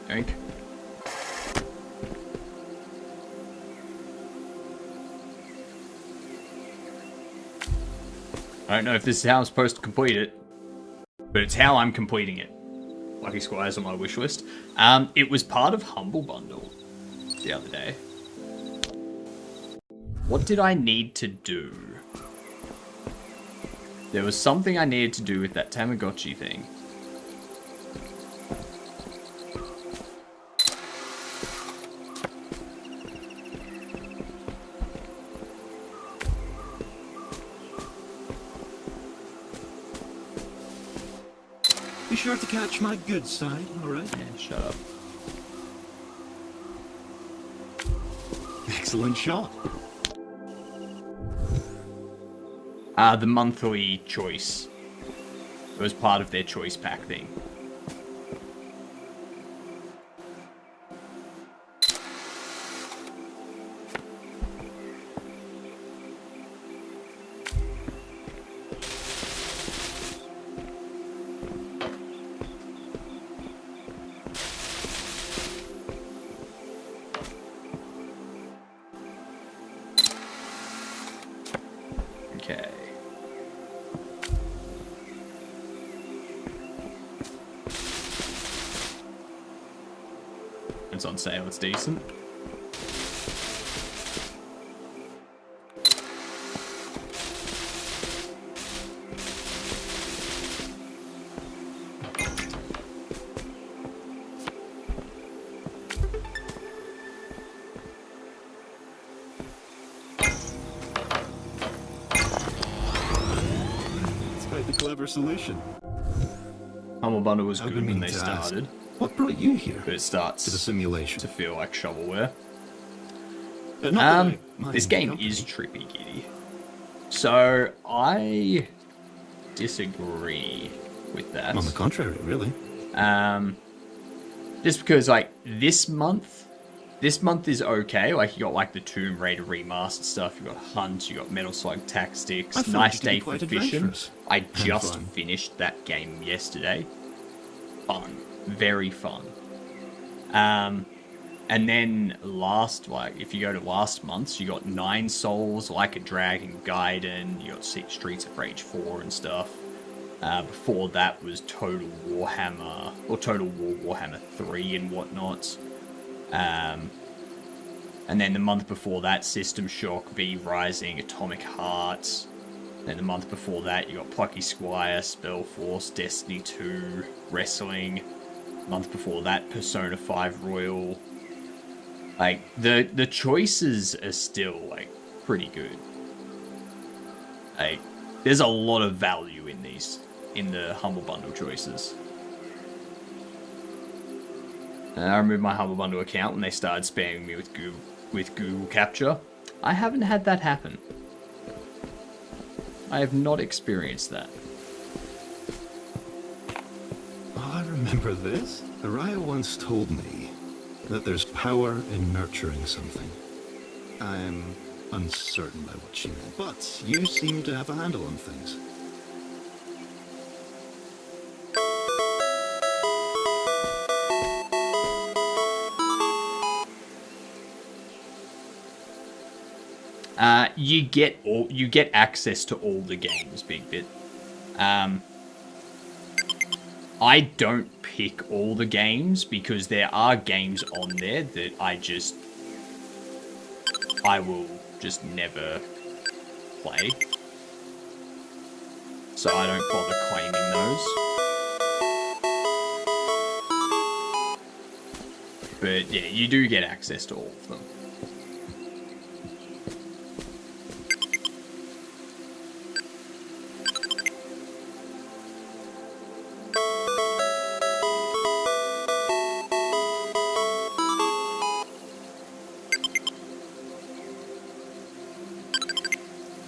Yoink. I don't know if this is how I'm supposed to complete it, but it's how I'm completing it. Lucky Squires on my wish list. It was part of Humble Bundle the other day. What did I need to do? There was something I needed to do with that Tamagotchi thing. Be sure to catch my good side, alright? Yeah, shut up. Excellent shot. The monthly choice. It was part of their choice pack thing. Okay. It's on sale, it's decent. It's quite the clever solution. Humble Bundle was I've good been when meaning they to ask. started, What brought you here? but it starts To the simulation. to feel like shovelware. Not that I mind This the game company. is trippy giddy. So I disagree with that. On the contrary, really. Just because like this month is okay. Like you got like the Tomb Raider remastered stuff. You got Hunt. You got Metal Slug Tactics. I thought Nice you could be day for quite fishing. adventurous. I And just fun. finished that game yesterday. Fun, very fun. And And then if you go to last month's, you got 9 Souls, Like a Dragon, Gaiden, you got Streets of Rage 4 and stuff. Before that was Total Warhammer, or Total War Warhammer 3 and whatnot. And then the month before that, System Shock, V Rising, Atomic Heart. Then the month before that, you got Plucky Squire, Spellforce, Destiny 2, Wrestling. Month before that, Persona 5 Royal. Like, the choices are still, like, pretty good. Like, there's a lot of value in the Humble Bundle choices. And I removed my Humble Bundle account when they started spamming me with Google Capture. I haven't had that happen. I have not experienced that. Oh, I remember this. Araya once told me that there's power in nurturing something. I'm uncertain by what she meant, but you seem to have a handle on things. You get access to all the games, Big Bit. I don't pick all the games because there are games on there that I will just never play. So I don't bother claiming those. But yeah, you do get access to all of them.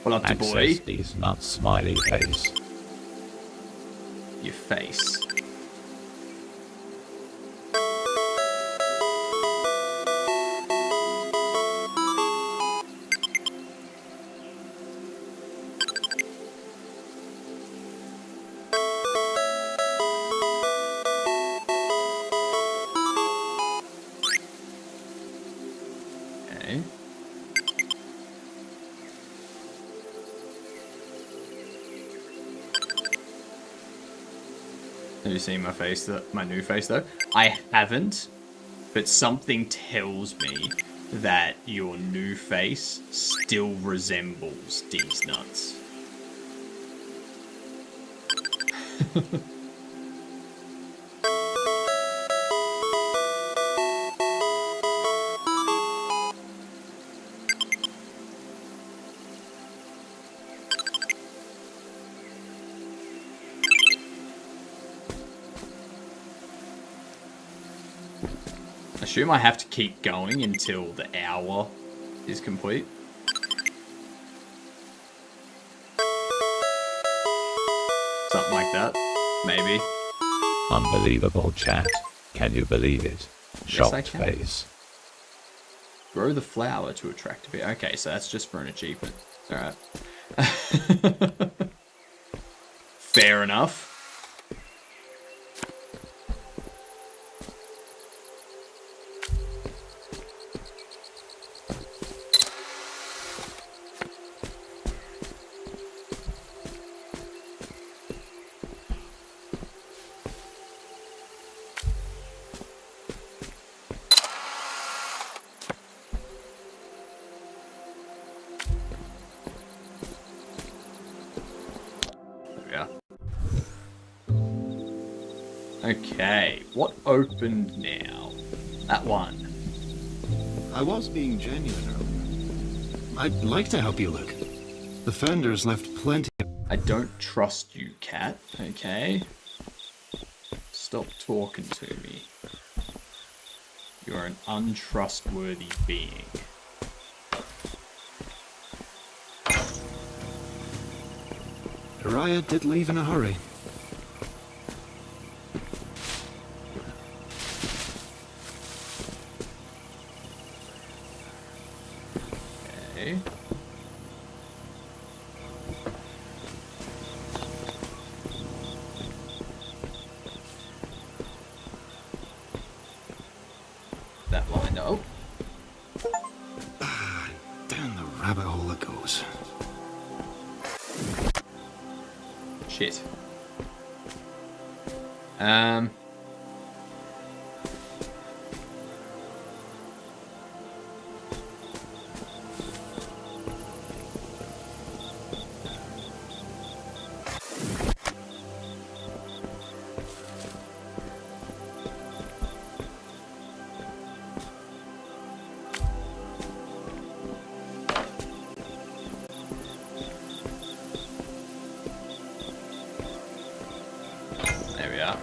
What up to boy? Access these nuts, smiley face. Your face. Okay. Have you seen my face, my new face though? I haven't, but something tells me that your new face still resembles these nuts. I assume I have to keep going until the hour is complete. Something like that, maybe. Unbelievable chat. Can you believe it? Yes, I Shocked can. face. Grow the flower to attract a bit. Okay, so that's just for an achievement. Alright. Fair enough. Yeah. Okay, what opened now? That one. I was being genuine earlier. I'd like to help you look. The Fender's left plenty. I don't trust you, cat, okay? Stop talking to me. You're an untrustworthy being. Araya did leave in a hurry. Okay. that lined up. Down the rabbit hole it goes. Shit. There we are.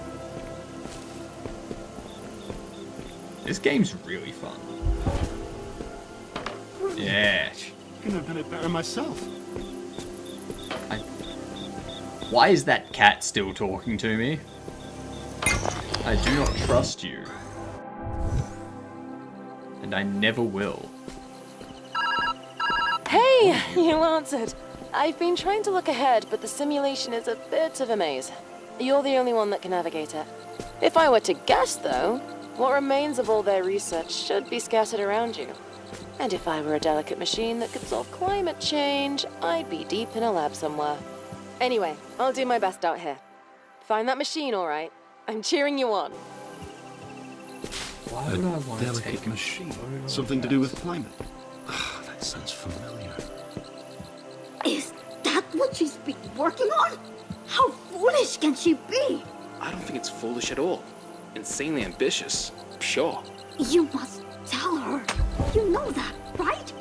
This game's really fun. Yeah. Couldn't have done it better myself. Why is that cat still talking to me? I do not trust you. And I never will. Hey, you answered. I've been trying to look ahead, but the simulation is a bit of a maze. You're the only one that can navigate it. If I were to guess, though, what remains of all their research should be scattered around you. And if I were a delicate machine that could solve climate change, I'd be deep in a lab somewhere. Anyway, I'll do my best out here. Find that machine, all right? I'm cheering you on. Why would I want to Delicate take a machine. photo of Something to that? do with climate. Ah, that sounds familiar. Is that what she's been working on? How foolish can she be? I don't think it's foolish at all. Insanely ambitious, sure. You must tell her. You know that, right?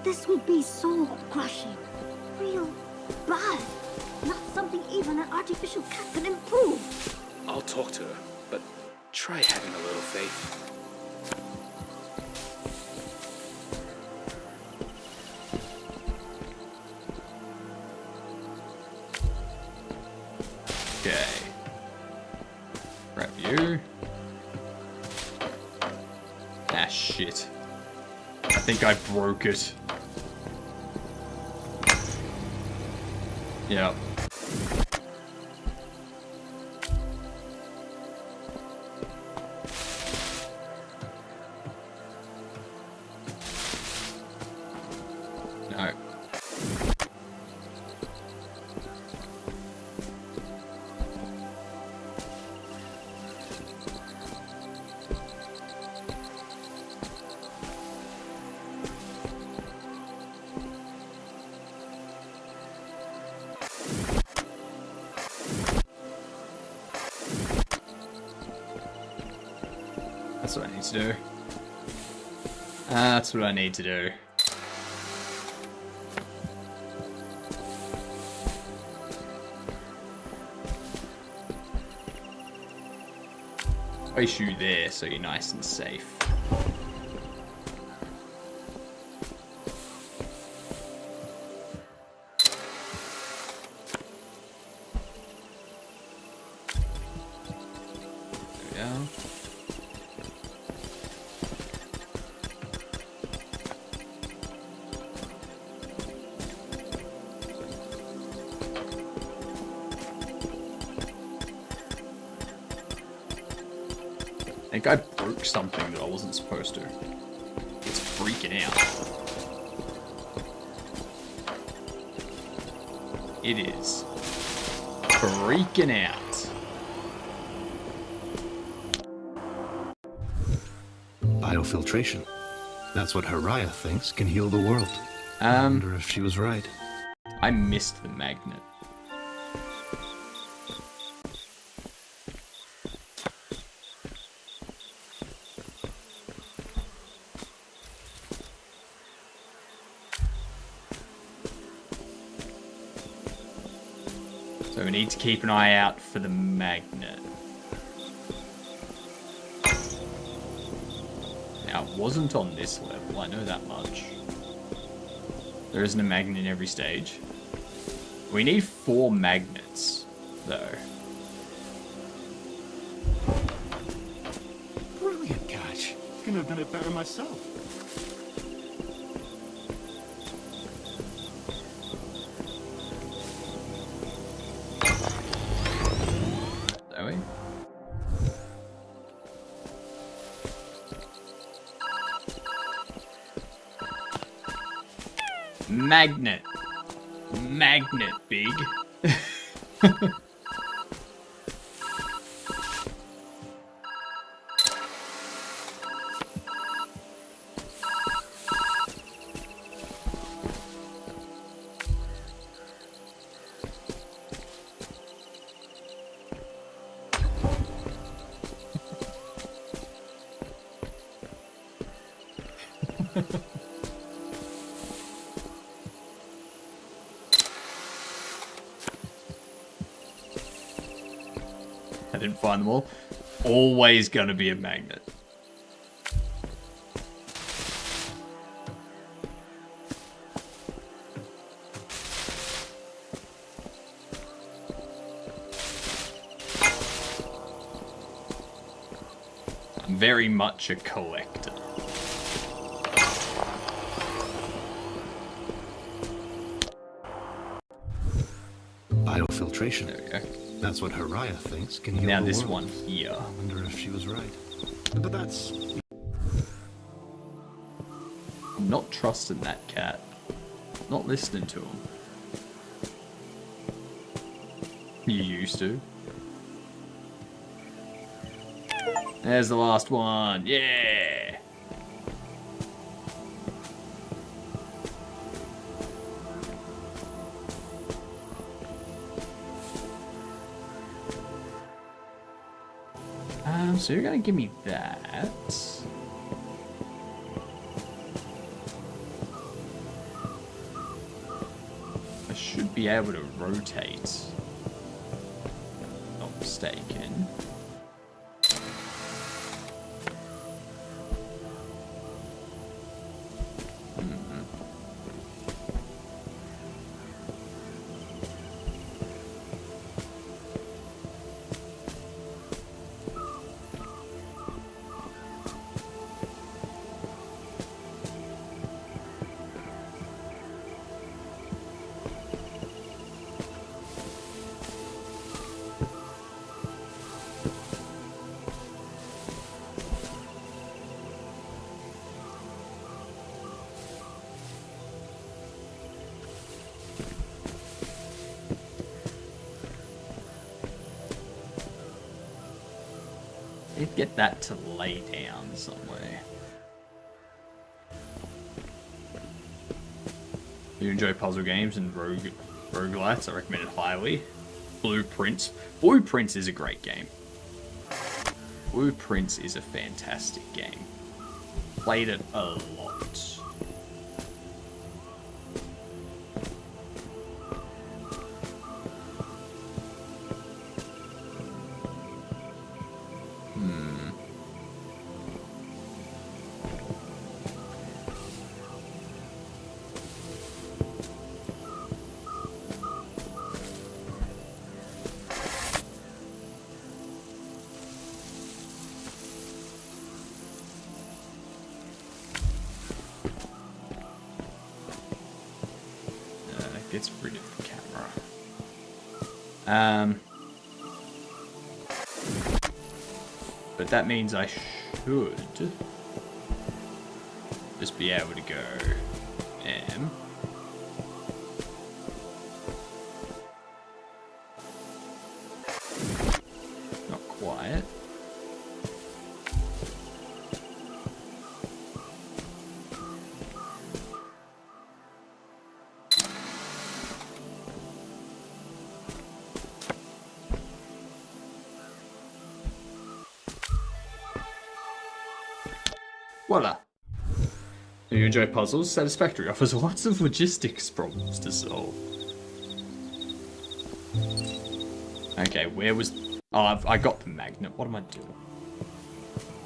This would be soul crushing. Real bad. Not something even an artificial cat can improve. I'll talk to her, but try having a little faith. Okay. Grab you. Ah, shit. I think I broke it. Yep. No. That's what I need to do. That's what I need to do. Place you there so you're nice and safe. There we go. I think I broke something that I wasn't supposed to. It's freaking out. It is freaking out. Biofiltration. That's what Haraya thinks can heal the world. I wonder if she was right. I missed the magnet. So we need to keep an eye out for the magnet. Now, it wasn't on this level, I know that much. There isn't a magnet in every stage. We need 4 magnets, though. Brilliant catch. Couldn't have done it better myself. Magnet. Magnet, big. I didn't find them all. Always gonna be a magnet. I'm very much a collector. Biofiltration. There we go. That's what Haraya thinks can heal Now the this world. one here. I wonder if she was right. But that's... I'm not trusting that cat. Not listening to him. You used to. There's the last one. Yeah! So you're gonna give me that. I should be able to rotate. Not mistaken. Let's get that to lay down somewhere. You enjoy puzzle games and roguelites? I recommend it highly. Blueprints. Blueprints is a great game. Blueprints is a fantastic game. Played it a lot. Gets rid of the camera. But that means I should just be able to go M. Not quite. Voila. Do you enjoy puzzles? Satisfactory offers lots of logistics problems to solve. Okay, where was... Oh, I got the magnet. What am I doing?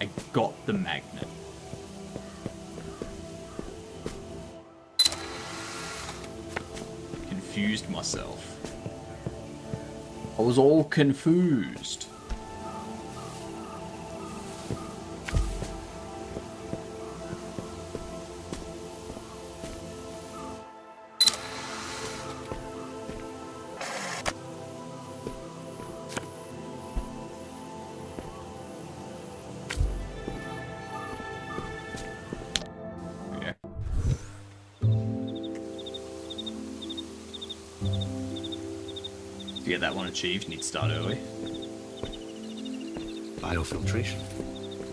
I got the magnet. Confused myself. I was all confused. To get that one achieved, you need to start early. Biofiltration.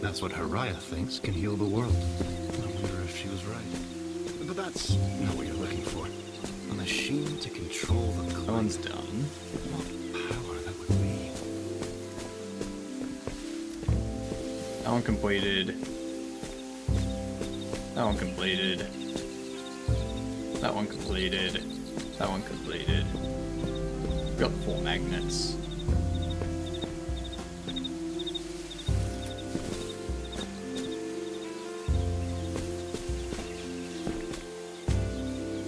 That's what Haraya thinks can heal the world. I wonder if she was right. But that's not what you're looking for. A machine to control the That one's done. What power that would be. That one completed. That one completed. That one completed. That one completed. Got the 4 magnets.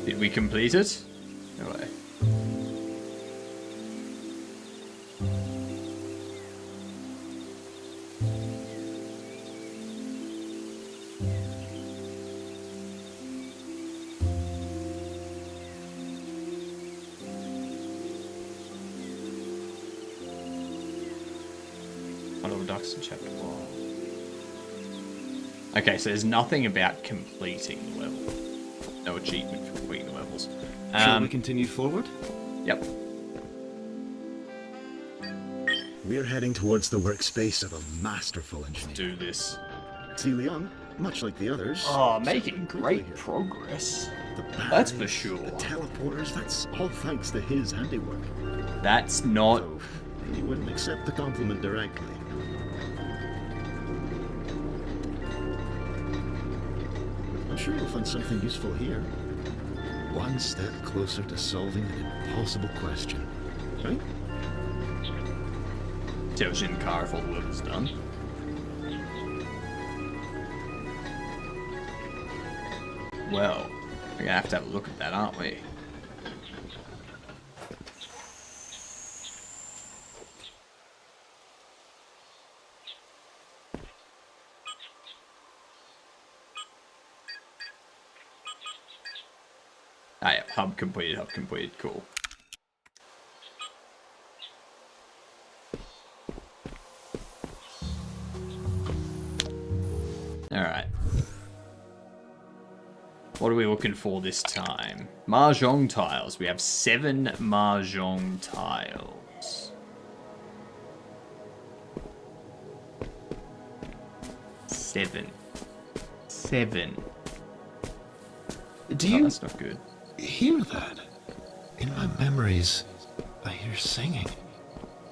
Did we complete it? No way. Little ducks in chapter 1. Okay, so there's nothing about completing the level. No achievement for completing the levels. Shall we continue forward? Yep. We're heading towards the workspace of a masterful engineer. Do this. Leon, much like the others. Oh, making quickly great here. progress. The That's for batteries, sure. The teleporters, that's all thanks to his handiwork. That's not. Though he wouldn't accept the compliment directly. I'm sure you'll find something useful here. One step closer to solving an impossible question, right? Tells you in the car if all the level's done. Well, we're gonna have to have a look at that, aren't we? Ah, yeah, hub completed, cool. Alright. What are we looking for this time? Mahjong tiles. We have 7 Mahjong tiles. 7. Do Oh, you that's not good. hear that? In my memories, I hear singing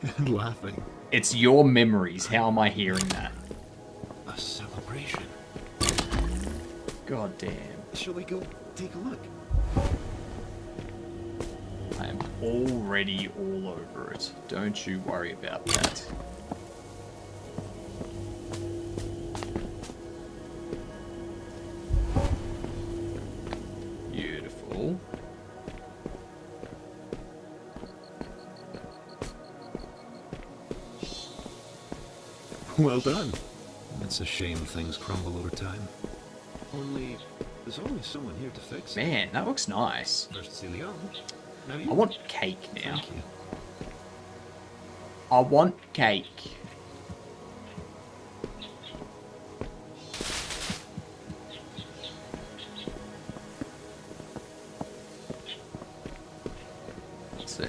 and laughing. It's your memories. How am I hearing that? A celebration. God damn. Shall we go take a look? I am already all over it. Don't you worry about that. Beautiful. Well done. It's a shame things crumble over time. Only, there's always someone here to fix it. Man, that looks nice. First Leon. Now I you. want cake now. Thank you. I want cake. Let's see.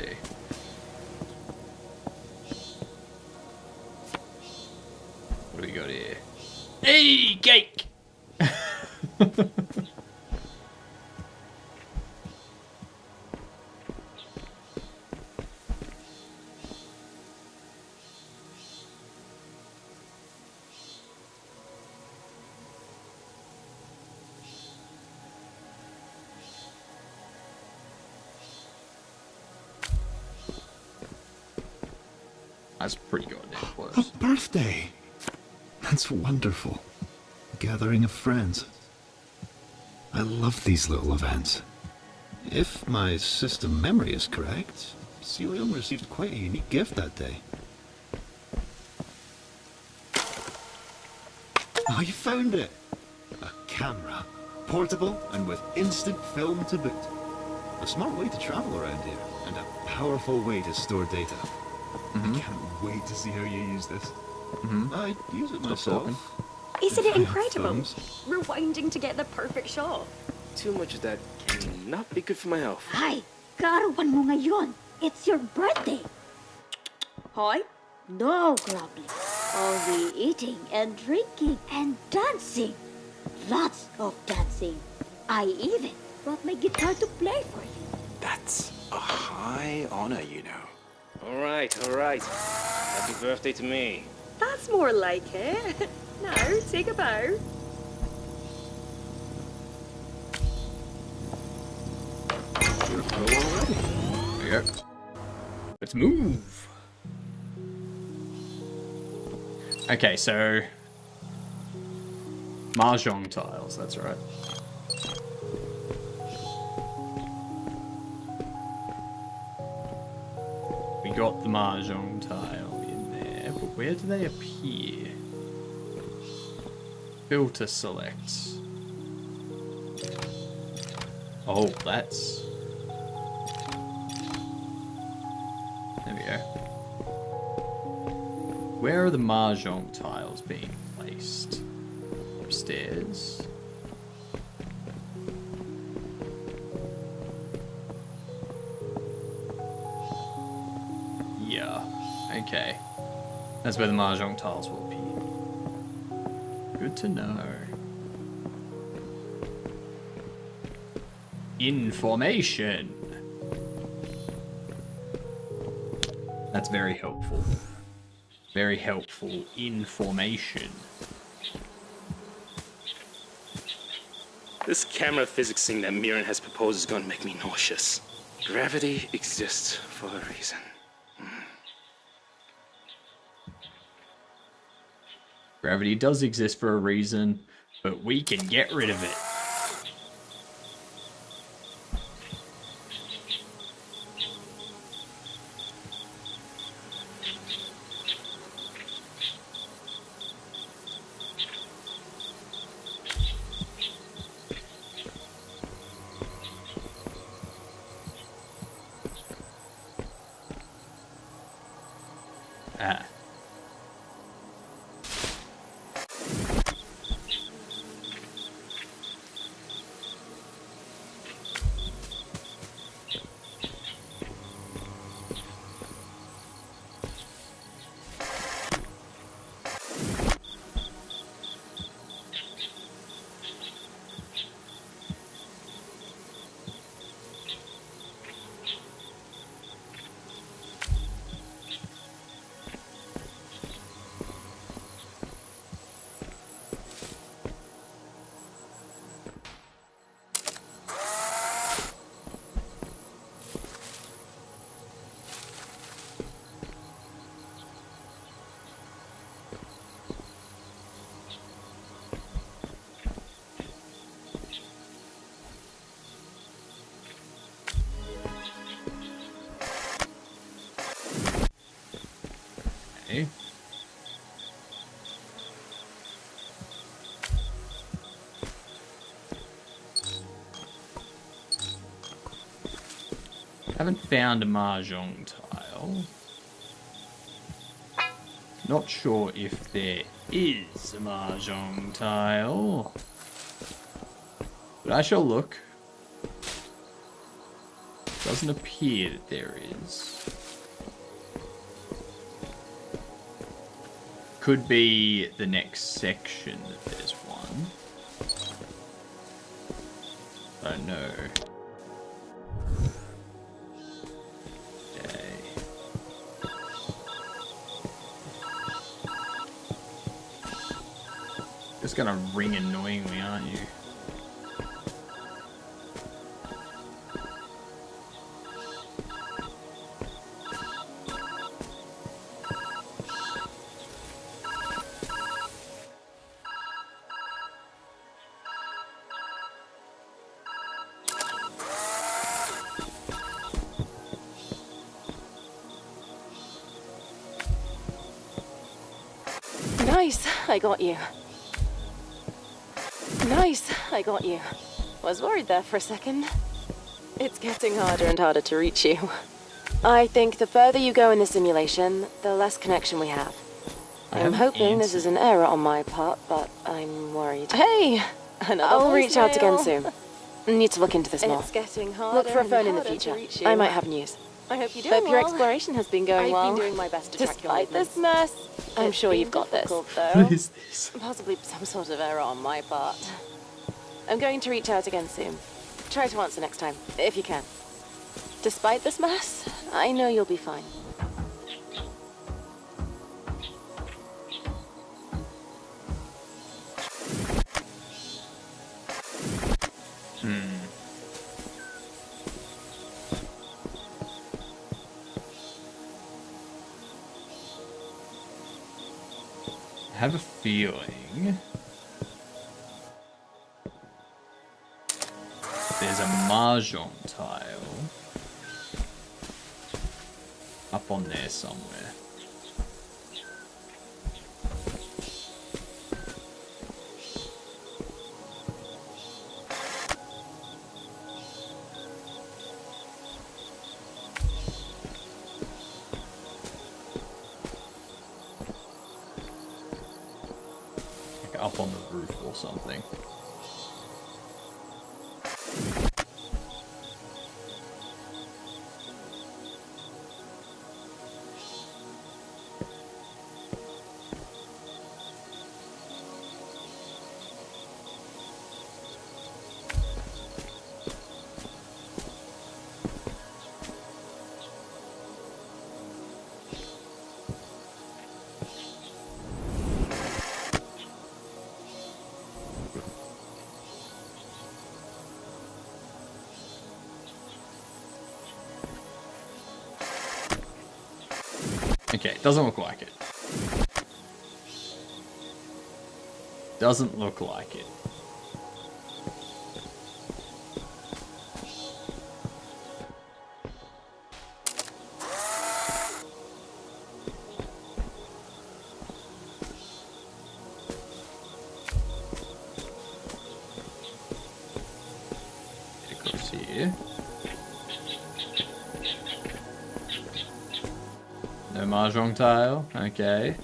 What do we got here? Hey, cake! That's pretty goddamn close. A birthday! That's wonderful. Gathering of friends. I love these little events. If my system memory is correct, Celium received quite a unique gift that day. Oh, you found it! A camera. Portable and with instant film to boot. A smart way to travel around here, and a powerful way to store data. I can't wait to see how you use this. I use it myself. Isn't it incredible? Thumbs. Rewinding to get the perfect shot. Too much of that cannot be good for my health. Ay, kaarawan mo ngayon. It's your birthday. Hi? No grumbling. Only eating and drinking and dancing. Lots of dancing. I even brought my guitar to play for you. That's a high honor, you know. All right. Happy birthday to me. That's more like it. Now, take a bow. There we go. Let's move. Okay, so mahjong tiles. That's right. We got the mahjong tile in there, but where do they appear? Filter select. Oh, that's... There we go. Where are the mahjong tiles being placed? Upstairs? Yeah. Okay. That's where the mahjong tiles will appear. Good to know. Information. That's very helpful. Very helpful information. This camera physics thing that Mirren has proposed is gonna make me nauseous. Gravity exists for a reason. Gravity does exist for a reason, but we can get rid of it. Ah. Okay. Haven't found a mahjong tile. Not sure if there is a mahjong tile. But I shall look. Doesn't appear that there is. Could be the next section that there's one. I don't know. Okay. Just gonna ring annoyingly, aren't you? Nice, I got you. Nice, I got you. Was worried there for a second. It's getting harder and harder to reach you. I think the further you go in the simulation, the less connection we have. I'm hoping this is an error on my part, but I'm worried. Hey! I'll reach out again soon. Need to look into this more. It's getting harder. Look for a phone in the future. I might have news. I hope you're doing well. Your exploration has been going well. I've been doing my best to track your Despite movements. this mess, I'm sure you've got this. What is this? Possibly some sort of error on my part. I'm going to reach out again soon. Try to answer next time, if you can. Despite this mess, I know you'll be fine. I have a feeling there's a mahjong tile up on there somewhere. Up on the roof or something. Okay, doesn't look like it. Doesn't look like it. It goes here. No mahjong tile, okay.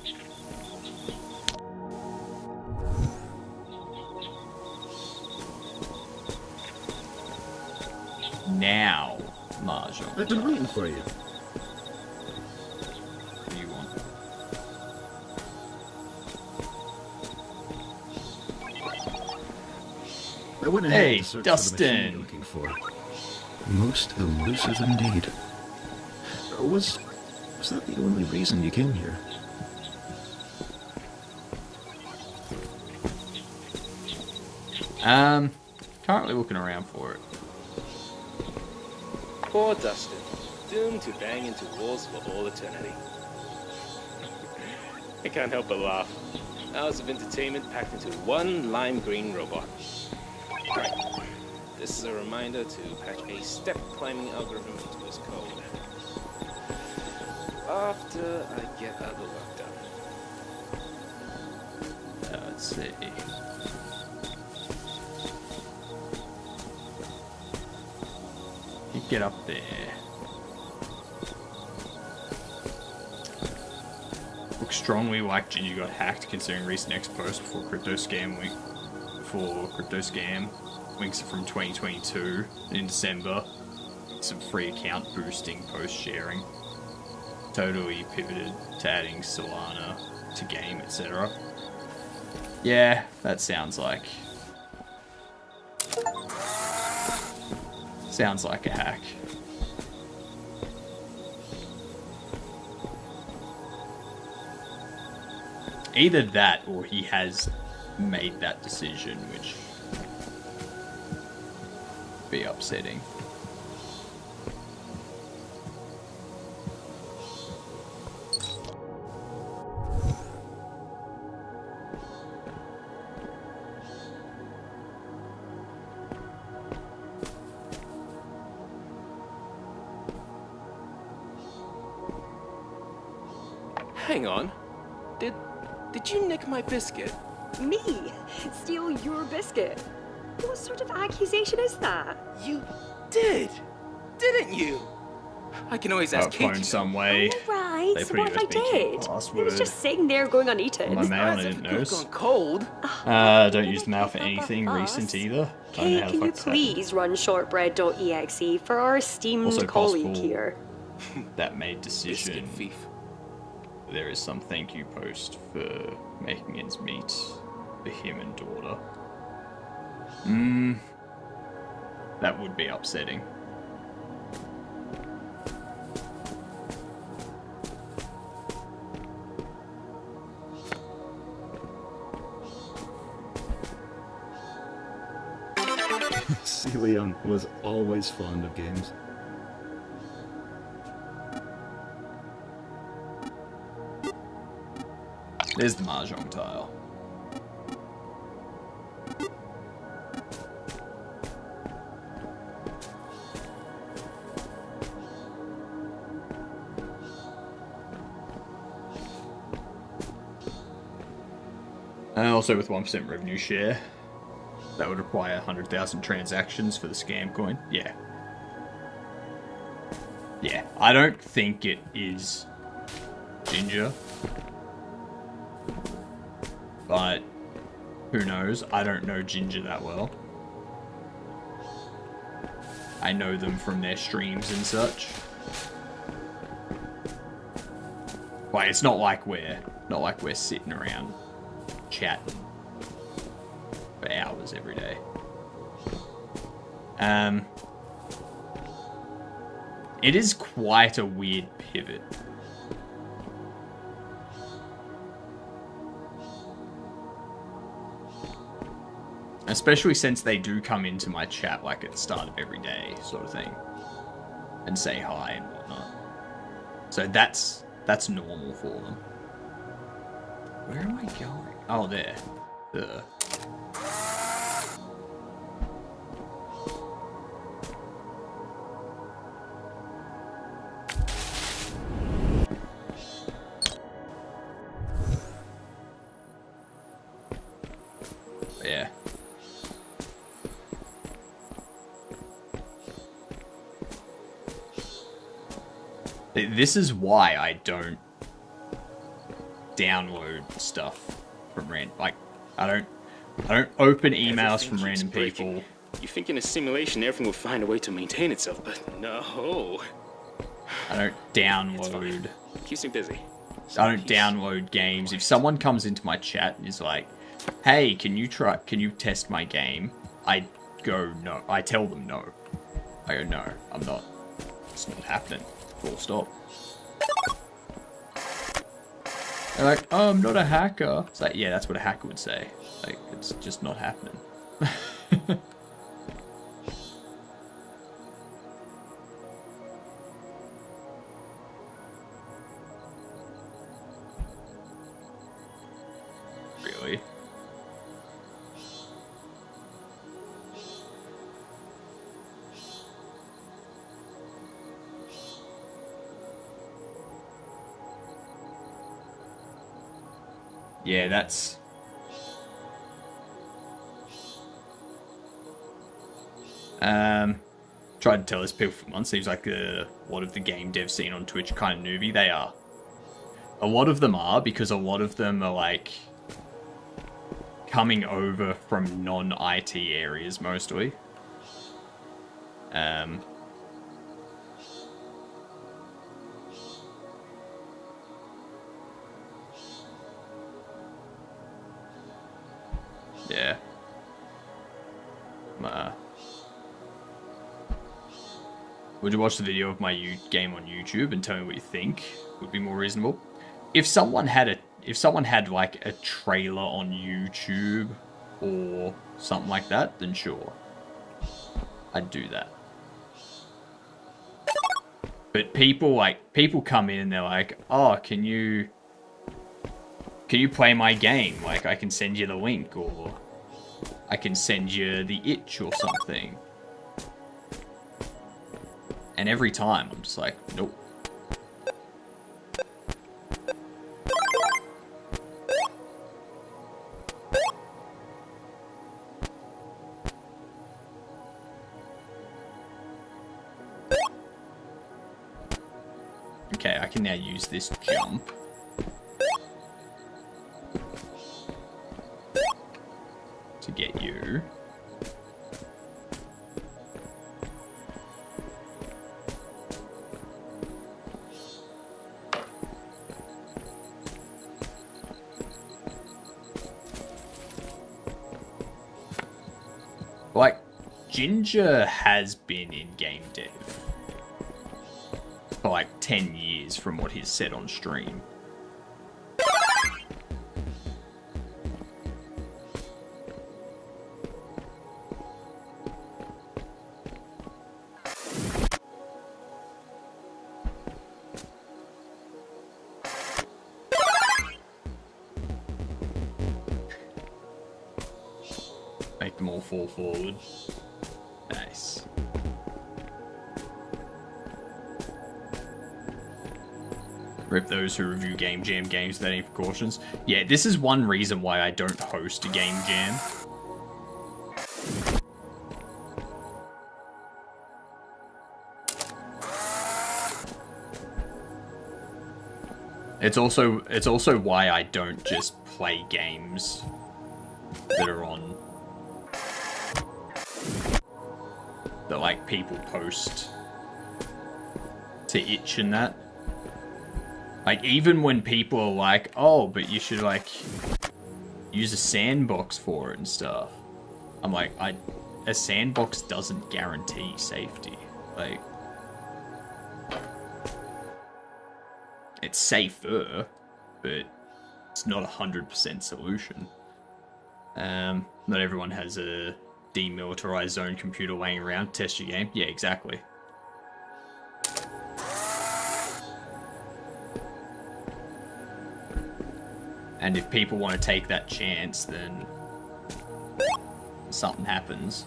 Now, mahjong. I've been waiting for you. What do you want? I went ahead Hey, to search Dustin. for the machine you're looking for. Most elusive indeed. Was that the only reason you came here? Currently looking around for it. Poor Dustin, doomed to bang into walls for all eternity. I can't help but laugh. Hours of entertainment packed into one lime green robot. Right. This is a reminder to patch a step climbing algorithm into his code. After I get other work done. Let's see. You get up there. Looks strongly like Ginger got hacked, considering recent expos before Crypto Scam Week. For Crypto Scam Winks from 2022 in December. Some free account boosting, post sharing. Totally pivoted to adding Solana to game, etc. Yeah, that sounds like a hack. Either that or he has made that decision, which would be upsetting. Hang on. Did you nick my biscuit? Me? Steal your biscuit? What sort of accusation is that? You did, didn't you? I can always ask Phone Katie. some way. Right, They so put a what if I USB key did? It password was just sitting there going uneaten. on my mail and I As if didn't it could've notice. gone cold. Don't use the mail for anything recent either. Don't know Hey, how the can you fuck that happened. please run shortbread.exe for our esteemed Also colleague possible here? that made decision. Biscuit thief. There is some thank you post for making ends meet for him and daughter. That would be upsetting. Leon was always fond of games. There's the mahjong tile. And also with 1% revenue share, that would require 100,000 transactions for the scam coin. Yeah. Yeah, I don't think it is Ginger. But who knows? I don't know Ginger that well. I know them from their streams and such. Like, it's not like we're sitting around chatting for hours every day. It is quite a weird pivot. Especially since they do come into my chat like at the start of every day, sort of thing. And say hi and whatnot. So that's normal for them. Where am I going? Oh, there. Yeah. This is why I don't download stuff from random. Like, I don't open emails from random people. You think in a simulation everything will find a way to maintain itself, but no. I don't download. Keeps me busy. I don't download games. If someone comes into my chat and is like, "Hey, can you test my game?" I go no. I tell them no. I go no. I'm not. It's not happening. Full stop. They're like, "Oh, I'm not a hacker." It's like, yeah, that's what a hacker would say. Like, it's just not happening. Really? Yeah, that's... Tried to tell this people for months. Seems like a lot of the game dev scene on Twitch kind of newbie. They are. A lot of them are, because a lot of them are like coming over from non-IT areas mostly. Yeah. Would you watch the video of my game on YouTube and tell me what you think? Would be more reasonable. If someone had like a trailer on YouTube or something like that, then sure, I'd do that. But people come in and they're like, "Oh, can you play my game? Like, I can send you the link, or I can send you the itch or something." And every time I'm just like, nope. Okay, I can now use this jump to get you. Like, Ginger has been in game dev for like 10 years from what he's said on stream. Make them all fall forward. Nice. Rip those who review Game Jam games without any precautions. Yeah, this is one reason why I don't host a Game Jam. It's also why I don't just play games that are on that like people post to itch and that. Like, even when people are like, oh, but you should like use a sandbox for it and stuff, I'm like, a sandbox doesn't guarantee safety. Like, it's safer, but it's not 100% solution. Not everyone has a demilitarized zone computer laying around to test your game. Yeah, exactly. And if people want to take that chance, then something happens.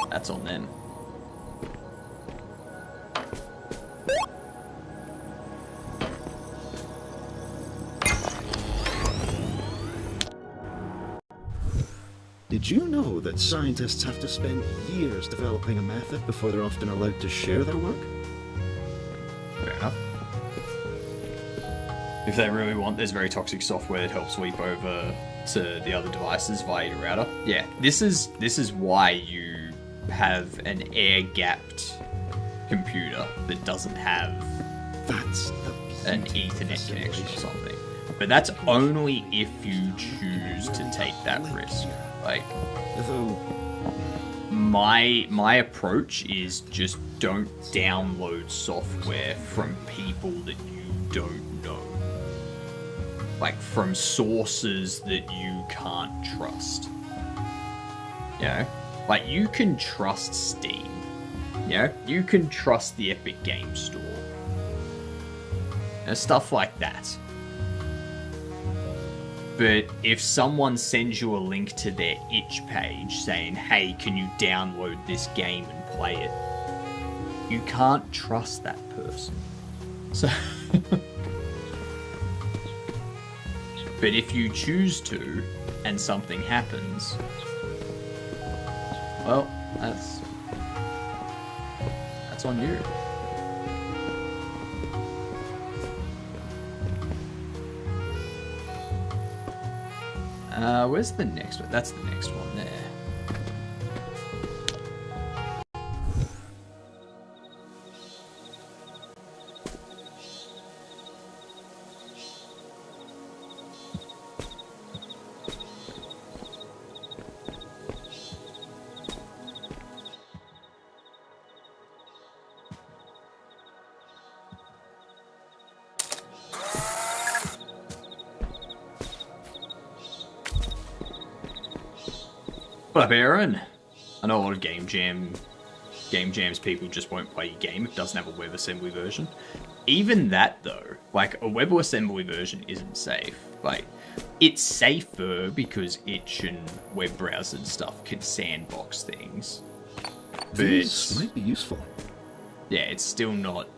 That's on them. Did you know that scientists have to spend years developing a method before they're often allowed to share their work? Fair enough. If they really want, there's very toxic software that helps sweep over to the other devices via your router. Yeah, this is why you have an air-gapped computer that doesn't have an Ethernet connection or something. But that's only if you choose to take that risk. Like, my approach is just don't download software from people that you don't know. Like, from sources that you can't trust. You know? Like, you can trust Steam. You know? You can trust the Epic Game Store. And stuff like that. But if someone sends you a link to their itch page saying, hey, can you download this game and play it? You can't trust that person. So... But if you choose to, and something happens, well, that's on you. Where's the next one? That's the next one there. What up, Aaron? I know a lot of Game Jams people just won't play your game if it doesn't have a WebAssembly version. Even that, though, like, a WebAssembly version isn't safe. Like, it's safer because itch and web browser and stuff can sandbox things. But These might be useful. yeah, it's still not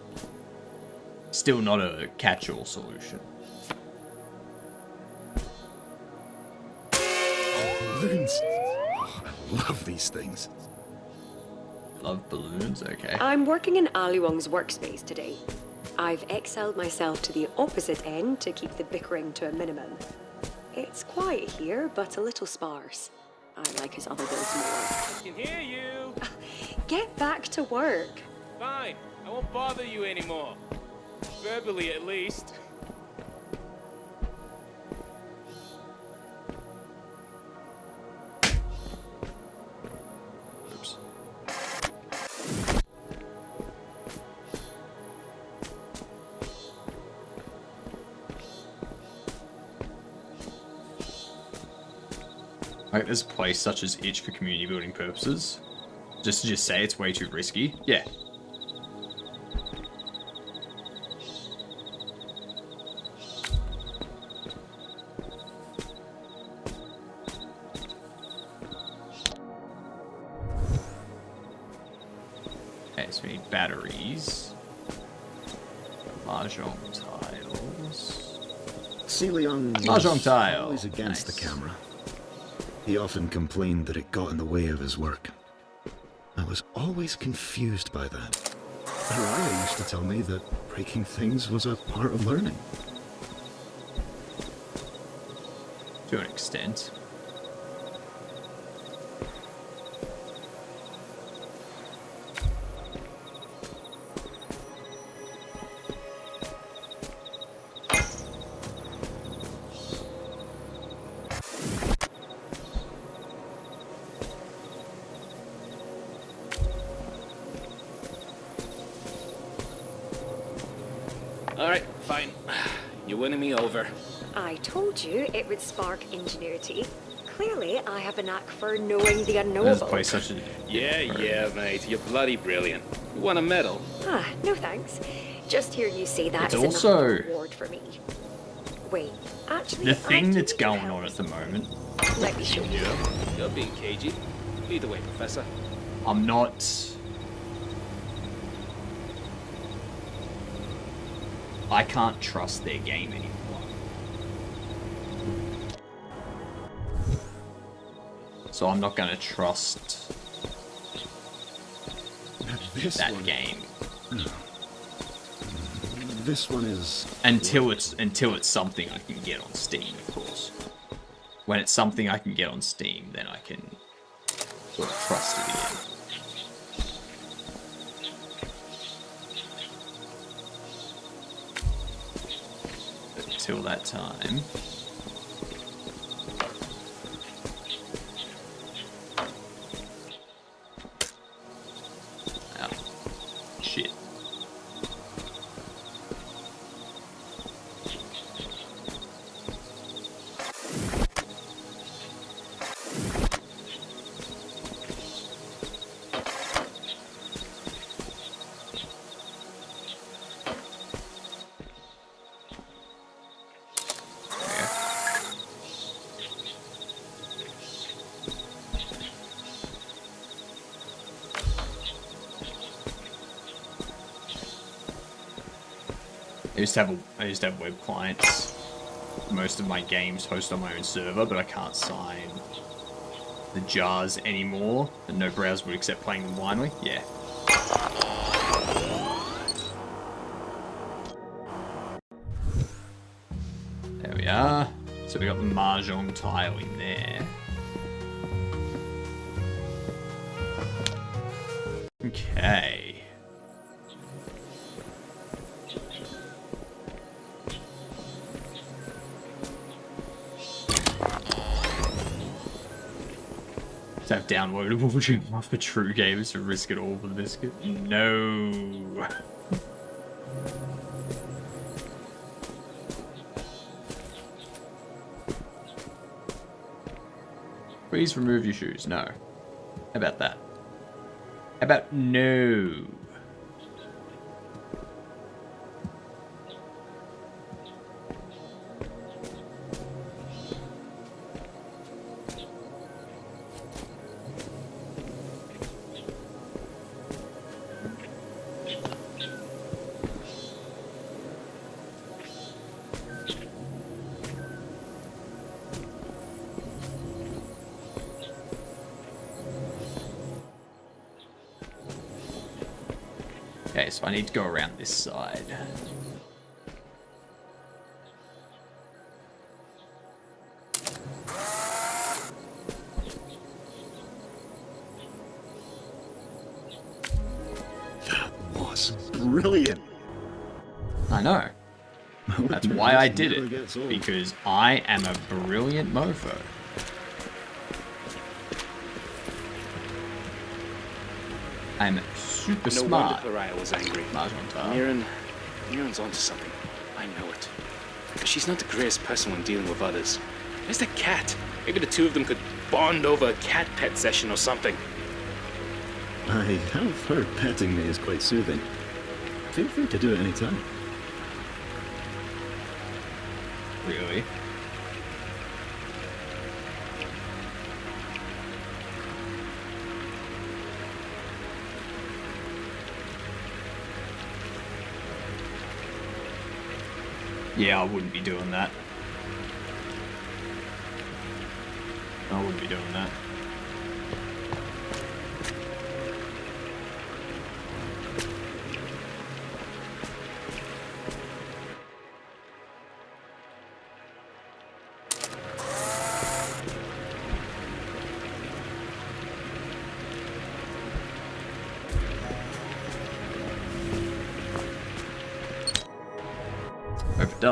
a catch-all solution. Balloons. Oh, I love these things. Love balloons? Okay. I'm working in Ali Wong's workspace today. I've excelled myself to the opposite end to keep the bickering to a minimum. It's quiet here, but a little sparse. I like his other builds more. I can hear you. Get back to work. Fine. I won't bother you anymore. Verbally, at least. Like, there's a place such as Itch for community building purposes. Just to say it's way too risky. Yeah. Okay, so we need batteries. Mahjong tiles. Celion Mahjong was tile. always against Nice. the camera. He often complained that it got in the way of his work. I was always confused by that. Araya used to tell me that breaking things was a part of learning. To an extent. Alright, fine. You're winning me over. I told you it would spark ingenuity. Clearly, I have a knack for knowing the There's a unknowable. place such as... Yeah, mate. You're bloody brilliant. You won a medal. Ah, no thanks. Just hear you say that It's is also- enough reward for me. Wait, actually, The I thing do that's need your going help. on at the moment. Let me show you. You're being cagey. Either way, Professor. I'm not... I can't trust their game anymore. So I'm not going to trust This that one, game This one is until it's something I can get on Steam, of course. When it's something I can get on Steam, then I can sort of trust it again. But until that time. Oh, shit. I used to have web clients. Most of my games host on my own server, but I can't sign the jars anymore, and no browser would accept playing them blindly. Yeah. There we are. So we got the Mahjong tile in there. Okay. To have downloadable gym off for true gamers to risk it all for the biscuit. No. Please remove your shoes. No. How about that? How about no? Okay, so I need to go around this side. That was brilliant. I know. That's why I did Never it. gets old. Because I am a brilliant mofo. I'm super No smart. wonder Araya was angry. Mahjong tile. Miran's onto something. I know it. She's not the greatest person when dealing with others. Where's the cat? Maybe the two of them could bond over a cat pet session or something. I have heard petting me is quite soothing. Feel free to do it anytime. Really? Yeah, I wouldn't be doing that. I wouldn't be doing that.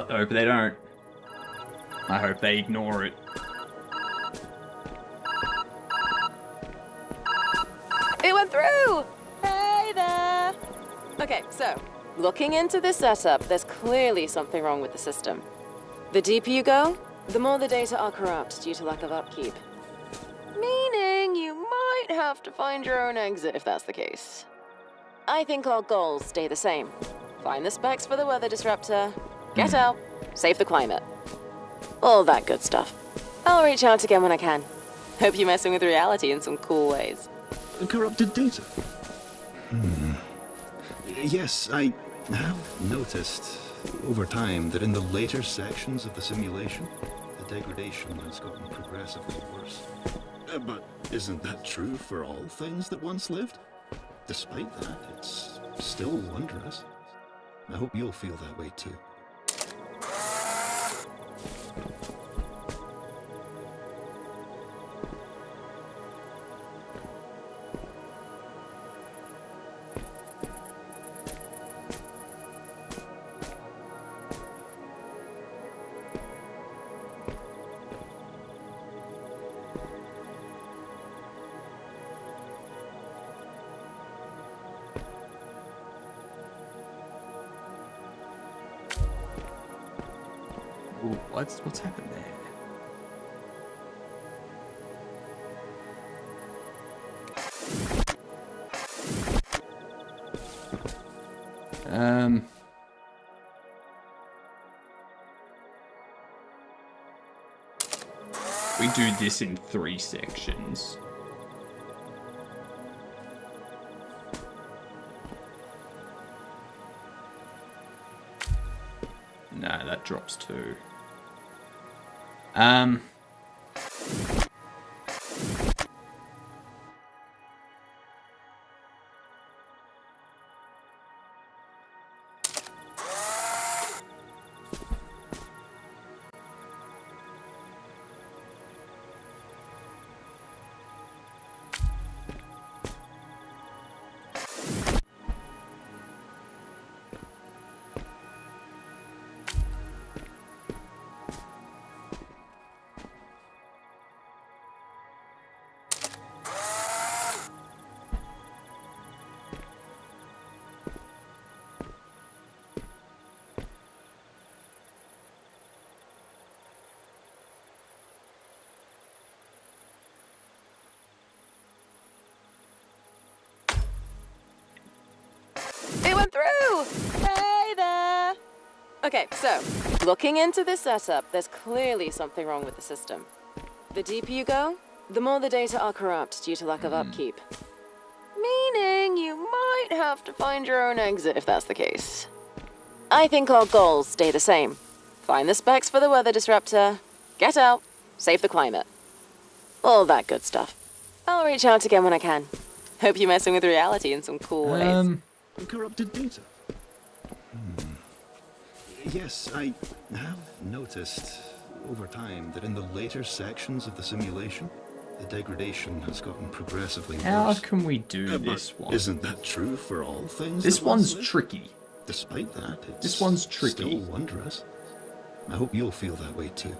Hope they don't. I hope they ignore it. It went through! Hey there! Okay, so, looking into this setup, there's clearly something wrong with the system. The deeper you go, the more the data are corrupt due to lack of upkeep. Meaning you might have to find your own exit if that's the case. I think our goals stay the same. Find the specs for the weather disruptor, get out, save the climate. All that good stuff. I'll reach out again when I can. Hope you're messing with reality in some cool ways. Corrupted data? Yes, I have noticed over time that in the later sections of the simulation, the degradation has gotten progressively worse. But isn't that true for all things that once lived? Despite that, it's still wondrous. I hope you'll feel that way too. Ooh, what's happened there? We do this in 3 sections. No, that drops 2. It went through! Hey there! Okay, so, looking into this setup, there's clearly something wrong with the system. The deeper you go, the more the data are corrupt due to lack of upkeep. Meaning you might have to find your own exit if that's the case. I think our goals stay the same. Find the specs for the weather disruptor, get out, save the climate. All that good stuff. I'll reach out again when I can. Hope you're messing with reality in some cool ways. Corrupted data? Yes, I have noticed over time that in the later sections of the simulation, the degradation has gotten progressively worse. How can we do this one? Isn't that true for all things? This that once one's lived? tricky. Despite that, it's This one's tricky. still wondrous. I hope you'll feel that way too.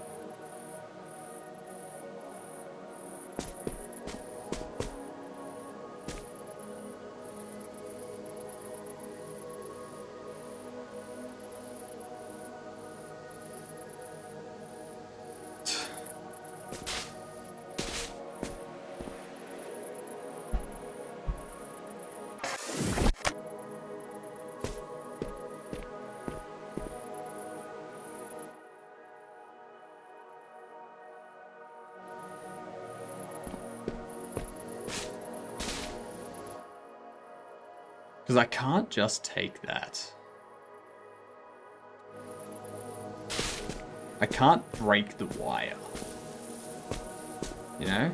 Because I can't just take that. I can't break the wire. You know?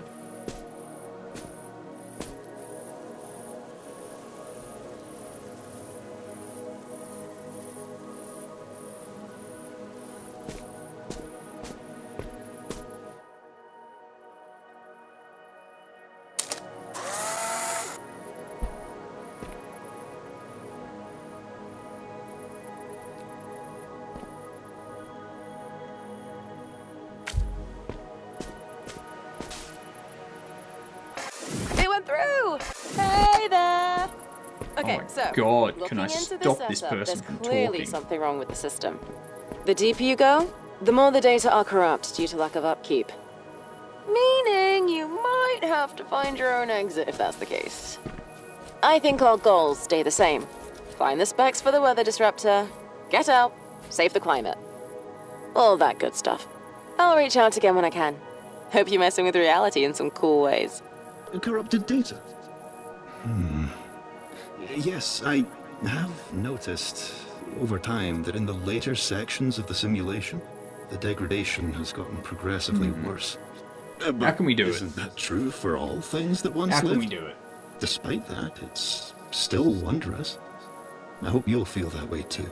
Okay, oh my so God, looking can I into stop this setup, person there's from clearly talking? something wrong with the system. The deeper you go, the more the data are corrupt due to lack of upkeep. Meaning you might have to find your own exit if that's the case. I think our goals stay the same. Find the specs for the weather disruptor, get out, save the climate. All that good stuff. I'll reach out again when I can. Hope you're messing with reality in some cool ways. Corrupted data? Yes, I have noticed over time that in the later sections of the simulation, the degradation has gotten progressively worse. How But can we do it? isn't that true for all things that once How can lived? we do it? Despite that, it's still wondrous. I hope you'll feel that way too.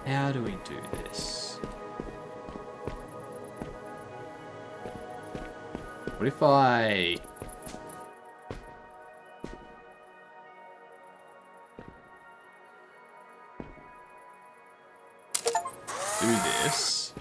How do we do this? What if I... do this?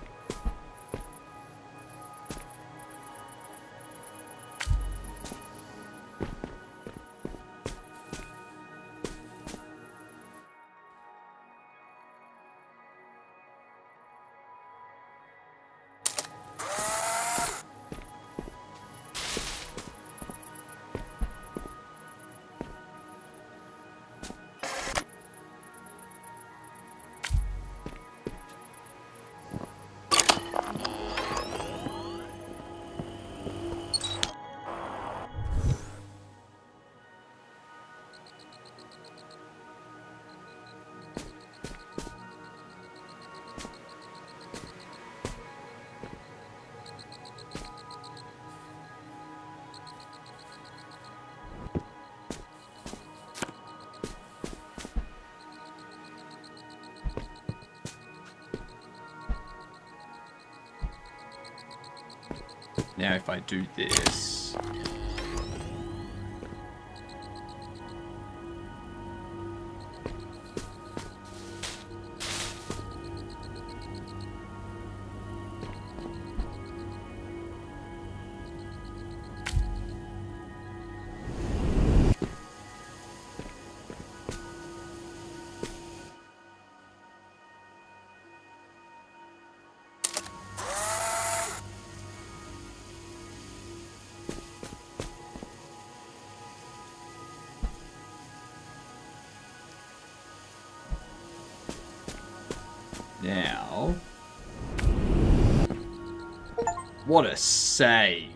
Now if I do this... Now... what a save!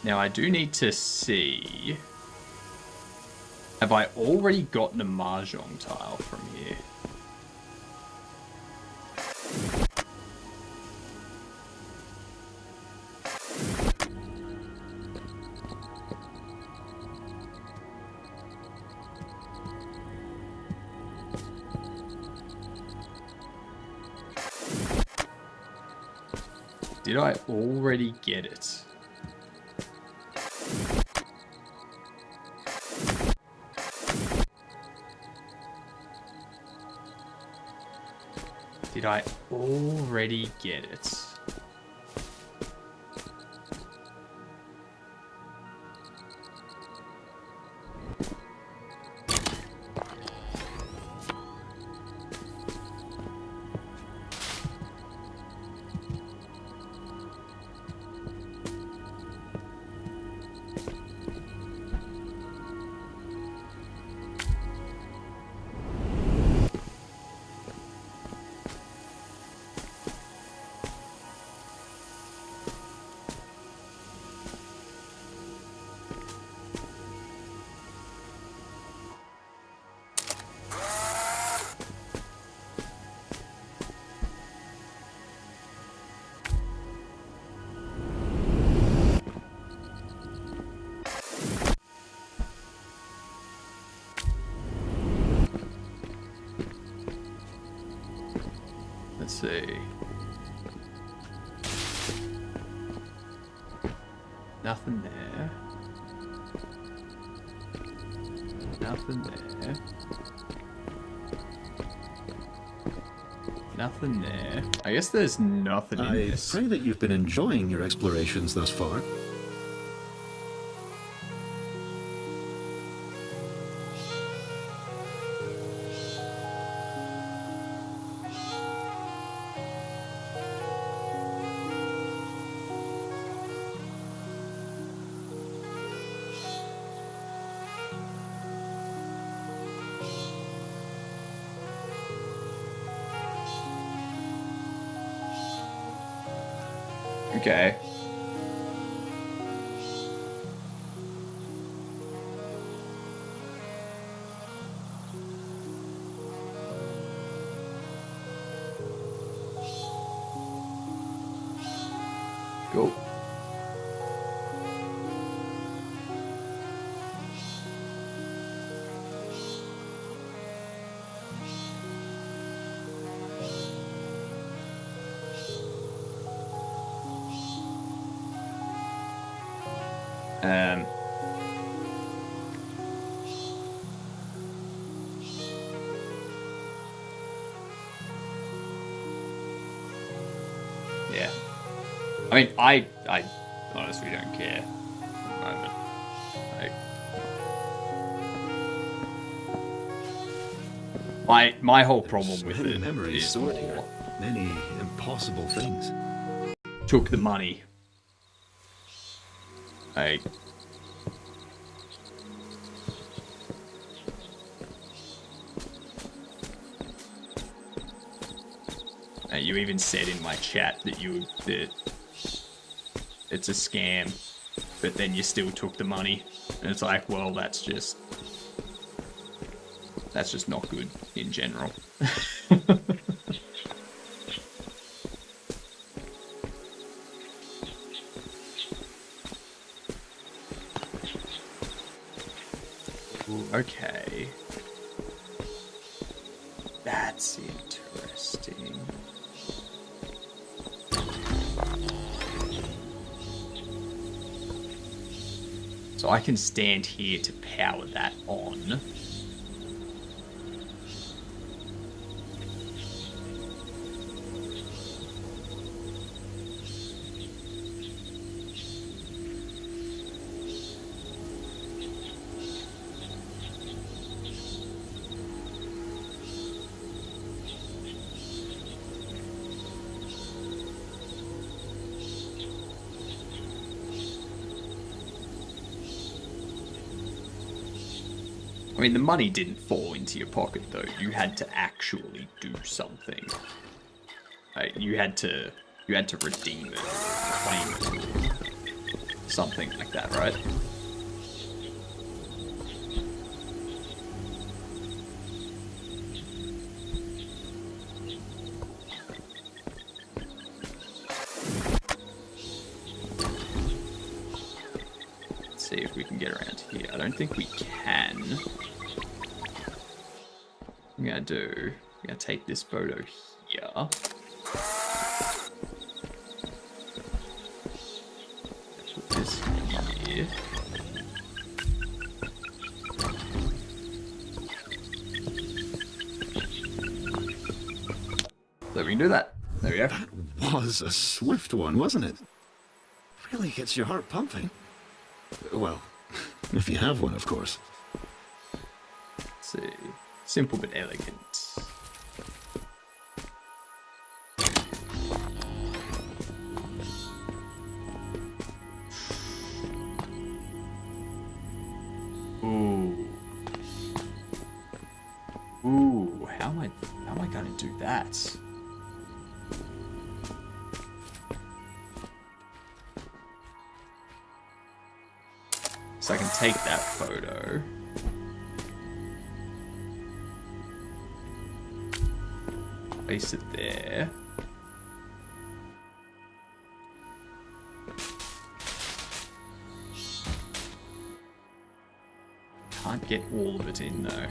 Now I do need to see... have I already gotten a Mahjong tile from here? Did I already get it? Did I already get it? see. Nothing there. Nothing there. Nothing there. I guess there's nothing in I this. pray that you've been enjoying your explorations thus far. Okay. Go. Um. Yeah. I mean, I honestly don't care at the moment. My whole problem with Many it memories is stored here. Many impossible things. took the money. You even said in my chat that it's a scam, but then you still took the money, and it's like, well, that's just not good in general. Okay. That's interesting. So I can stand here to power that on. I mean, the money didn't fall into your pocket, though. You had to actually do something. You had to redeem it, claim it, something like that, right? Let's see if we can get around here. I don't think we can. I'm gonna take this photo here. Put this here. So we can do that. There we go. That was a swift one, wasn't it? Really gets your heart pumping. Well, if you have one, of course. Let's see. Simple but elegant. Ooh. Ooh, how am I gonna do that? So I can take that photo. Place it there. Can't get all of it in though.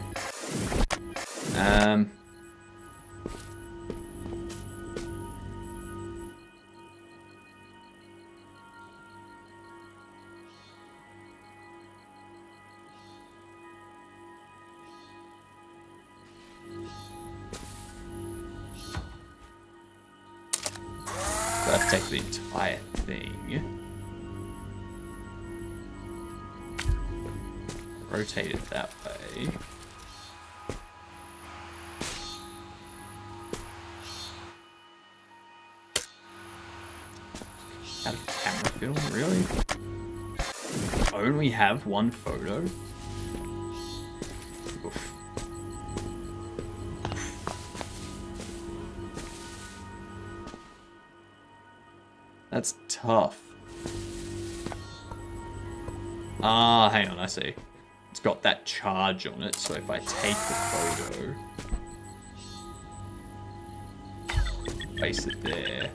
Take the entire thing. Rotate it that way. Out of camera film, really? Only have one photo? Oof. That's tough. Ah, hang on, I see. It's got that charge on it, so if I take the photo, place it there.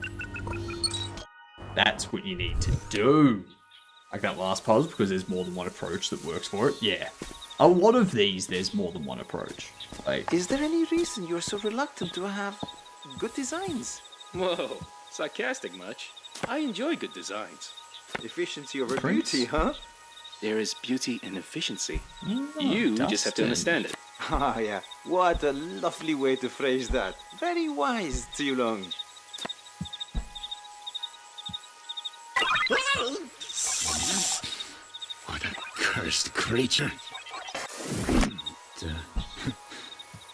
That's what you need to do. Like that last puzzle, because there's more than one approach that works for it. Yeah. A lot of these, there's more than one approach. Like, Is there any reason you're so reluctant to have good designs? Whoa, sarcastic much? I enjoy good designs. Efficiency over Prince? beauty, huh? There is beauty in efficiency. oh, You just have to Dustin. understand it. Ah, yeah. What a lovely way to phrase that. Very wise, Long. What a cursed creature. It,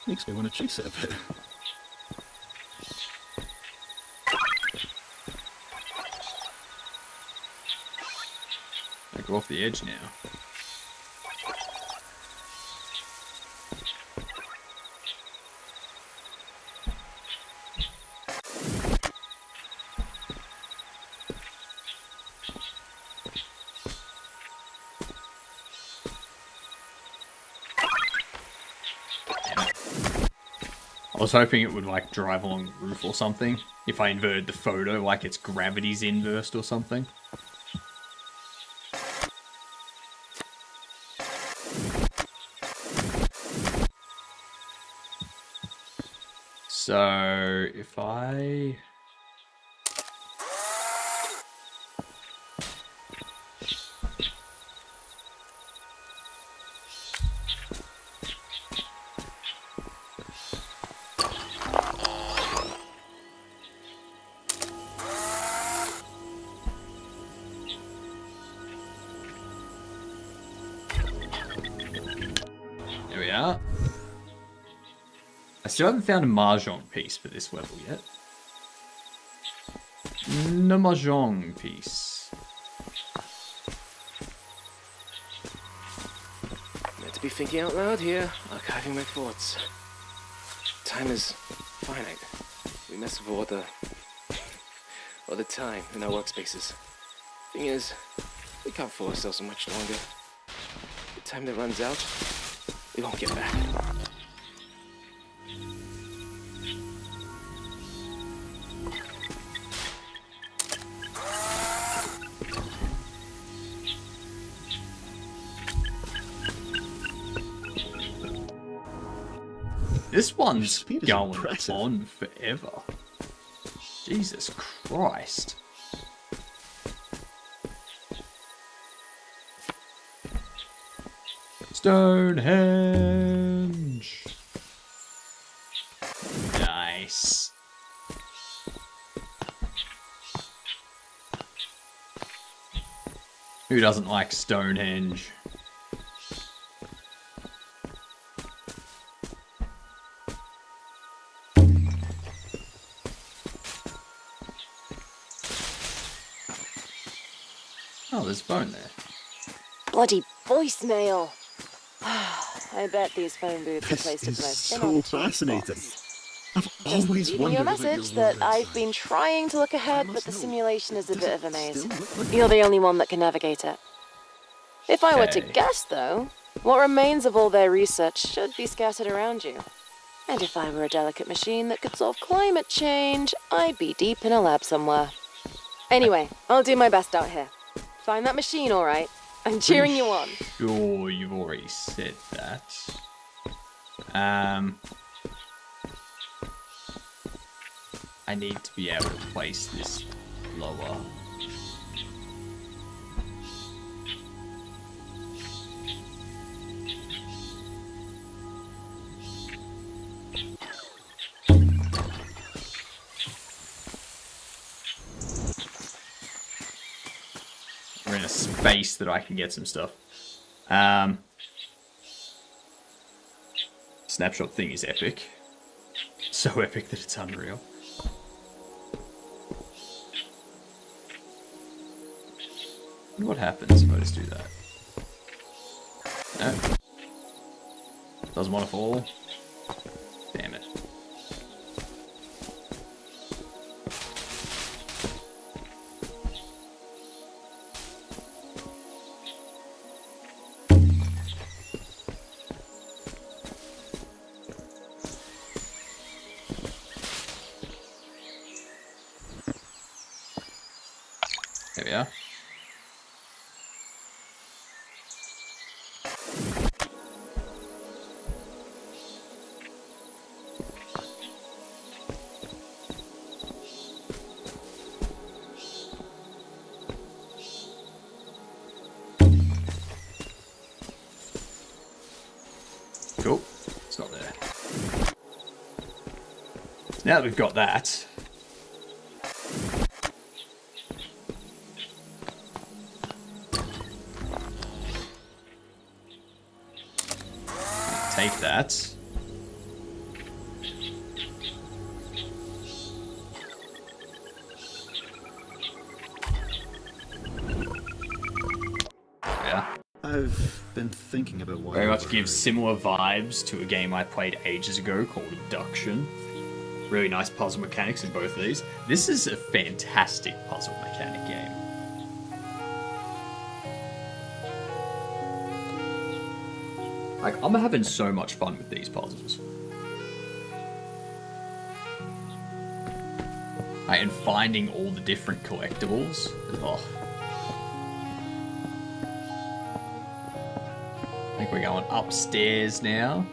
makes me want to chase it a bit. I go off the edge now. I was hoping it would like drive along the roof or something. If I inverted the photo, like its gravity's inversed or something. So if I there we are. I still haven't found a mahjong piece for this level yet. No mahjong piece. Meant to be thinking out loud here, archiving my thoughts. Time is finite. We mess with all the time in our workspaces. Thing is, we can't fool ourselves so much longer. The time that runs out, we won't get back. This one's speed is going impressive. on forever. Jesus Christ. Stonehenge. Nice. Who doesn't like Stonehenge? Oh, there's a phone there. Bloody voicemail. I bet these phone booths are This places is most so fascinating. I've Just always leaving you wondered a about your message that world I've outside. been trying to look ahead, I but the must know, simulation is a does bit it of a maze. still look like- You're the only one that can navigate it. If I were to Okay. guess, though, what remains of all their research should be scattered around you. And if I were a delicate machine that could solve climate change, I'd be deep in a lab somewhere. Anyway, I'll do my best out here. Find that machine, all right? I'm cheering you on. Sure, you've already said that. I need to be able to place this lower. a space that I can get some stuff. Snapshot thing is epic. So epic that it's unreal. And what happens if I just do that? No. Doesn't want to fall. Damn it. There we are. Cool. It's not there. Now that we've got that, take that. Yeah. I've been thinking about why. Very much gives similar vibes to a game I played ages ago called Abduction. Really nice puzzle mechanics in both of these. This is a fantastic puzzle mechanic game. Like, I'm having so much fun with these puzzles. Like, and finding all the different collectibles. Oh. I think we're going upstairs now.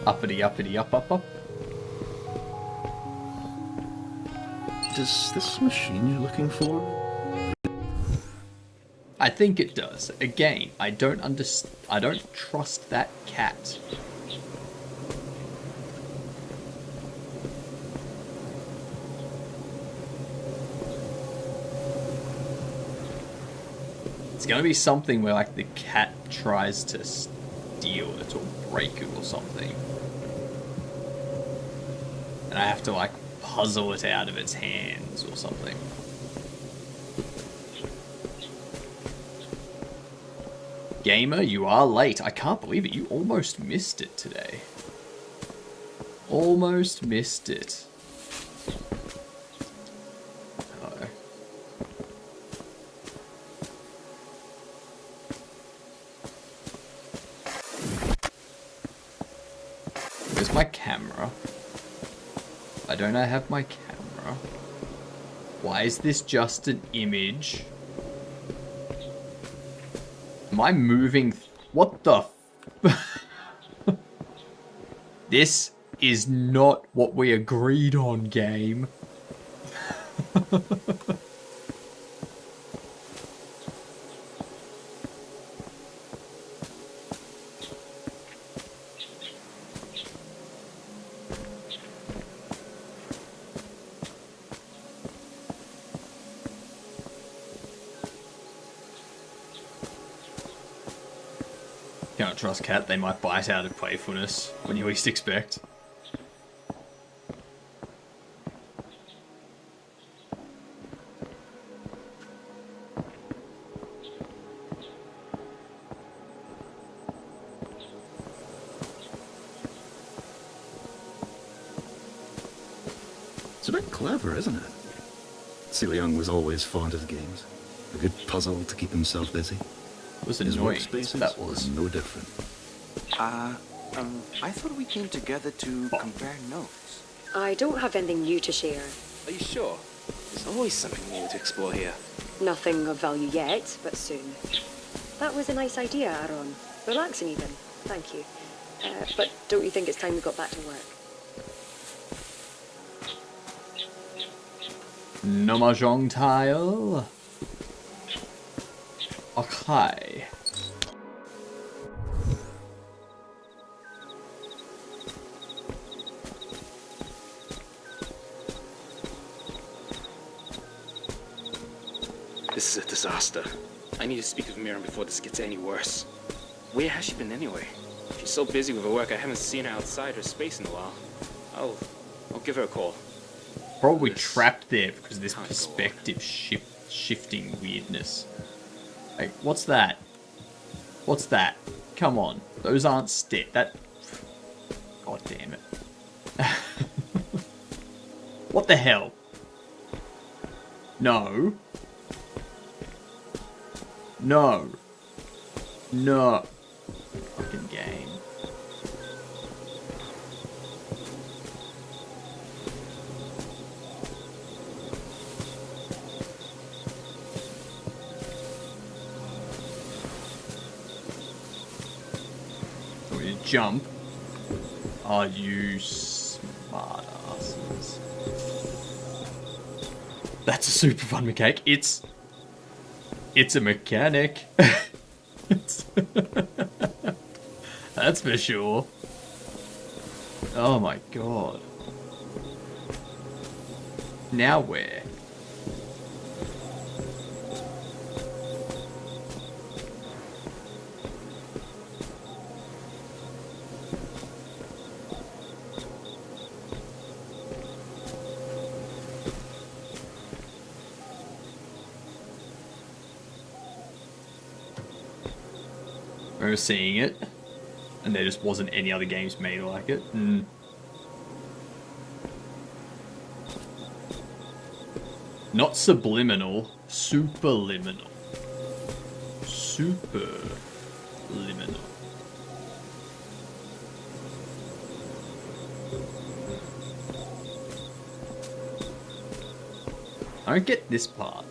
Uppity, uppity, up, up, up. Does this machine you're looking for? I think it does. Again, I don't trust that cat. It's gonna be something where, like, the cat tries to steal it or break it or something. And I have to, like, puzzle it out of its hands or something. Gamer, you are late. I can't believe it. You almost missed it today. Almost missed it. Hello. Where's my camera? Why don't I have my camera? Why is this just an image? Am I moving? What the? This is not what we agreed on, game. Can't trust cat, they might bite out of playfulness when you least expect. It's a bit clever, isn't it? Celia Young was always fond of games. A good puzzle to keep himself busy. Was His annoying. workspaces That was were no different. I thought we came together to compare notes. I don't have anything new to share. Are you sure? There's always something new to explore here. Nothing of value yet, but soon. That was a nice idea, Aaron. Relaxing even. Thank you. But don't you think it's time we got back to work? No mahjong tile. Okay. This is a disaster. I need to speak with Miriam before this gets any worse. Where has she been anyway? She's so busy with her work, I haven't seen her outside her space in a while. I'll give her a call. Probably trapped there because of this perspective shifting weirdness. Hey, what's that? What's that? Come on. Those aren't that... God damn it. What the hell? No. No. No. Fucking game. So we jump. Are you smart asses? That's a super fun mechanic. It's a mechanic. That's for sure. Oh my god. Now where? I remember seeing it, and there just wasn't any other games made like it. Not subliminal, superliminal. Superliminal. I don't get this part.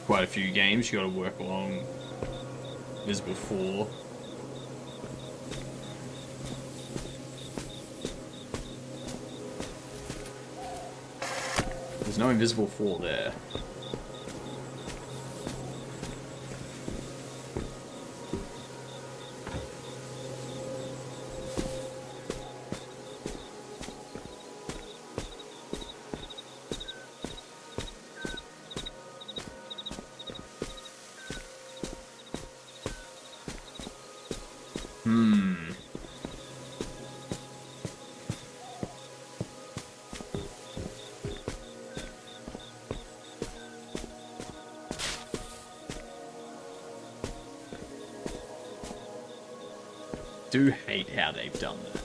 Quite a few games you gotta work along Visible 4. There's no Invisible 4 there. Do hate how they've done that.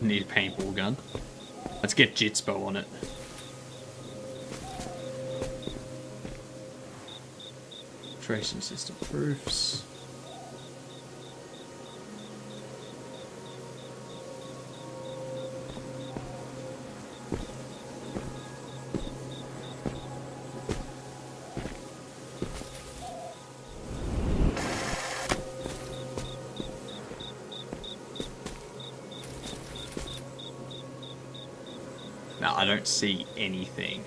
Need a paintball gun. Let's get Jitspo on it. Tracing system proofs. No, I don't see anything.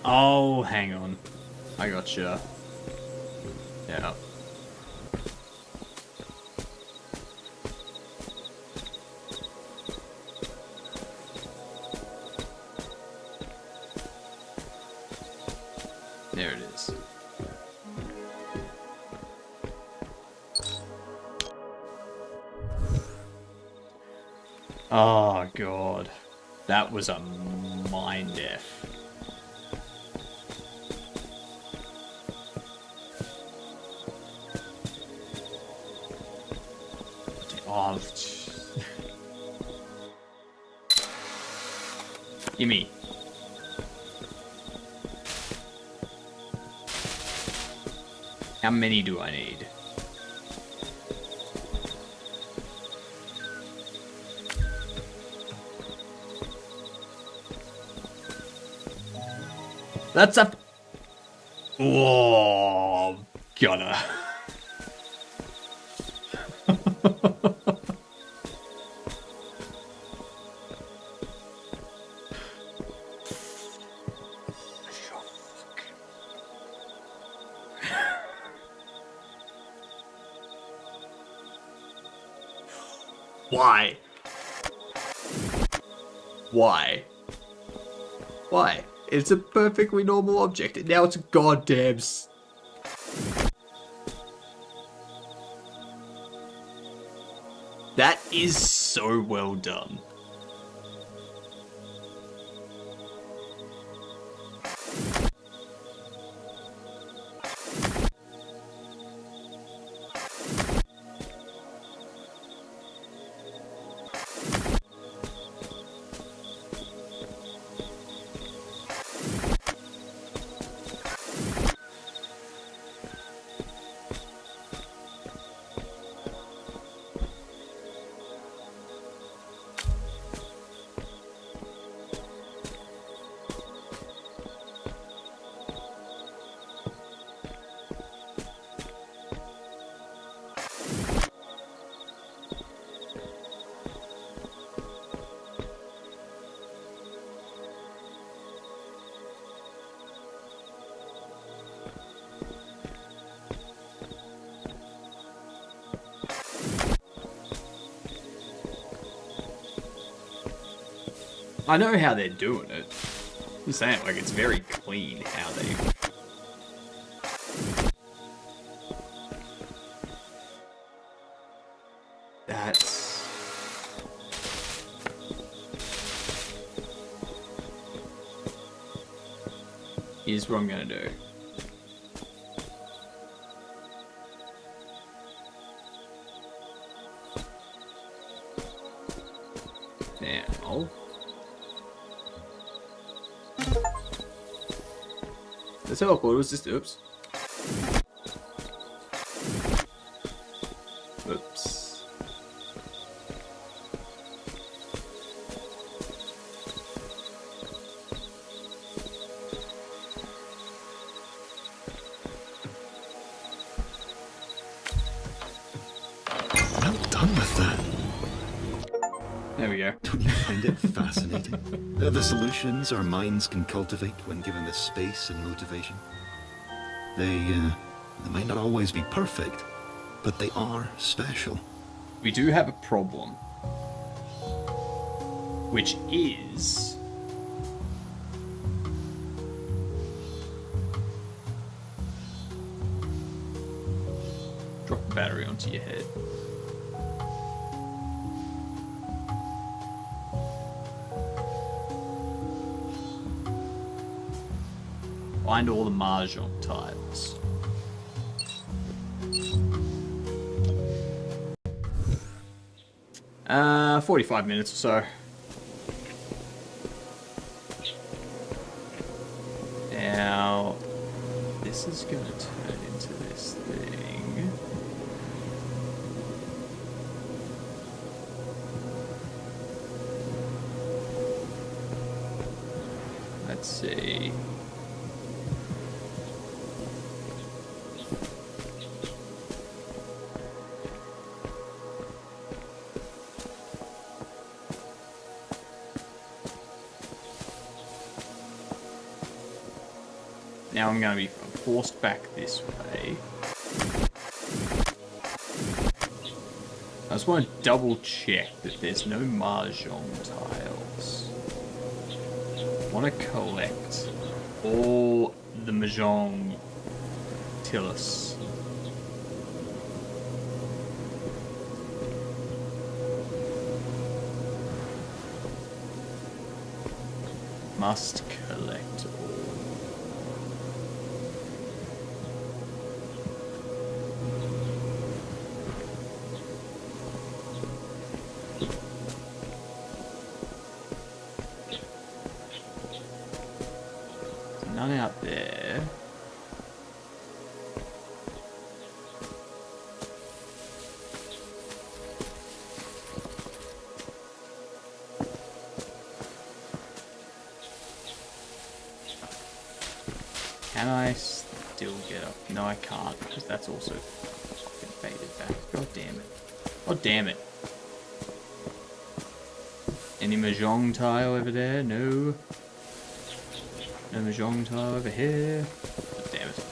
Oh, hang on. I gotcha. Yeah. There it is. Oh god. That was a mind F. Oh, gimme. How many do I need? That's a... Whoa, gonna. Why? Why? Why? It's a perfectly normal object, and now it's a goddamn... That is so well done. I know how they're doing it. I'm saying, like, it's very clean how they... That's... Here's what I'm gonna do. Now... The teleport was just oops. Oops. Well done with that. There we go. Don't you find it fascinating? The solutions our minds can cultivate when given the space and motivation. They might not always be perfect, but they are special. We do have a problem, which is drop the battery onto your head. Find all the mahjong tiles. 45 minutes or so. Now, this is going to turn into this thing. Let's see. Now I'm going to be forced back this way. I just want to double check that there's no mahjong tiles. I want to collect all the Mahjong Tillis. Must collect all. None out there. Can I still get up? No, I can't, because that's also faded back. God damn it. God damn it. Any Mahjong tile over there? No. No Mahjong tile over here. God damn it.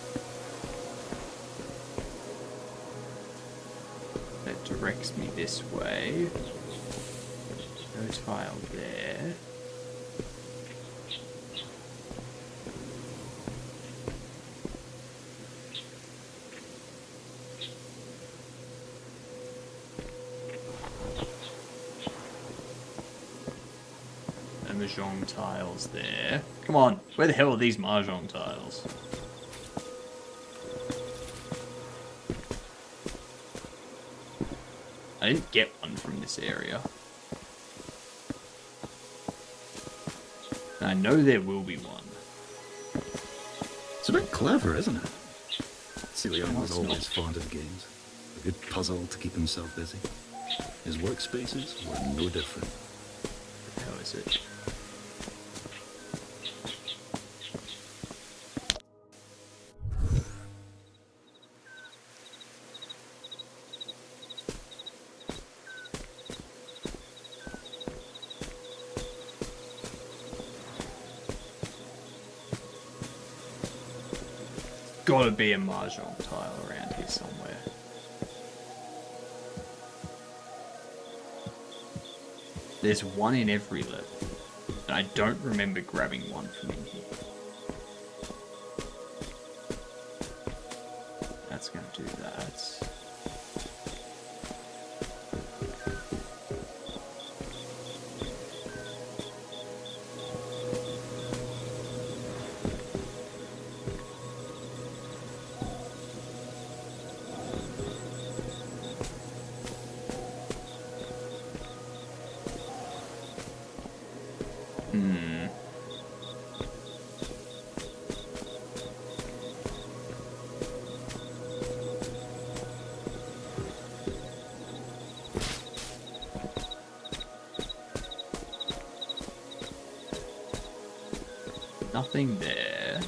That directs me this way. No tile there. Mahjong tiles there. Come on, where the hell are these Mahjong tiles? I didn't get one from this area. I know there will be one. It's a bit clever, isn't it? Leon was always fond of games. A good puzzle to keep himself busy. His workspaces were no different. What the hell is it? Gotta be a Mahjong tile around here somewhere. There's one in every level, and I don't remember grabbing one from in here. That's gonna do that. Nothing there.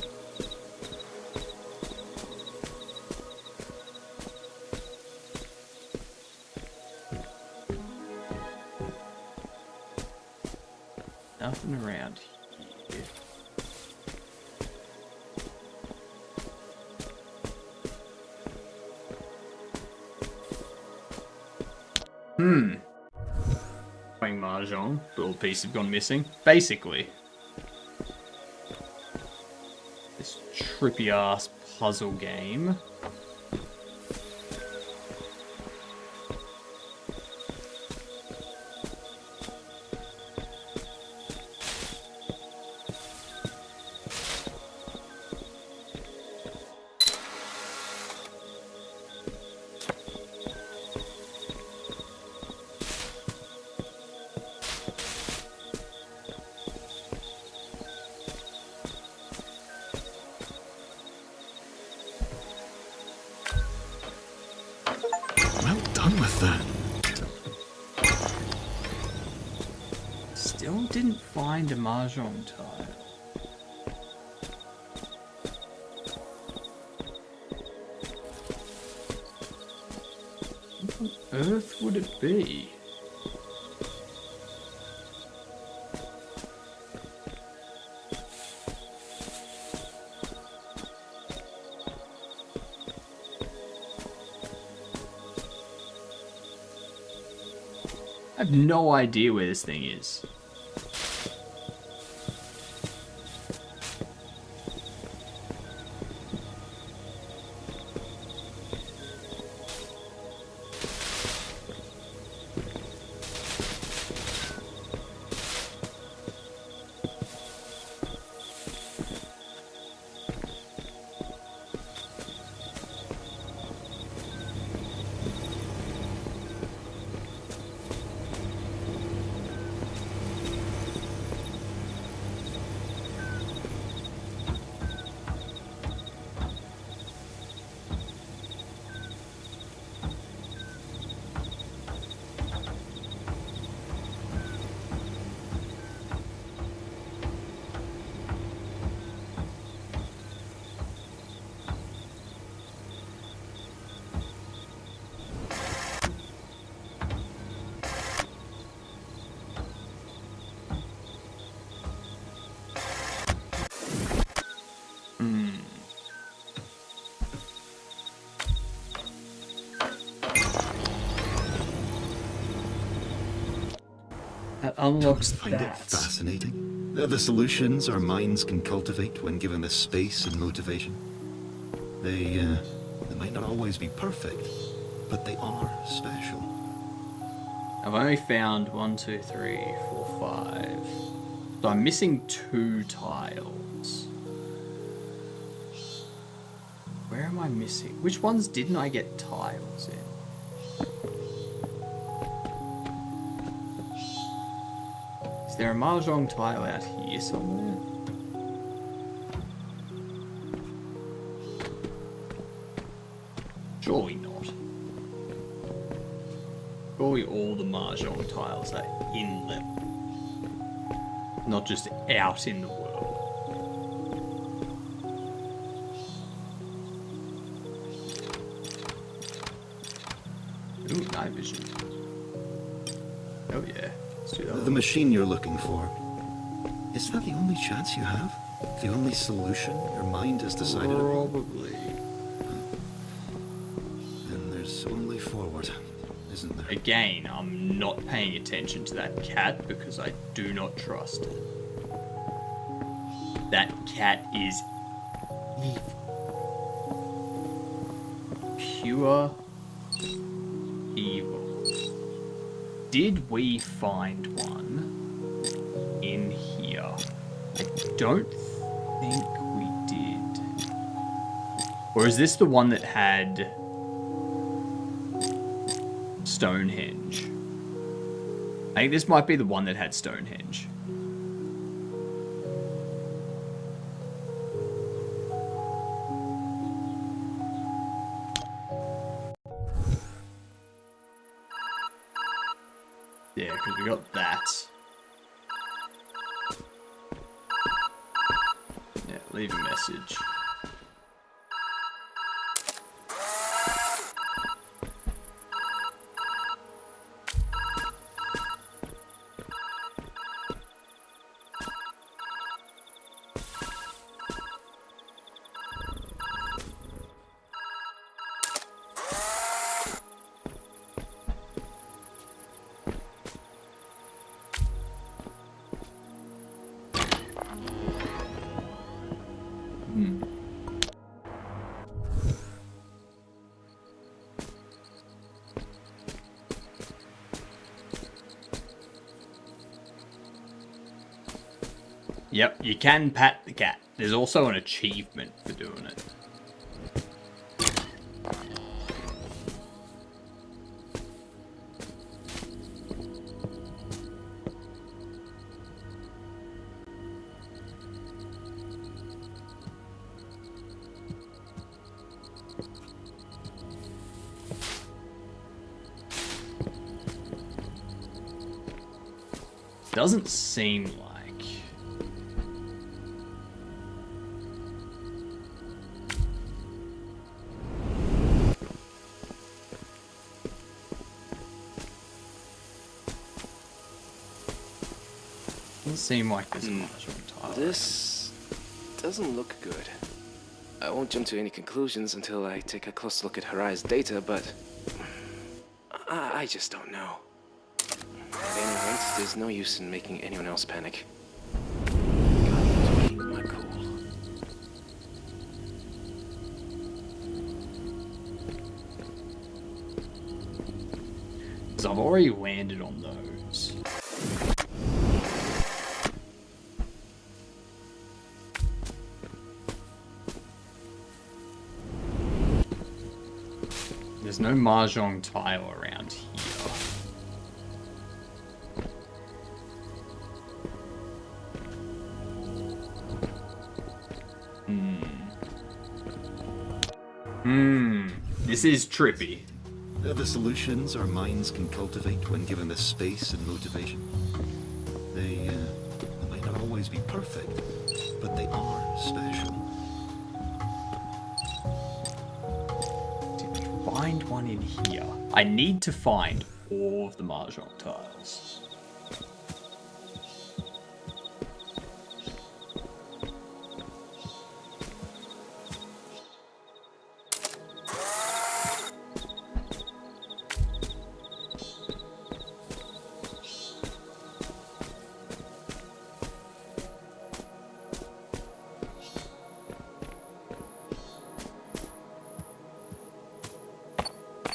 Nothing around here. Playing Mahjong, little piece have gone missing. Basically. This trippy ass puzzle game. Well done with that. Still didn't find a Mahjong tile. What on earth would it be? I have no idea where this thing is. unlocks Find it that? fascinating. The solutions our minds can cultivate when given the space and motivation. They might not always be perfect, but they are special. I've only found 1, 2, 3, 4, 5. So I'm missing 2 tiles. Where am I missing? Which ones didn't I get tiles in? Is there a mahjong tile out here somewhere? Surely not. Surely all the mahjong tiles are in level, not just out in the world. Ooh, night vision. Oh yeah, let's do that. The machine you're looking for, is that the only chance you have? The only solution your mind has decided upon? Probably. Then there's only forward, isn't there? Again, I'm not paying attention to that cat because I do not trust it. That cat is evil. Pure evil. Did we find one in here? I don't think we did. Or is this the one that had Stonehenge? I think this might be the one that had Stonehenge. Yeah, because we got that. Yeah, leave a message. Yep, you can pat the cat. There's also an achievement for doing it. Doesn't seem like. Doesn't seem like there's much on tile. This doesn't look good. I won't jump to any conclusions until I take a close look at Harai's data, but I just don't know. At any rate, there's no use in making anyone else panic. Gotta keep my cool. Because I've already landed on those. There's no mahjong tile around here. This is trippy. The solutions our minds can cultivate when given the space and motivation. They might not always be perfect, but they are special. Did we find one in here? I need to find all of the mahjong tiles.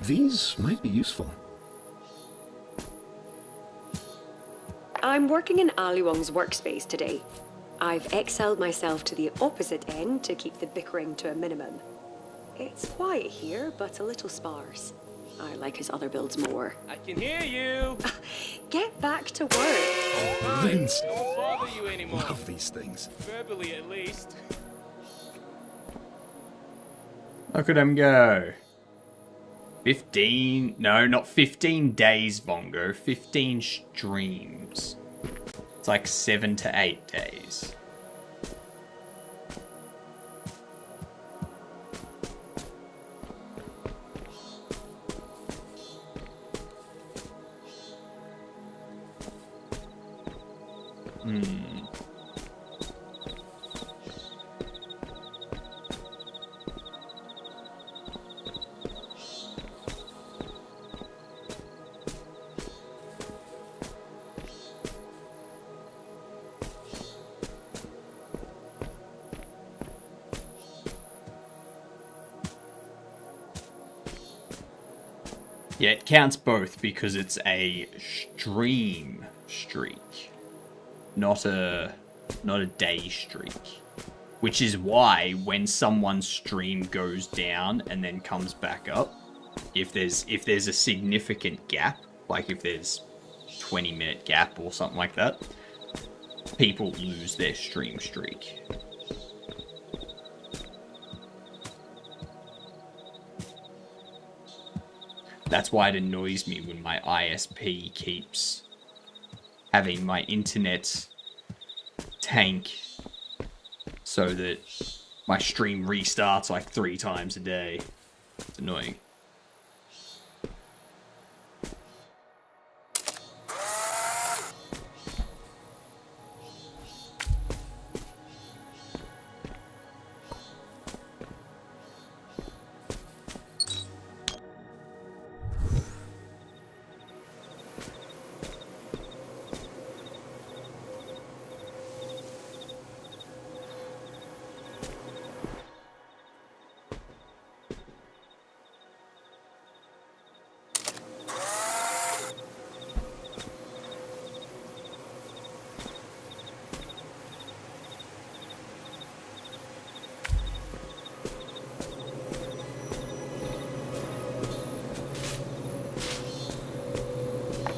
These might be useful. I'm working in Ali Wong's workspace today. I've excelled myself to the opposite end to keep the bickering to a minimum. It's quiet here, but a little sparse. I like his other builds more. I can hear you. Get back to work. Vince, I won't bother you anymore. love these things. Verbally, at least. Look at him go. 15, no, not 15 days, Vongo. 15 streams. It's like 7 to 8 days. Yeah, it counts both because it's a stream streak, not a day streak. Which is why when someone's stream goes down and then comes back up, if there's a significant gap, like if there's 20-minute gap or something like that, people lose their stream streak. That's why it annoys me when my ISP keeps having my internet tank so that my stream restarts like 3 times a day. It's annoying.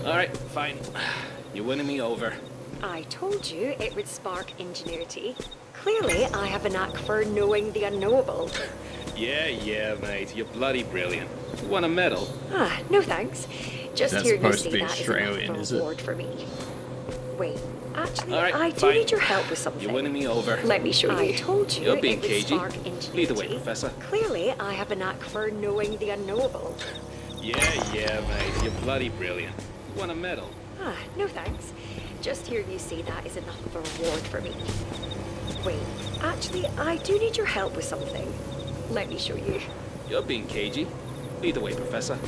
Alright, fine. You're winning me over. I told you it would spark ingenuity. Clearly, I have a knack for knowing the unknowable. Yeah, mate. You're bloody brilliant. You want a medal? Ah, no thanks. Just That's hearing you supposed to say be that is Australian, enough is of a it? reward for me. Wait, actually, All right, I do fine. need your help with something. You're winning me over. Let me show you. I told you You're being it would cagey. spark ingenuity. Lead the way, Professor. Clearly, I have a knack for knowing the unknowable. Yeah, mate. You're bloody brilliant. You want a medal? Ah, no thanks. Just hearing you say that is enough of a reward for me. Wait, actually, I do need your help with something. Let me show you. You're being cagey. Lead the way, Professor.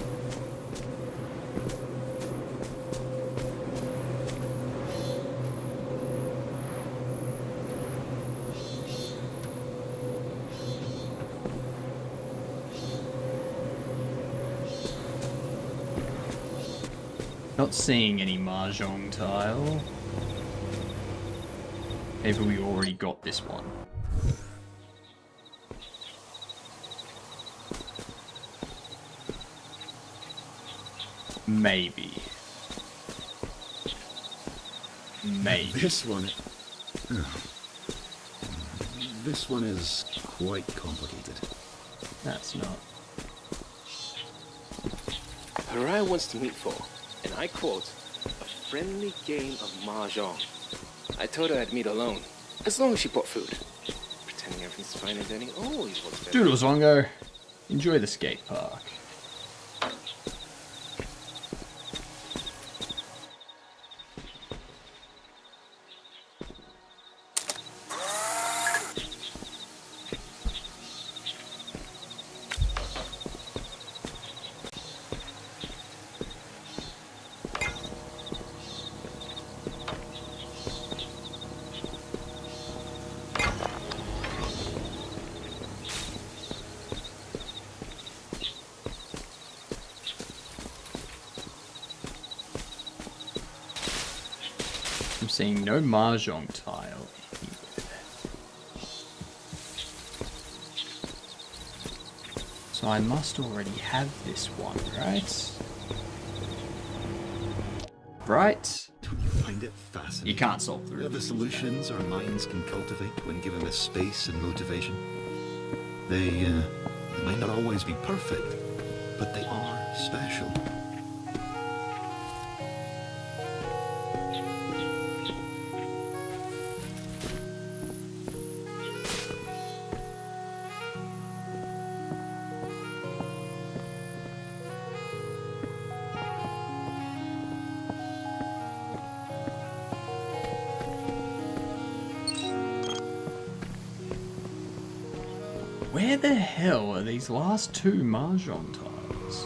Not seeing any mahjong tile. Maybe we already got this one. Maybe. This one... This one is quite complicated. That's not. Harai wants to meet for, and I quote, a friendly game of mahjong. I told her I'd meet alone, as long as she brought food. Pretending everything's fine and dandy always works better. Doodles, Vongo. Enjoy the skate park. seeing no mahjong tile anywhere. So I must already have this one, right? Right? I find it fascinating. You can't solve the The solutions our minds can cultivate when given the space and motivation. They might not always be perfect, but they are special. Where the hell are these last two mahjong tiles?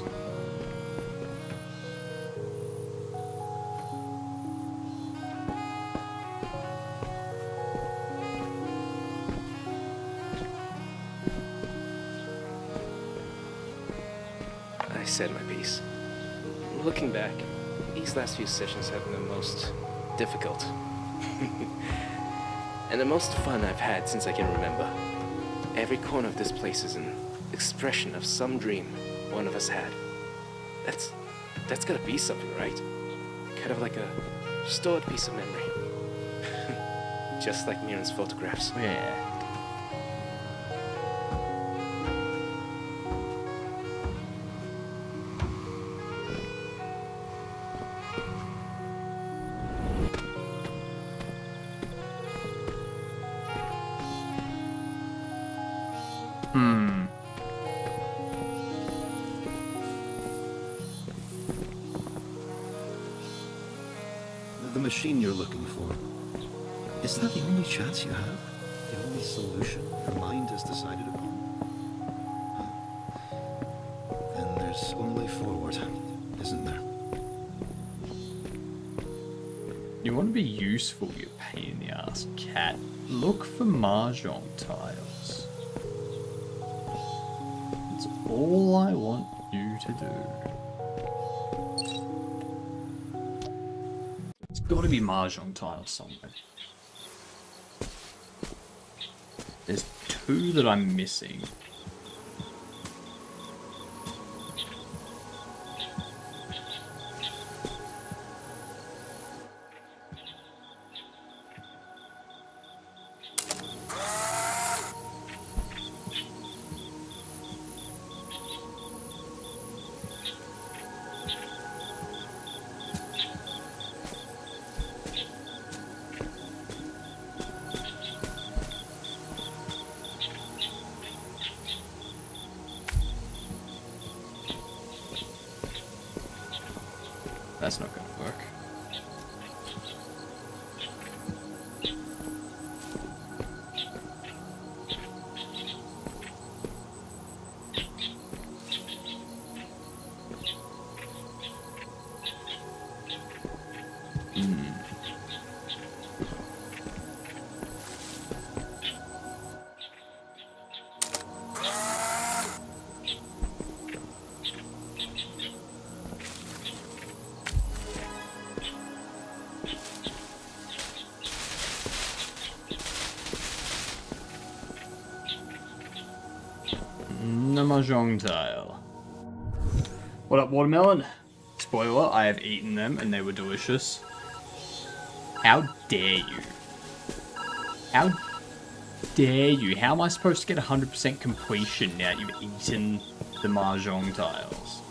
I said my piece. Looking back, these last few sessions have been the most difficult. And the most fun I've had since I can remember. Every corner of this place is an expression of some dream one of us had. That's gotta be something, right? Kind of like a stored piece of memory. Just like Mirren's photographs. Yeah. The machine you're looking for. Is that the only chance you have? The only solution your mind has decided upon? Then there's only forward, isn't there? You want to be useful, you pain in the ass cat. Look for mahjong tiles. That's all I want you to do. There's got to be mahjong tiles somewhere. There's two that I'm missing. That's not gonna work. The mahjong tile. What up, watermelon? Spoiler, I have eaten them and they were delicious. How dare you? How dare you? How am I supposed to get 100% completion now you've eaten the mahjong tiles?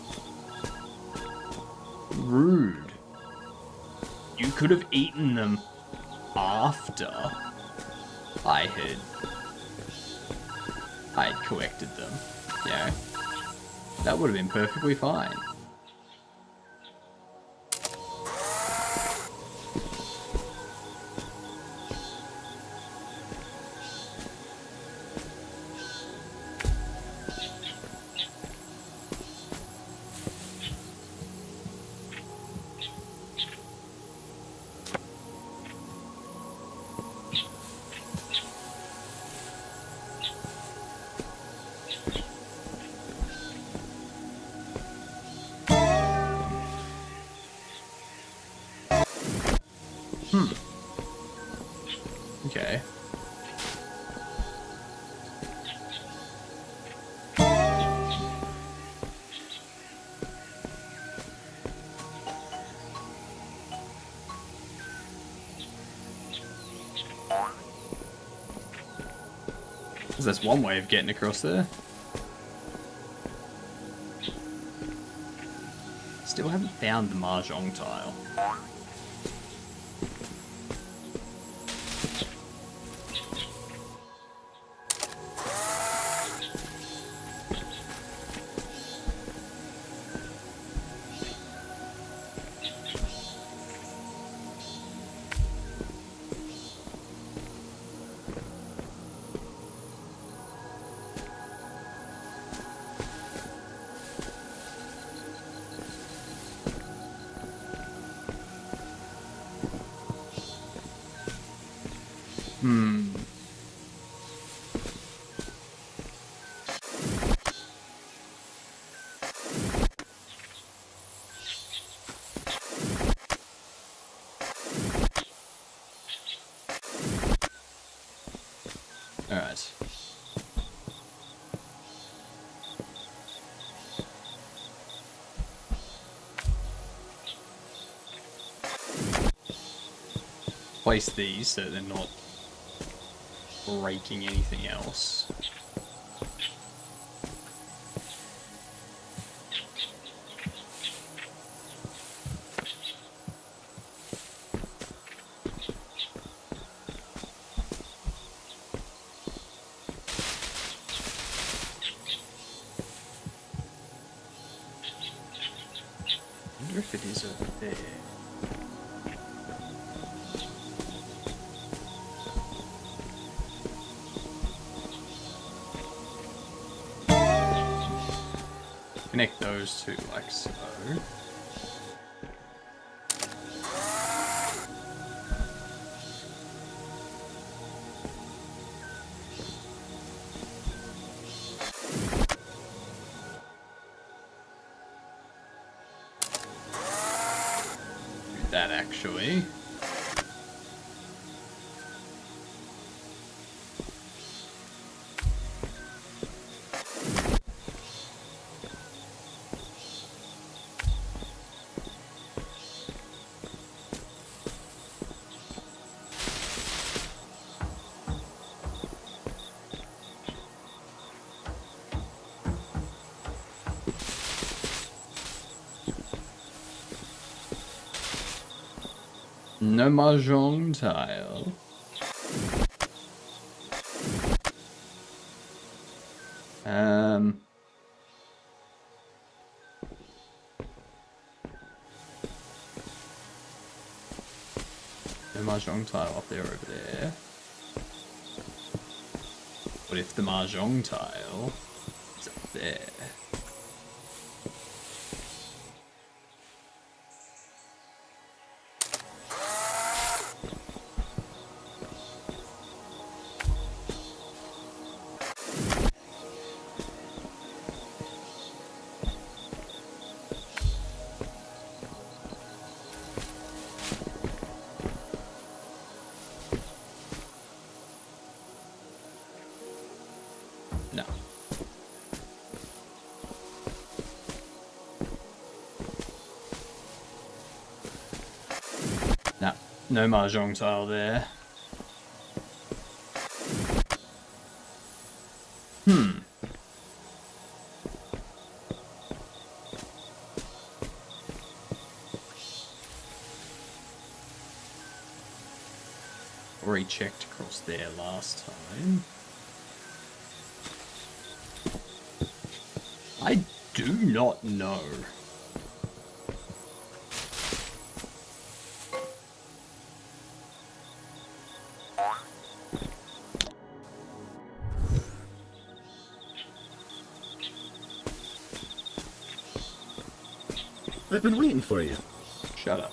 Rude. You could have eaten them after I had collected them. Yeah. That would have been perfectly fine. Okay. That's one way of getting across there. Still haven't found the Mahjong tile. Alright. Place these so they're not breaking anything else. I wonder if it is over there. Connect those two like so. Do that actually. No Mahjong tile. No Mahjong tile up there over there. What if the Mahjong tile is up there? No. No. No Mahjong tile there. Already checked across there last time. I do not know. I've been waiting for you. Shut up.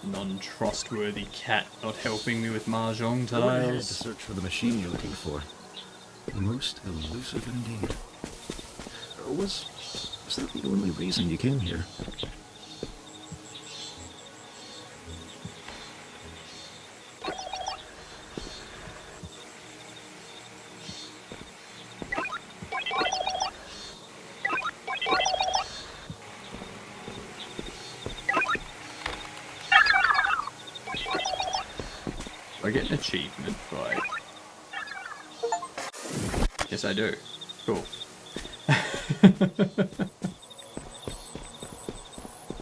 Non-trustworthy cat not helping me with Mahjong Go ahead to tiles. search for the machine you're looking for. Most elusive indeed. Was that the only reason you came here? I get an achievement by... Yes, I do. Cool.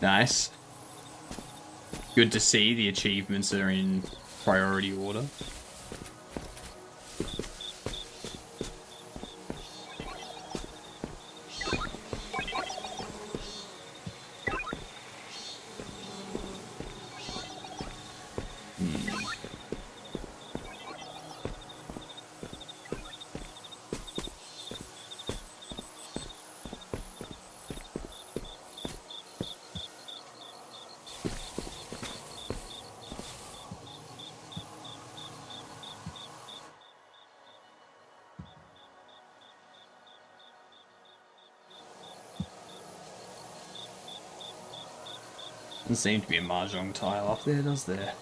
Nice. Good to see the achievements are in priority order. Doesn't seem to be a mahjong tile up there, does there?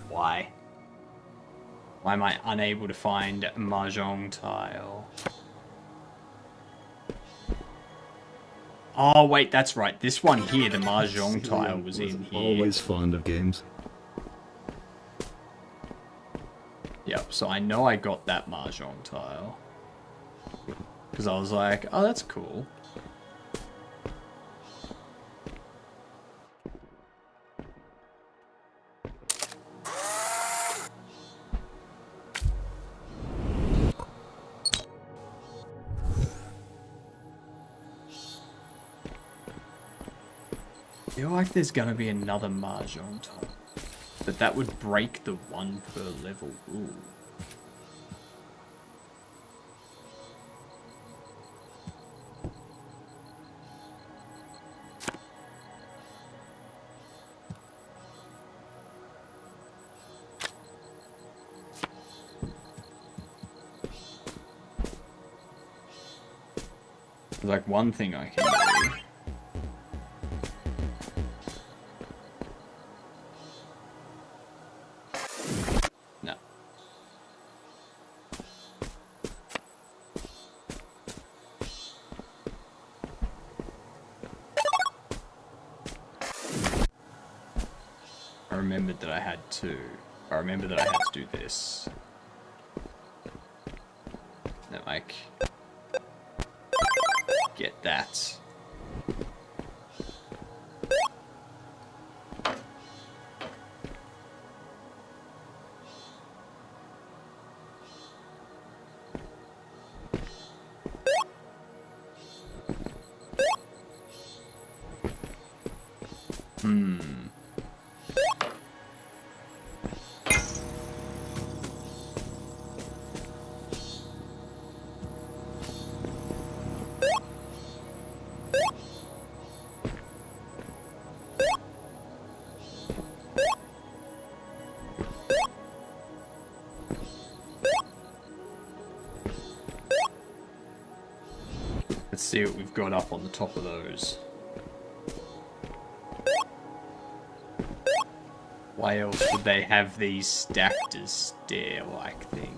Why? Why am I unable to find a mahjong tile? Oh wait, that's right. This one here, the mahjong tile was in here. Always fond of games. Yep, so I know I got that mahjong tile. Because I was like, oh, that's cool. I feel like there's gonna be another mahjong tile. But that would break the 1 per level rule. There's like one thing I can do. No. I remembered that I had to. I remembered that I had to do this. Then like get that. Let's see what we've got up on the top of those. Why else would they have these stacked as stair-like things?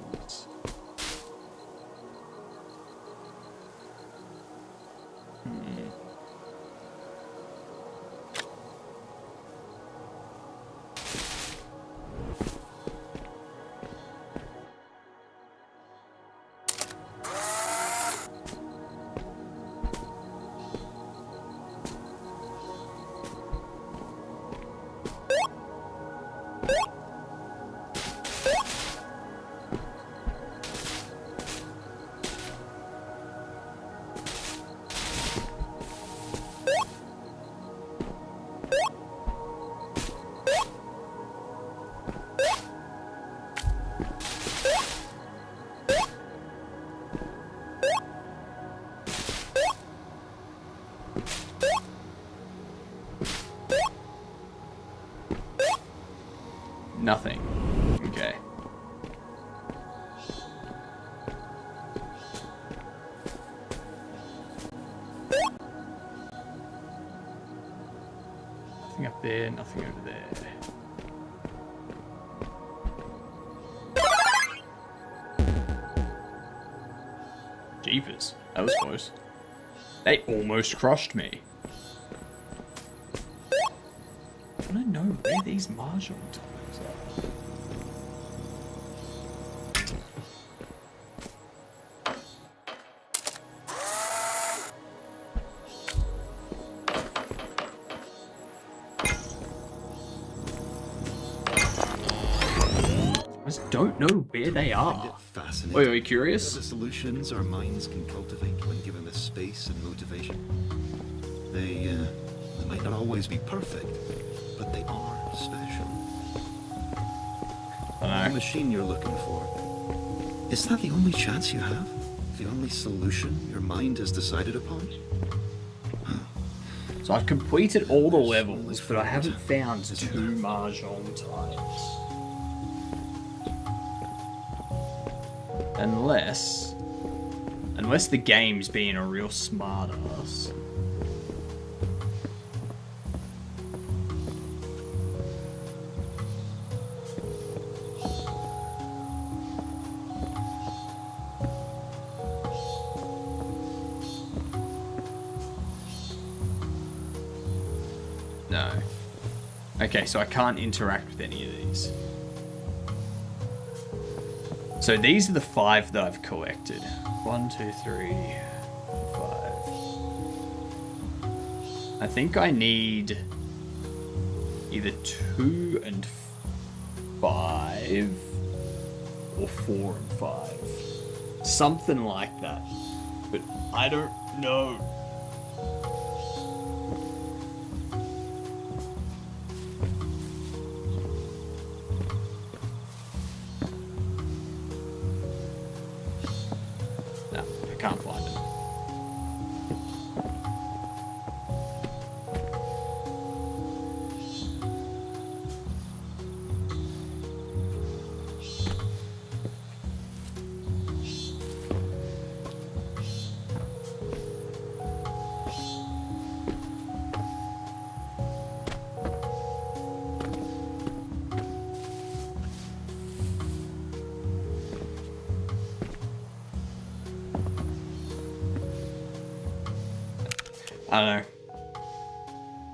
Nothing. Okay. there, nothing over there. Jeepers, that was close. They almost crushed me. I want to know where these mahjong tiles are. I just don't know where they are. Fascinating. Wait, are you curious? The solutions our minds can cultivate when given the space and motivation. They might not always be perfect, but they are special. The machine you're looking for, is that the only chance you have? The only solution your mind has decided upon? So I've completed all the levels, but I haven't found 2 mahjong tiles. Unless the game's being a real smartass. No. Okay, so I can't interact with any of these. So these are the 5 that I've collected. 1, 2, 3, 5. I think I need either 2 and 5 or 4 and 5. Something like that. But I don't know. Can't find it. I don't know.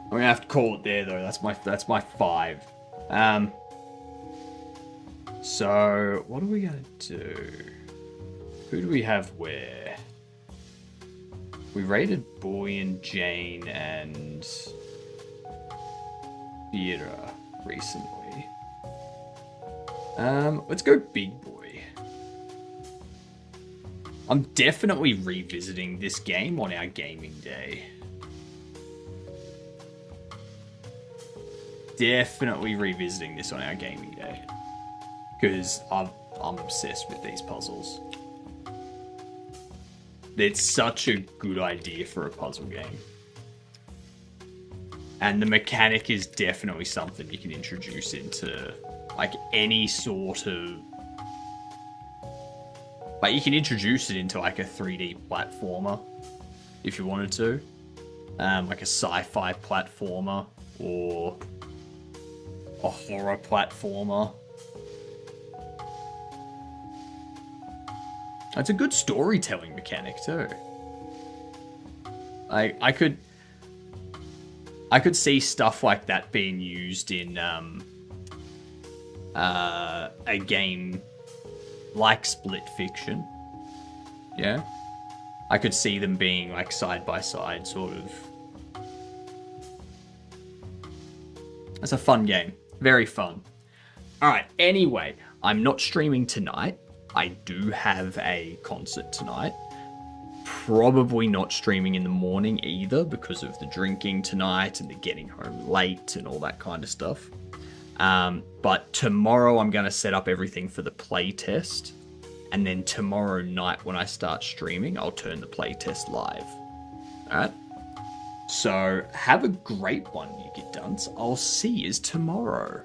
I'm gonna have to call it there though. That's my 5. So what are we gonna do? Who do we have where? We raided Boy and Jane and Theodore recently. Let's go Big Boy. I'm definitely revisiting this game on our gaming day. Definitely revisiting this on our gaming day. Because I'm obsessed with these puzzles. It's such a good idea for a puzzle game. And the mechanic is definitely something you can introduce into like any sort of... Like you can introduce it into like a 3D platformer if you wanted to. Like a sci-fi platformer or a horror platformer. It's a good storytelling mechanic too. I could see stuff like that being used in a game like Split Fiction. Yeah? I could see them being like side by side sort of. It's a fun game. Very fun. Alright, anyway, I'm not streaming tonight. I do have a concert tonight. Probably not streaming in the morning either because of the drinking tonight and the getting home late and all that kind of stuff. But tomorrow I'm going to set up everything for the playtest. And then tomorrow night when I start streaming, I'll turn the playtest live. Alright? So have a great one, you get dunce. I'll see you tomorrow.